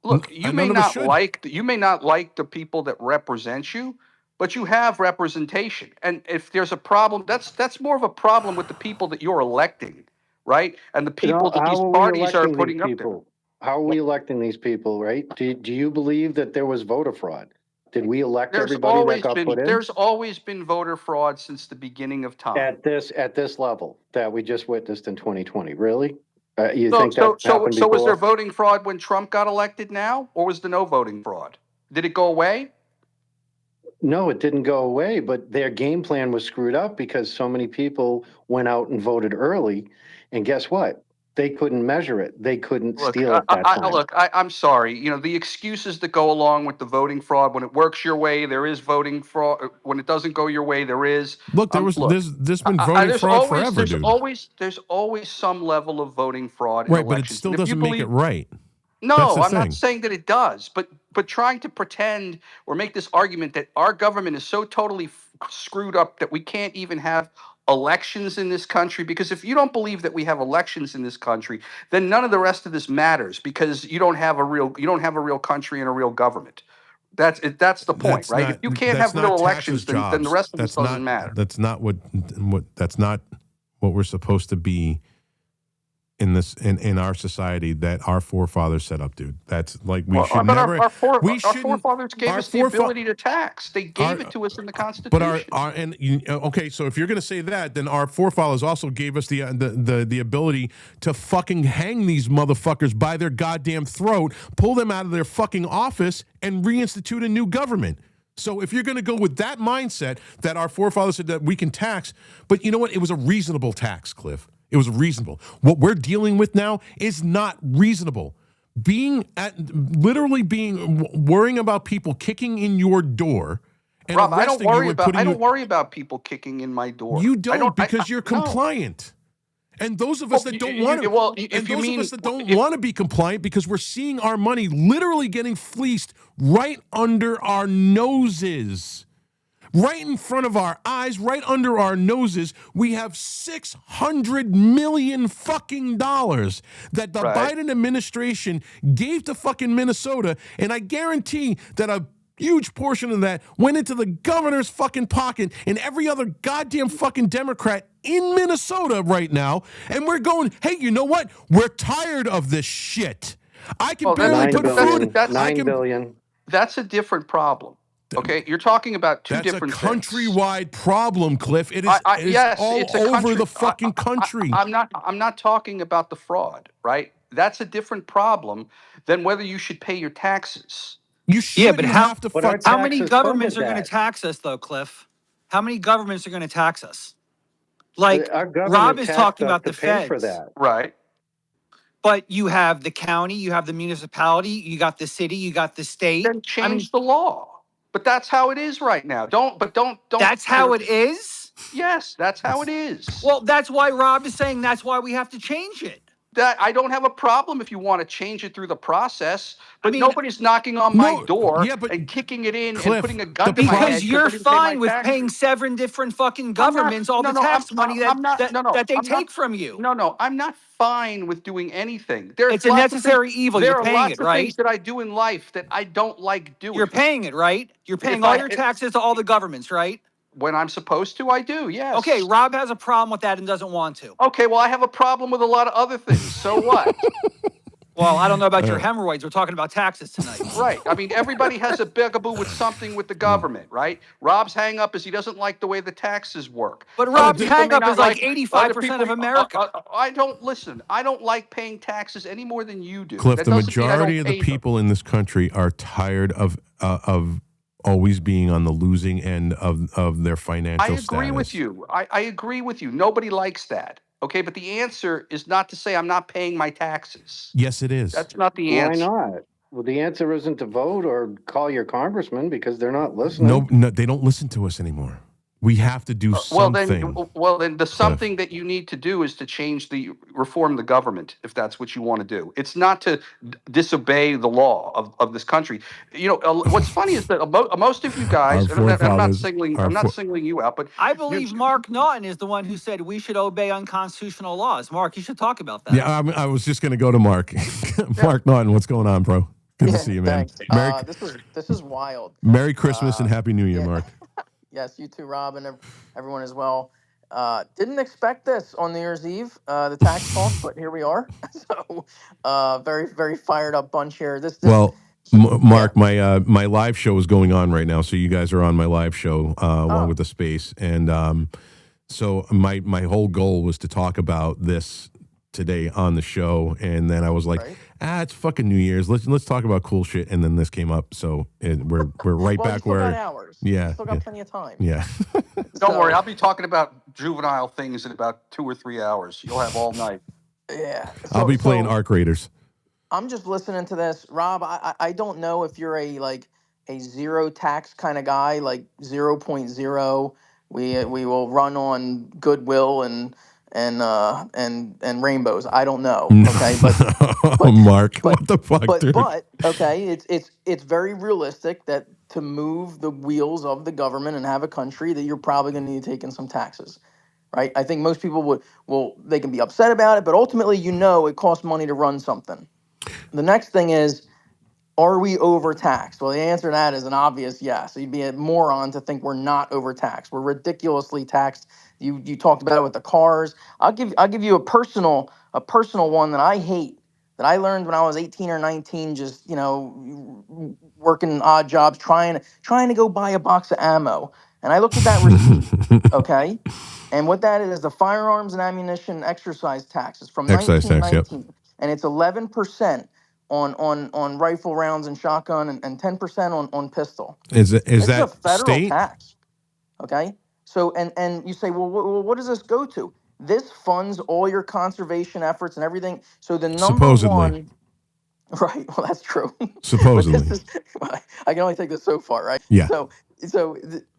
[SPEAKER 2] Look, you may not like the people that represent you, but you have representation. And if there's a problem, that's more of a problem with the people that you're electing, right? And the people that these parties are putting up there.
[SPEAKER 18] How are we electing these people, right? Do you believe that there was voter fraud? Did we elect everybody that got put in?
[SPEAKER 2] There's always been voter fraud since the beginning of time.
[SPEAKER 18] At this level that we just witnessed in 2020, really?
[SPEAKER 2] So was there voting fraud when Trump got elected now, or was there no voting fraud? Did it go away?
[SPEAKER 18] No, it didn't go away, but their game plan was screwed up because so many people went out and voted early. And guess what? They couldn't measure it. They couldn't steal it that time.
[SPEAKER 2] I'm sorry. The excuses that go along with the voting fraud, when it works your way, there is voting fraud. When it doesn't go your way, there is.
[SPEAKER 1] Look, there's been voting fraud forever, dude.
[SPEAKER 2] There's always some level of voting fraud in
[SPEAKER 1] elections.
[SPEAKER 2] Right,
[SPEAKER 1] but it still doesn't make it right.
[SPEAKER 2] No, I'm not saying that it does, but trying to pretend or make this argument that our government is so totally screwed up that we can't even have elections in this country, because if you don't believe that we have elections in this country, then none of the rest of this matters, because you don't have a real country and a real government. That's the point, right? If you can't have real elections, then the rest of this doesn't matter.
[SPEAKER 1] That's not what we're supposed to be in our society that our forefathers set up, dude. That's like
[SPEAKER 2] our forefathers gave us the ability to tax. They gave it to us in the Constitution.
[SPEAKER 1] But okay, so if you're going to say that, then our forefathers also gave us the ability to fucking hang these motherfuckers by their goddamn throat, pull them out of their fucking office, and reinstitute a new government. So if you're going to go with that mindset that our forefathers said that we can tax, but you know what? It was a reasonable tax, Cliff. It was reasonable. What we're dealing with now is not reasonable. Worrying about people kicking in your door. And
[SPEAKER 2] Rob, I don't worry about people kicking in my door.
[SPEAKER 1] You don't because you're compliant. And those of us that don't want to be compliant, because we're seeing our money literally getting fleeced right under our noses. Right in front of our eyes, right under our noses, we have $600 million fucking dollars that the Biden administration gave to fucking Minnesota, and I guarantee that a huge portion of that went into the governor's fucking pocket and every other goddamn fucking Democrat in Minnesota right now. And we're going, hey, you know what? We're tired of this shit. I can
[SPEAKER 2] Well, that's
[SPEAKER 1] barely
[SPEAKER 2] a,
[SPEAKER 1] put
[SPEAKER 2] but
[SPEAKER 1] food.
[SPEAKER 2] that's
[SPEAKER 1] I
[SPEAKER 18] 9
[SPEAKER 1] can.
[SPEAKER 18] billion.
[SPEAKER 2] that's a different problem. Okay, you're talking about two
[SPEAKER 1] That's a
[SPEAKER 2] different things.
[SPEAKER 1] countrywide problem, Cliff. It is, it is
[SPEAKER 2] Yes,
[SPEAKER 1] all
[SPEAKER 2] it's a
[SPEAKER 1] over
[SPEAKER 2] country.
[SPEAKER 1] the fucking country.
[SPEAKER 2] I'm not talking about the fraud, right? That's a different problem than whether you should pay your taxes.
[SPEAKER 1] You
[SPEAKER 3] Yeah, but
[SPEAKER 1] shouldn't have to
[SPEAKER 18] But our
[SPEAKER 1] fuck.
[SPEAKER 3] how many
[SPEAKER 18] taxes
[SPEAKER 3] governments
[SPEAKER 18] funded
[SPEAKER 3] are going to
[SPEAKER 18] that.
[SPEAKER 3] tax us, though, Cliff? How many governments are going to tax us? Like
[SPEAKER 18] Our
[SPEAKER 3] Rob
[SPEAKER 18] government
[SPEAKER 3] is
[SPEAKER 18] taxed
[SPEAKER 3] talking
[SPEAKER 18] us
[SPEAKER 3] about
[SPEAKER 18] to
[SPEAKER 3] the
[SPEAKER 18] pay for
[SPEAKER 3] feds,
[SPEAKER 18] that.
[SPEAKER 2] Right.
[SPEAKER 3] but you have the county, you have the municipality, you got the city, you got the state.
[SPEAKER 2] Then change the law. But that's how it is right now. Don't.
[SPEAKER 3] That's how it is?
[SPEAKER 2] Yes, that's how it is.
[SPEAKER 3] Well, that's why Rob is saying that's why we have to change it.
[SPEAKER 2] That I don't have a problem if you want to change it through the process, but
[SPEAKER 3] I mean,
[SPEAKER 2] nobody's knocking on my door and kicking it in
[SPEAKER 1] Cliff,
[SPEAKER 2] and putting a gun to my
[SPEAKER 3] because
[SPEAKER 2] head
[SPEAKER 3] you're
[SPEAKER 2] I didn't pay my
[SPEAKER 3] fine with
[SPEAKER 2] taxes.
[SPEAKER 3] paying 7 different fucking
[SPEAKER 2] I'm not-
[SPEAKER 3] governments all
[SPEAKER 2] no,
[SPEAKER 3] the
[SPEAKER 2] no,
[SPEAKER 3] tax money that,
[SPEAKER 2] I'm not.
[SPEAKER 3] that,
[SPEAKER 2] No, no,
[SPEAKER 3] that they
[SPEAKER 2] I'm
[SPEAKER 3] take
[SPEAKER 2] not,
[SPEAKER 3] from you.
[SPEAKER 2] No, I'm not fine with doing anything. There's
[SPEAKER 3] It's a
[SPEAKER 2] lots of
[SPEAKER 3] necessary
[SPEAKER 2] things,
[SPEAKER 3] evil.
[SPEAKER 2] There
[SPEAKER 3] You're
[SPEAKER 2] are
[SPEAKER 3] paying
[SPEAKER 2] lots
[SPEAKER 3] it,
[SPEAKER 2] of
[SPEAKER 3] right?
[SPEAKER 2] things that I do in life that I don't like doing.
[SPEAKER 3] You're paying it, right? You're paying
[SPEAKER 2] If
[SPEAKER 3] all
[SPEAKER 2] I-
[SPEAKER 3] your
[SPEAKER 2] if-
[SPEAKER 3] taxes to all the governments, right?
[SPEAKER 2] When I'm supposed to, I do. Yes.
[SPEAKER 3] Okay, Rob has a problem with that and doesn't want to.
[SPEAKER 2] Okay, well, I have a problem with a lot of other things. So what?
[SPEAKER 3] Well, I don't know about your hemorrhoids. We're talking about taxes tonight.
[SPEAKER 2] Right. I mean, everybody has a bugaboo with something with the government, right? Rob's hang up is he doesn't like the way the taxes work.
[SPEAKER 3] But
[SPEAKER 2] Other
[SPEAKER 3] Rob's
[SPEAKER 2] people
[SPEAKER 3] hang
[SPEAKER 2] may
[SPEAKER 3] up
[SPEAKER 2] not
[SPEAKER 3] is like
[SPEAKER 2] other
[SPEAKER 3] 85%
[SPEAKER 2] people-
[SPEAKER 3] of America.
[SPEAKER 2] I don't listen. I don't like paying taxes any more than you do.
[SPEAKER 1] Cliff,
[SPEAKER 2] That
[SPEAKER 1] the
[SPEAKER 2] doesn't mean I don't
[SPEAKER 1] majority of the
[SPEAKER 2] pay them.
[SPEAKER 1] people in this country are tired of always being on the losing end of their financial
[SPEAKER 2] I
[SPEAKER 1] status.
[SPEAKER 2] agree with you. I agree with you. Nobody likes that. Okay, but the answer is not to say I'm not paying my taxes.
[SPEAKER 1] Yes, it is.
[SPEAKER 2] That's not the
[SPEAKER 18] Why
[SPEAKER 2] answer.
[SPEAKER 18] not? Well, the answer isn't to vote or call your congressman because they're not listening.
[SPEAKER 1] No, they don't listen to us anymore. We have to do something.
[SPEAKER 2] Well, then the something that you need to do is to reform the government, if that's what you want to do. It's not to disobey the law of this country. You know, what's funny is that most of you guys, and I'm not singling you out, but
[SPEAKER 3] I believe Mark Naughton is the one who said we should obey unconstitutional laws. Mark, you should talk about that.
[SPEAKER 1] Yeah, I was just going to go to Mark. Mark Naughton, what's going on, bro? Good to see you, man.
[SPEAKER 19] Thanks. This is wild.
[SPEAKER 1] Merry Christmas and Happy New Year, Mark.
[SPEAKER 19] Yes, you too, Rob, and everyone as well. Didn't expect this on New Year's Eve, the tax talk, but here we are. So, very, very fired up bunch here.
[SPEAKER 1] Mark, my live show is going on right now, so you guys are on my live show along with the space, and so my whole goal was to talk about this today on the show, and then I was like, it's fucking New Year's. Let's talk about cool shit, and then this came up, so we're right
[SPEAKER 19] well,
[SPEAKER 1] back
[SPEAKER 19] you still
[SPEAKER 1] where
[SPEAKER 19] got hours.
[SPEAKER 1] yeah,
[SPEAKER 19] You still got plenty of time.
[SPEAKER 1] yeah.
[SPEAKER 2] Don't worry, I'll be talking about juvenile things in about 2 or 3 hours. You'll have all night.
[SPEAKER 19] Yeah.
[SPEAKER 1] I'll be playing Arc Raiders.
[SPEAKER 19] I'm just listening to this, Rob. I don't know if you're a zero tax kind of guy, like 0.0. We will run on goodwill and rainbows. I don't know. Okay, but
[SPEAKER 1] Mark, what the fuck, dude?
[SPEAKER 19] But okay, it's very realistic that to move the wheels of the government and have a country that you're probably going to need to take in some taxes, right? I think most people they can be upset about it, but ultimately, it costs money to run something. The next thing is, are we overtaxed? Well, the answer to that is an obvious yes. You'd be a moron to think we're not overtaxed. We're ridiculously taxed. You talked about it with the cars. I'll give you a personal one that I hate, that I learned when I was 18 or 19, just working odd jobs, trying to go buy a box of ammo. And I looked at that receipt, okay? And what that is the firearms and ammunition exercise tax. It's from 1919, and it's 11% on rifle rounds and shotgun, and 10% on pistol.
[SPEAKER 1] Is that
[SPEAKER 19] a federal
[SPEAKER 1] state?
[SPEAKER 19] tax? Okay. So and you say, well, what does this go to? This funds all your conservation efforts and everything. So the number
[SPEAKER 1] Supposedly.
[SPEAKER 19] one, right? Well, that's true.
[SPEAKER 1] Supposedly.
[SPEAKER 19] I can only take this so far, right?
[SPEAKER 1] Yeah.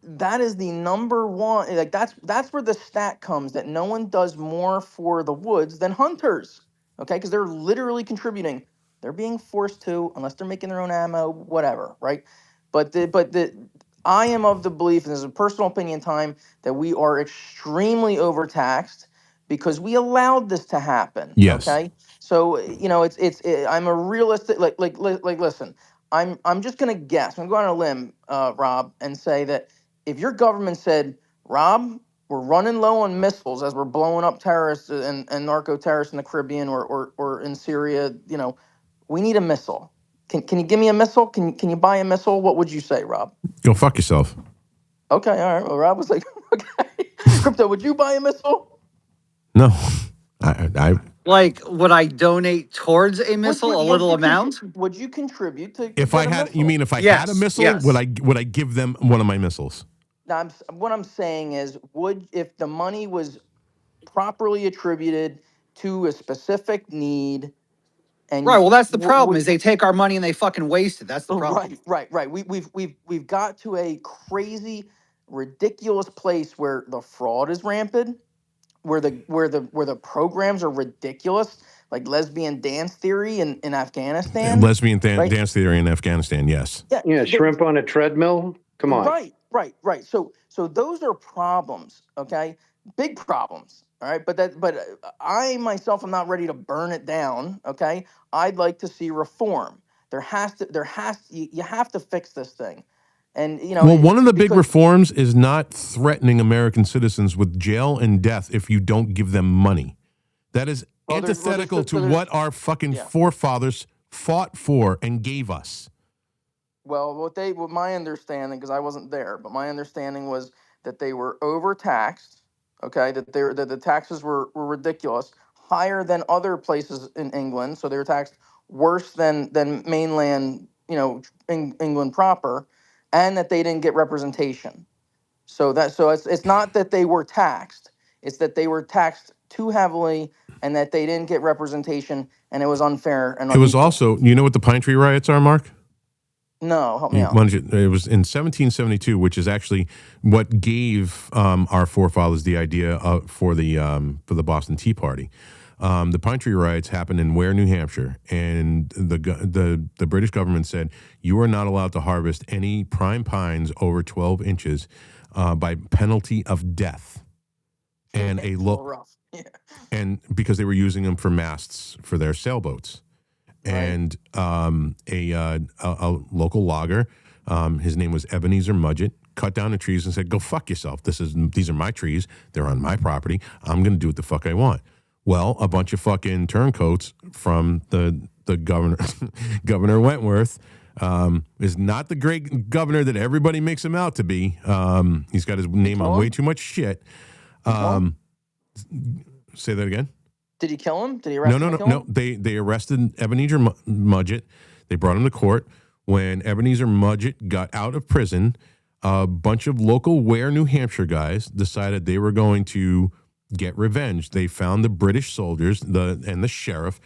[SPEAKER 19] That is the number one. Like that's where the stat comes that no one does more for the woods than hunters. Okay, because they're literally contributing. They're being forced to, unless they're making their own ammo, whatever, right? But I am of the belief, and this is a personal opinion time, that we are extremely overtaxed because we allowed this to happen.
[SPEAKER 1] Yes.
[SPEAKER 19] Okay. So I'm a realistic. Listen. I'm just gonna guess. I'm going on a limb, Rob, and say that if your government said, Rob, we're running low on missiles as we're blowing up terrorists and narco terrorists in the Caribbean or in Syria, we need a missile. Can you give me a missile? Can you buy a missile? What would you say, Rob?
[SPEAKER 1] Go fuck yourself.
[SPEAKER 19] Okay, all right. Well, Rob was like, okay. Crypto, would you buy a missile?
[SPEAKER 1] No, I
[SPEAKER 3] Like, would I donate towards a missile, a little amount?
[SPEAKER 19] Would you contribute to?
[SPEAKER 1] if I had, you mean if I
[SPEAKER 3] Yes,
[SPEAKER 1] had a missile,
[SPEAKER 3] yes.
[SPEAKER 1] would I give them one of my missiles?
[SPEAKER 19] Now, what I'm saying is, if the money was properly attributed to a specific need, and
[SPEAKER 3] Right. Well, that's the problem. Is they take our money and they fucking waste it. That's the problem.
[SPEAKER 19] Right. We've got to a crazy, ridiculous place where the fraud is rampant, where the programs are ridiculous, like lesbian dance theory in Afghanistan.
[SPEAKER 1] Lesbian
[SPEAKER 19] right?
[SPEAKER 1] dance theory in Afghanistan. Yes.
[SPEAKER 18] Yeah, shrimp on a treadmill. Come on.
[SPEAKER 19] Right. So those are problems, okay? Big problems, all right? But I myself am not ready to burn it down, okay? I'd like to see reform. You have to fix this thing. And
[SPEAKER 1] well, one of the big reforms is not threatening American citizens with jail and death if you don't give them money. That is antithetical to what our fucking forefathers fought for and gave us.
[SPEAKER 19] Well, what my understanding, because I wasn't there, but my understanding was that they were overtaxed. Okay, that the taxes were ridiculous, higher than other places in England. So they were taxed worse than mainland, England proper, and that they didn't get representation. So it's not that they were taxed; it's that they were taxed too heavily, and that they didn't get representation, and it was unfair. And
[SPEAKER 1] it was also, you know what the Pine Tree riots are, Mark?
[SPEAKER 19] No, help me out.
[SPEAKER 1] It was in 1772, which is actually what gave our forefathers the idea for the Boston Tea Party. The Pine Tree riots happened in Ware, New Hampshire, and the British government said you are not allowed to harvest any prime pines over 12 inches by penalty of death, and and because they were using them for masts for their sailboats. And a local logger, his name was Ebenezer Mudgett, cut down the trees and said, "Go fuck yourself. These are my trees. They're on my property. I'm going to do what the fuck I want." Well, a bunch of fucking turncoats from the governor, Governor Wentworth, is not the great governor that everybody makes him out to be. He's got his name on way too much shit. Say that again.
[SPEAKER 19] Did he kill him? Did he arrest him?
[SPEAKER 1] No. They arrested Ebenezer Mudgett. They brought him to court. When Ebenezer Mudgett got out of prison, a bunch of local Ware, New Hampshire guys decided they were going to get revenge. They found the British soldiers and the sheriff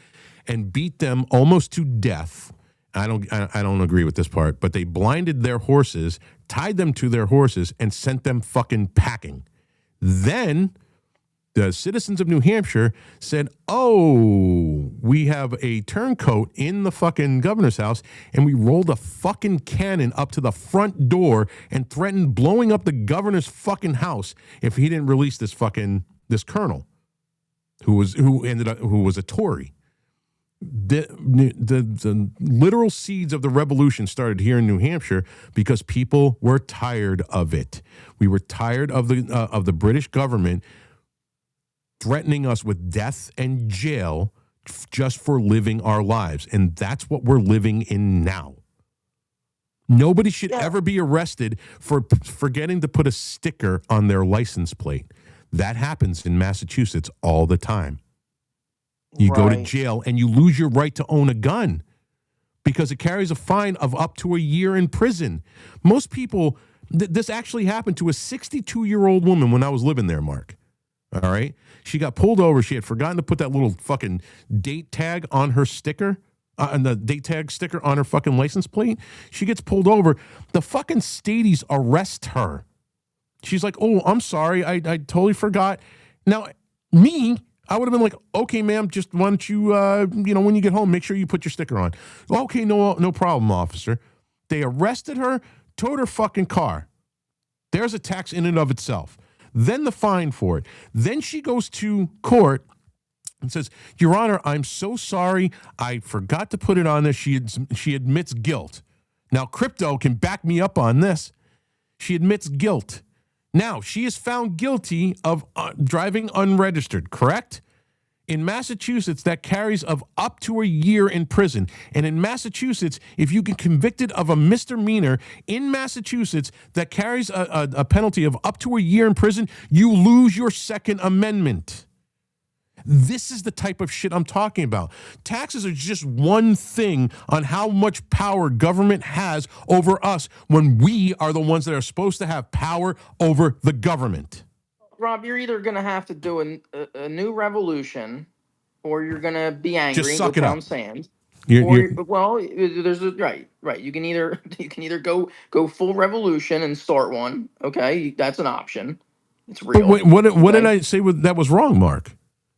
[SPEAKER 1] and beat them almost to death. I don't agree with this part, but they blinded their horses, tied them to their horses, and sent them fucking packing. Then the citizens of New Hampshire said, "Oh, we have a turncoat in the fucking governor's house," and we rolled a fucking cannon up to the front door and threatened blowing up the governor's fucking house if he didn't release this colonel who was a Tory. The literal seeds of the revolution started here in New Hampshire because people were tired of it. We were tired of the British government threatening us with death and jail just for living our lives. And that's what we're living in now. Nobody should ever be arrested for forgetting to put a sticker on their license plate. That happens in Massachusetts all the time. You go to jail and you lose your right to own a gun because it carries a fine of up to a year in prison. Most people, this actually happened to a 62-year-old woman when I was living there, Mark. All right. She got pulled over. She had forgotten to put that little fucking date tag on her sticker, and the date tag sticker on her fucking license plate. She gets pulled over. The fucking stateies arrest her. She's like, "Oh, I'm sorry. I totally forgot." Now, I would have been like, "Okay, ma'am, just why don't you, when you get home, make sure you put your sticker on." "Okay, no problem, officer." They arrested her, towed her fucking car. There's a tax in and of itself. Then the fine for it. Then she goes to court and says, "Your Honor, I'm so sorry. I forgot to put it on there." She admits guilt. Now, Crypto can back me up on this. She admits guilt. Now, she is found guilty of driving unregistered, correct? In Massachusetts, that carries of up to a year in prison. And in Massachusetts, if you get convicted of a misdemeanor in Massachusetts that carries a penalty of up to a year in prison, you lose your Second Amendment. This is the type of shit I'm talking about. Taxes are just one thing on how much power government has over us when we are the ones that are supposed to have power over the government.
[SPEAKER 19] Rob, you're either going to have to do a new revolution, or you're going to be angry
[SPEAKER 1] Just
[SPEAKER 19] and
[SPEAKER 1] suck
[SPEAKER 19] go
[SPEAKER 1] it up.
[SPEAKER 19] pound sand.
[SPEAKER 1] You're-
[SPEAKER 19] Well, there's a right. You can either go full revolution and start one. Okay, that's an option. It's
[SPEAKER 1] But
[SPEAKER 19] real.
[SPEAKER 1] what did
[SPEAKER 19] okay?
[SPEAKER 1] I say that was wrong, Mark?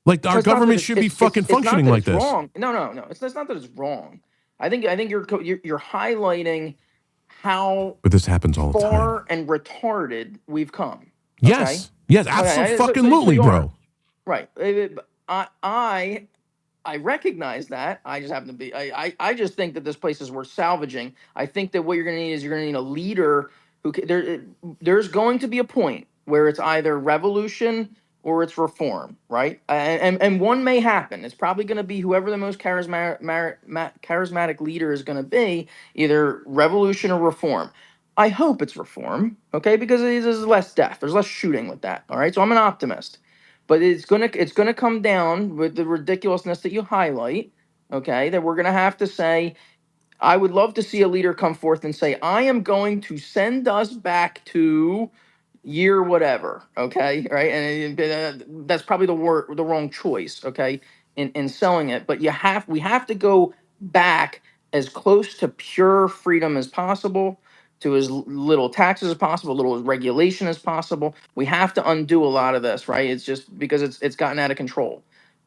[SPEAKER 1] Like our
[SPEAKER 19] It's not that
[SPEAKER 1] government
[SPEAKER 19] it's-
[SPEAKER 1] should be
[SPEAKER 19] it's-
[SPEAKER 1] fucking
[SPEAKER 19] it's not
[SPEAKER 1] functioning
[SPEAKER 19] that
[SPEAKER 1] like
[SPEAKER 19] it's
[SPEAKER 1] this.
[SPEAKER 19] Wrong. No. It's not that it's wrong. I think you're highlighting how
[SPEAKER 1] But this happens all the time.
[SPEAKER 19] far and retarded we've come.
[SPEAKER 1] Yes. Yes, absolutely,
[SPEAKER 19] you
[SPEAKER 1] bro.
[SPEAKER 19] are. Right. I recognize that. I just happen to be. I just think that this place is worth salvaging. I think that what you're going to need is you're going to need a leader who there's going to be a point where it's either revolution or it's reform, right? And one may happen. It's probably going to be whoever the most charismatic leader is going to be, either revolution or reform. I hope it's reform, okay? Because there's less death, there's less shooting with that. All right, so I'm an optimist, but it's gonna come down with the ridiculousness that you highlight. Okay, that we're gonna have to say. I would love to see a leader come forth and say, I am going to send us back to year whatever. Okay, right, and that's probably the wrong choice. Okay, in selling it, but we have to go back as close to pure freedom as possible, to as little taxes as possible, little regulation as possible. We have to undo a lot of this, right? It's just because it's gotten out of control.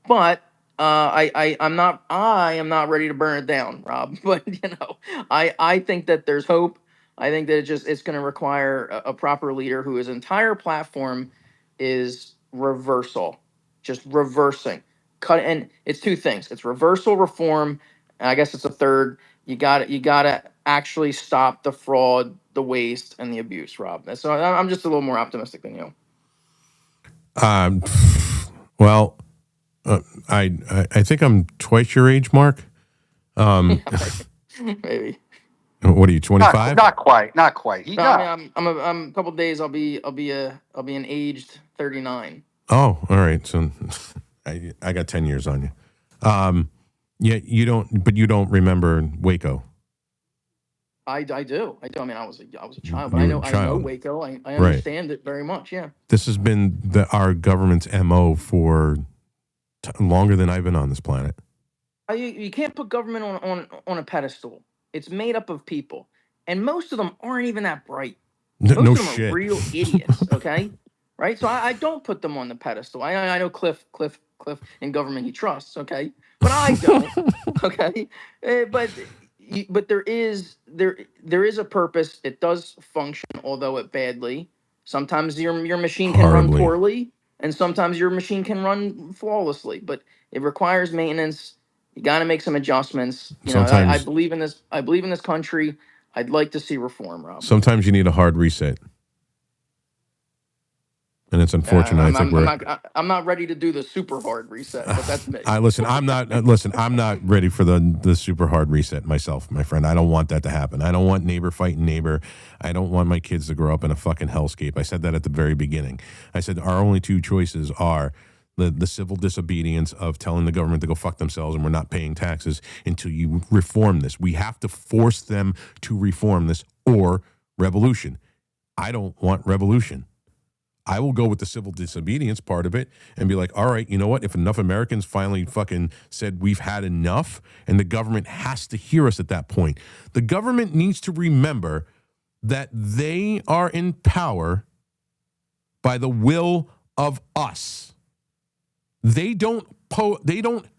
[SPEAKER 19] But I am not ready to burn it down, Rob. But I think that there's hope. I think that it's going to require a proper leader whose entire platform is reversal, just reversing, and it's two things. It's reversal, reform, and I guess it's a third. You got to actually stop the fraud, the waste, and the abuse, Rob. So I'm just a little more optimistic than you.
[SPEAKER 1] Well, I think I'm twice your age, Mark.
[SPEAKER 19] Maybe.
[SPEAKER 1] What are you, 25?
[SPEAKER 2] Not quite.
[SPEAKER 19] No, I mean, I'm a couple days. I'll be an aged 39.
[SPEAKER 1] Oh, all right. So I got 10 years on you. Yeah, you don't remember Waco.
[SPEAKER 19] I do. I mean, I was a child, but I know Waco. I understand it very much. Yeah.
[SPEAKER 1] This has been our government's MO for longer than I've been on this planet.
[SPEAKER 19] You can't put government on a pedestal. It's made up of people, and most of them aren't even that bright. Most
[SPEAKER 1] No
[SPEAKER 19] of them
[SPEAKER 1] shit.
[SPEAKER 19] are real idiots. Okay, right? So I don't put them on the pedestal. I know Cliff in government he trusts. Okay, but I don't. Okay, but there is a purpose. It does function, although it badly. Sometimes your machine can run poorly, and sometimes your machine can run flawlessly. But it requires maintenance. You got to make some adjustments. I believe in this. I believe in this country. I'd like to see reform, Rob.
[SPEAKER 1] Sometimes you need a hard reset, and it's unfortunate.
[SPEAKER 19] I'm not ready to do the super hard reset, but that's me.
[SPEAKER 1] I'm not ready for the super hard reset myself, my friend. I don't want that to happen. I don't want neighbor fighting neighbor. I don't want my kids to grow up in a fucking hellscape. I said that at the very beginning. I said our only two choices are the civil disobedience of telling the government to go fuck themselves and we're not paying taxes until you reform this. We have to force them to reform this, or revolution. I don't want revolution. I will go with the civil disobedience part of it and be like, all right, you know what? If enough Americans finally fucking said we've had enough, and the government has to hear us at that point. The government needs to remember that they are in power by the will of us. They don't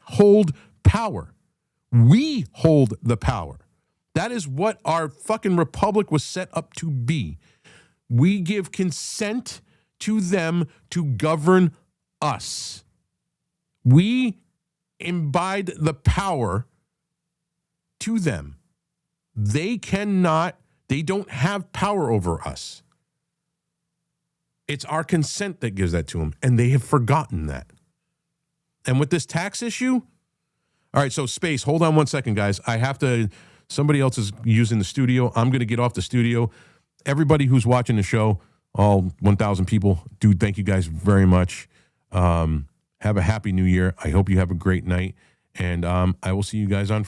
[SPEAKER 1] hold power. We hold the power. That is what our fucking republic was set up to be. We give consent to them to govern us. We imbibe the power to them. They don't have power over us. It's our consent that gives that to them, and they have forgotten that. And with this tax issue, all right, so Space, hold on one second, guys. Somebody else is using the studio. I'm going to get off the studio. Everybody who's watching the show, all 1,000 people, dude, thank you guys very much. Have a happy new year. I hope you have a great night. And I will see you guys on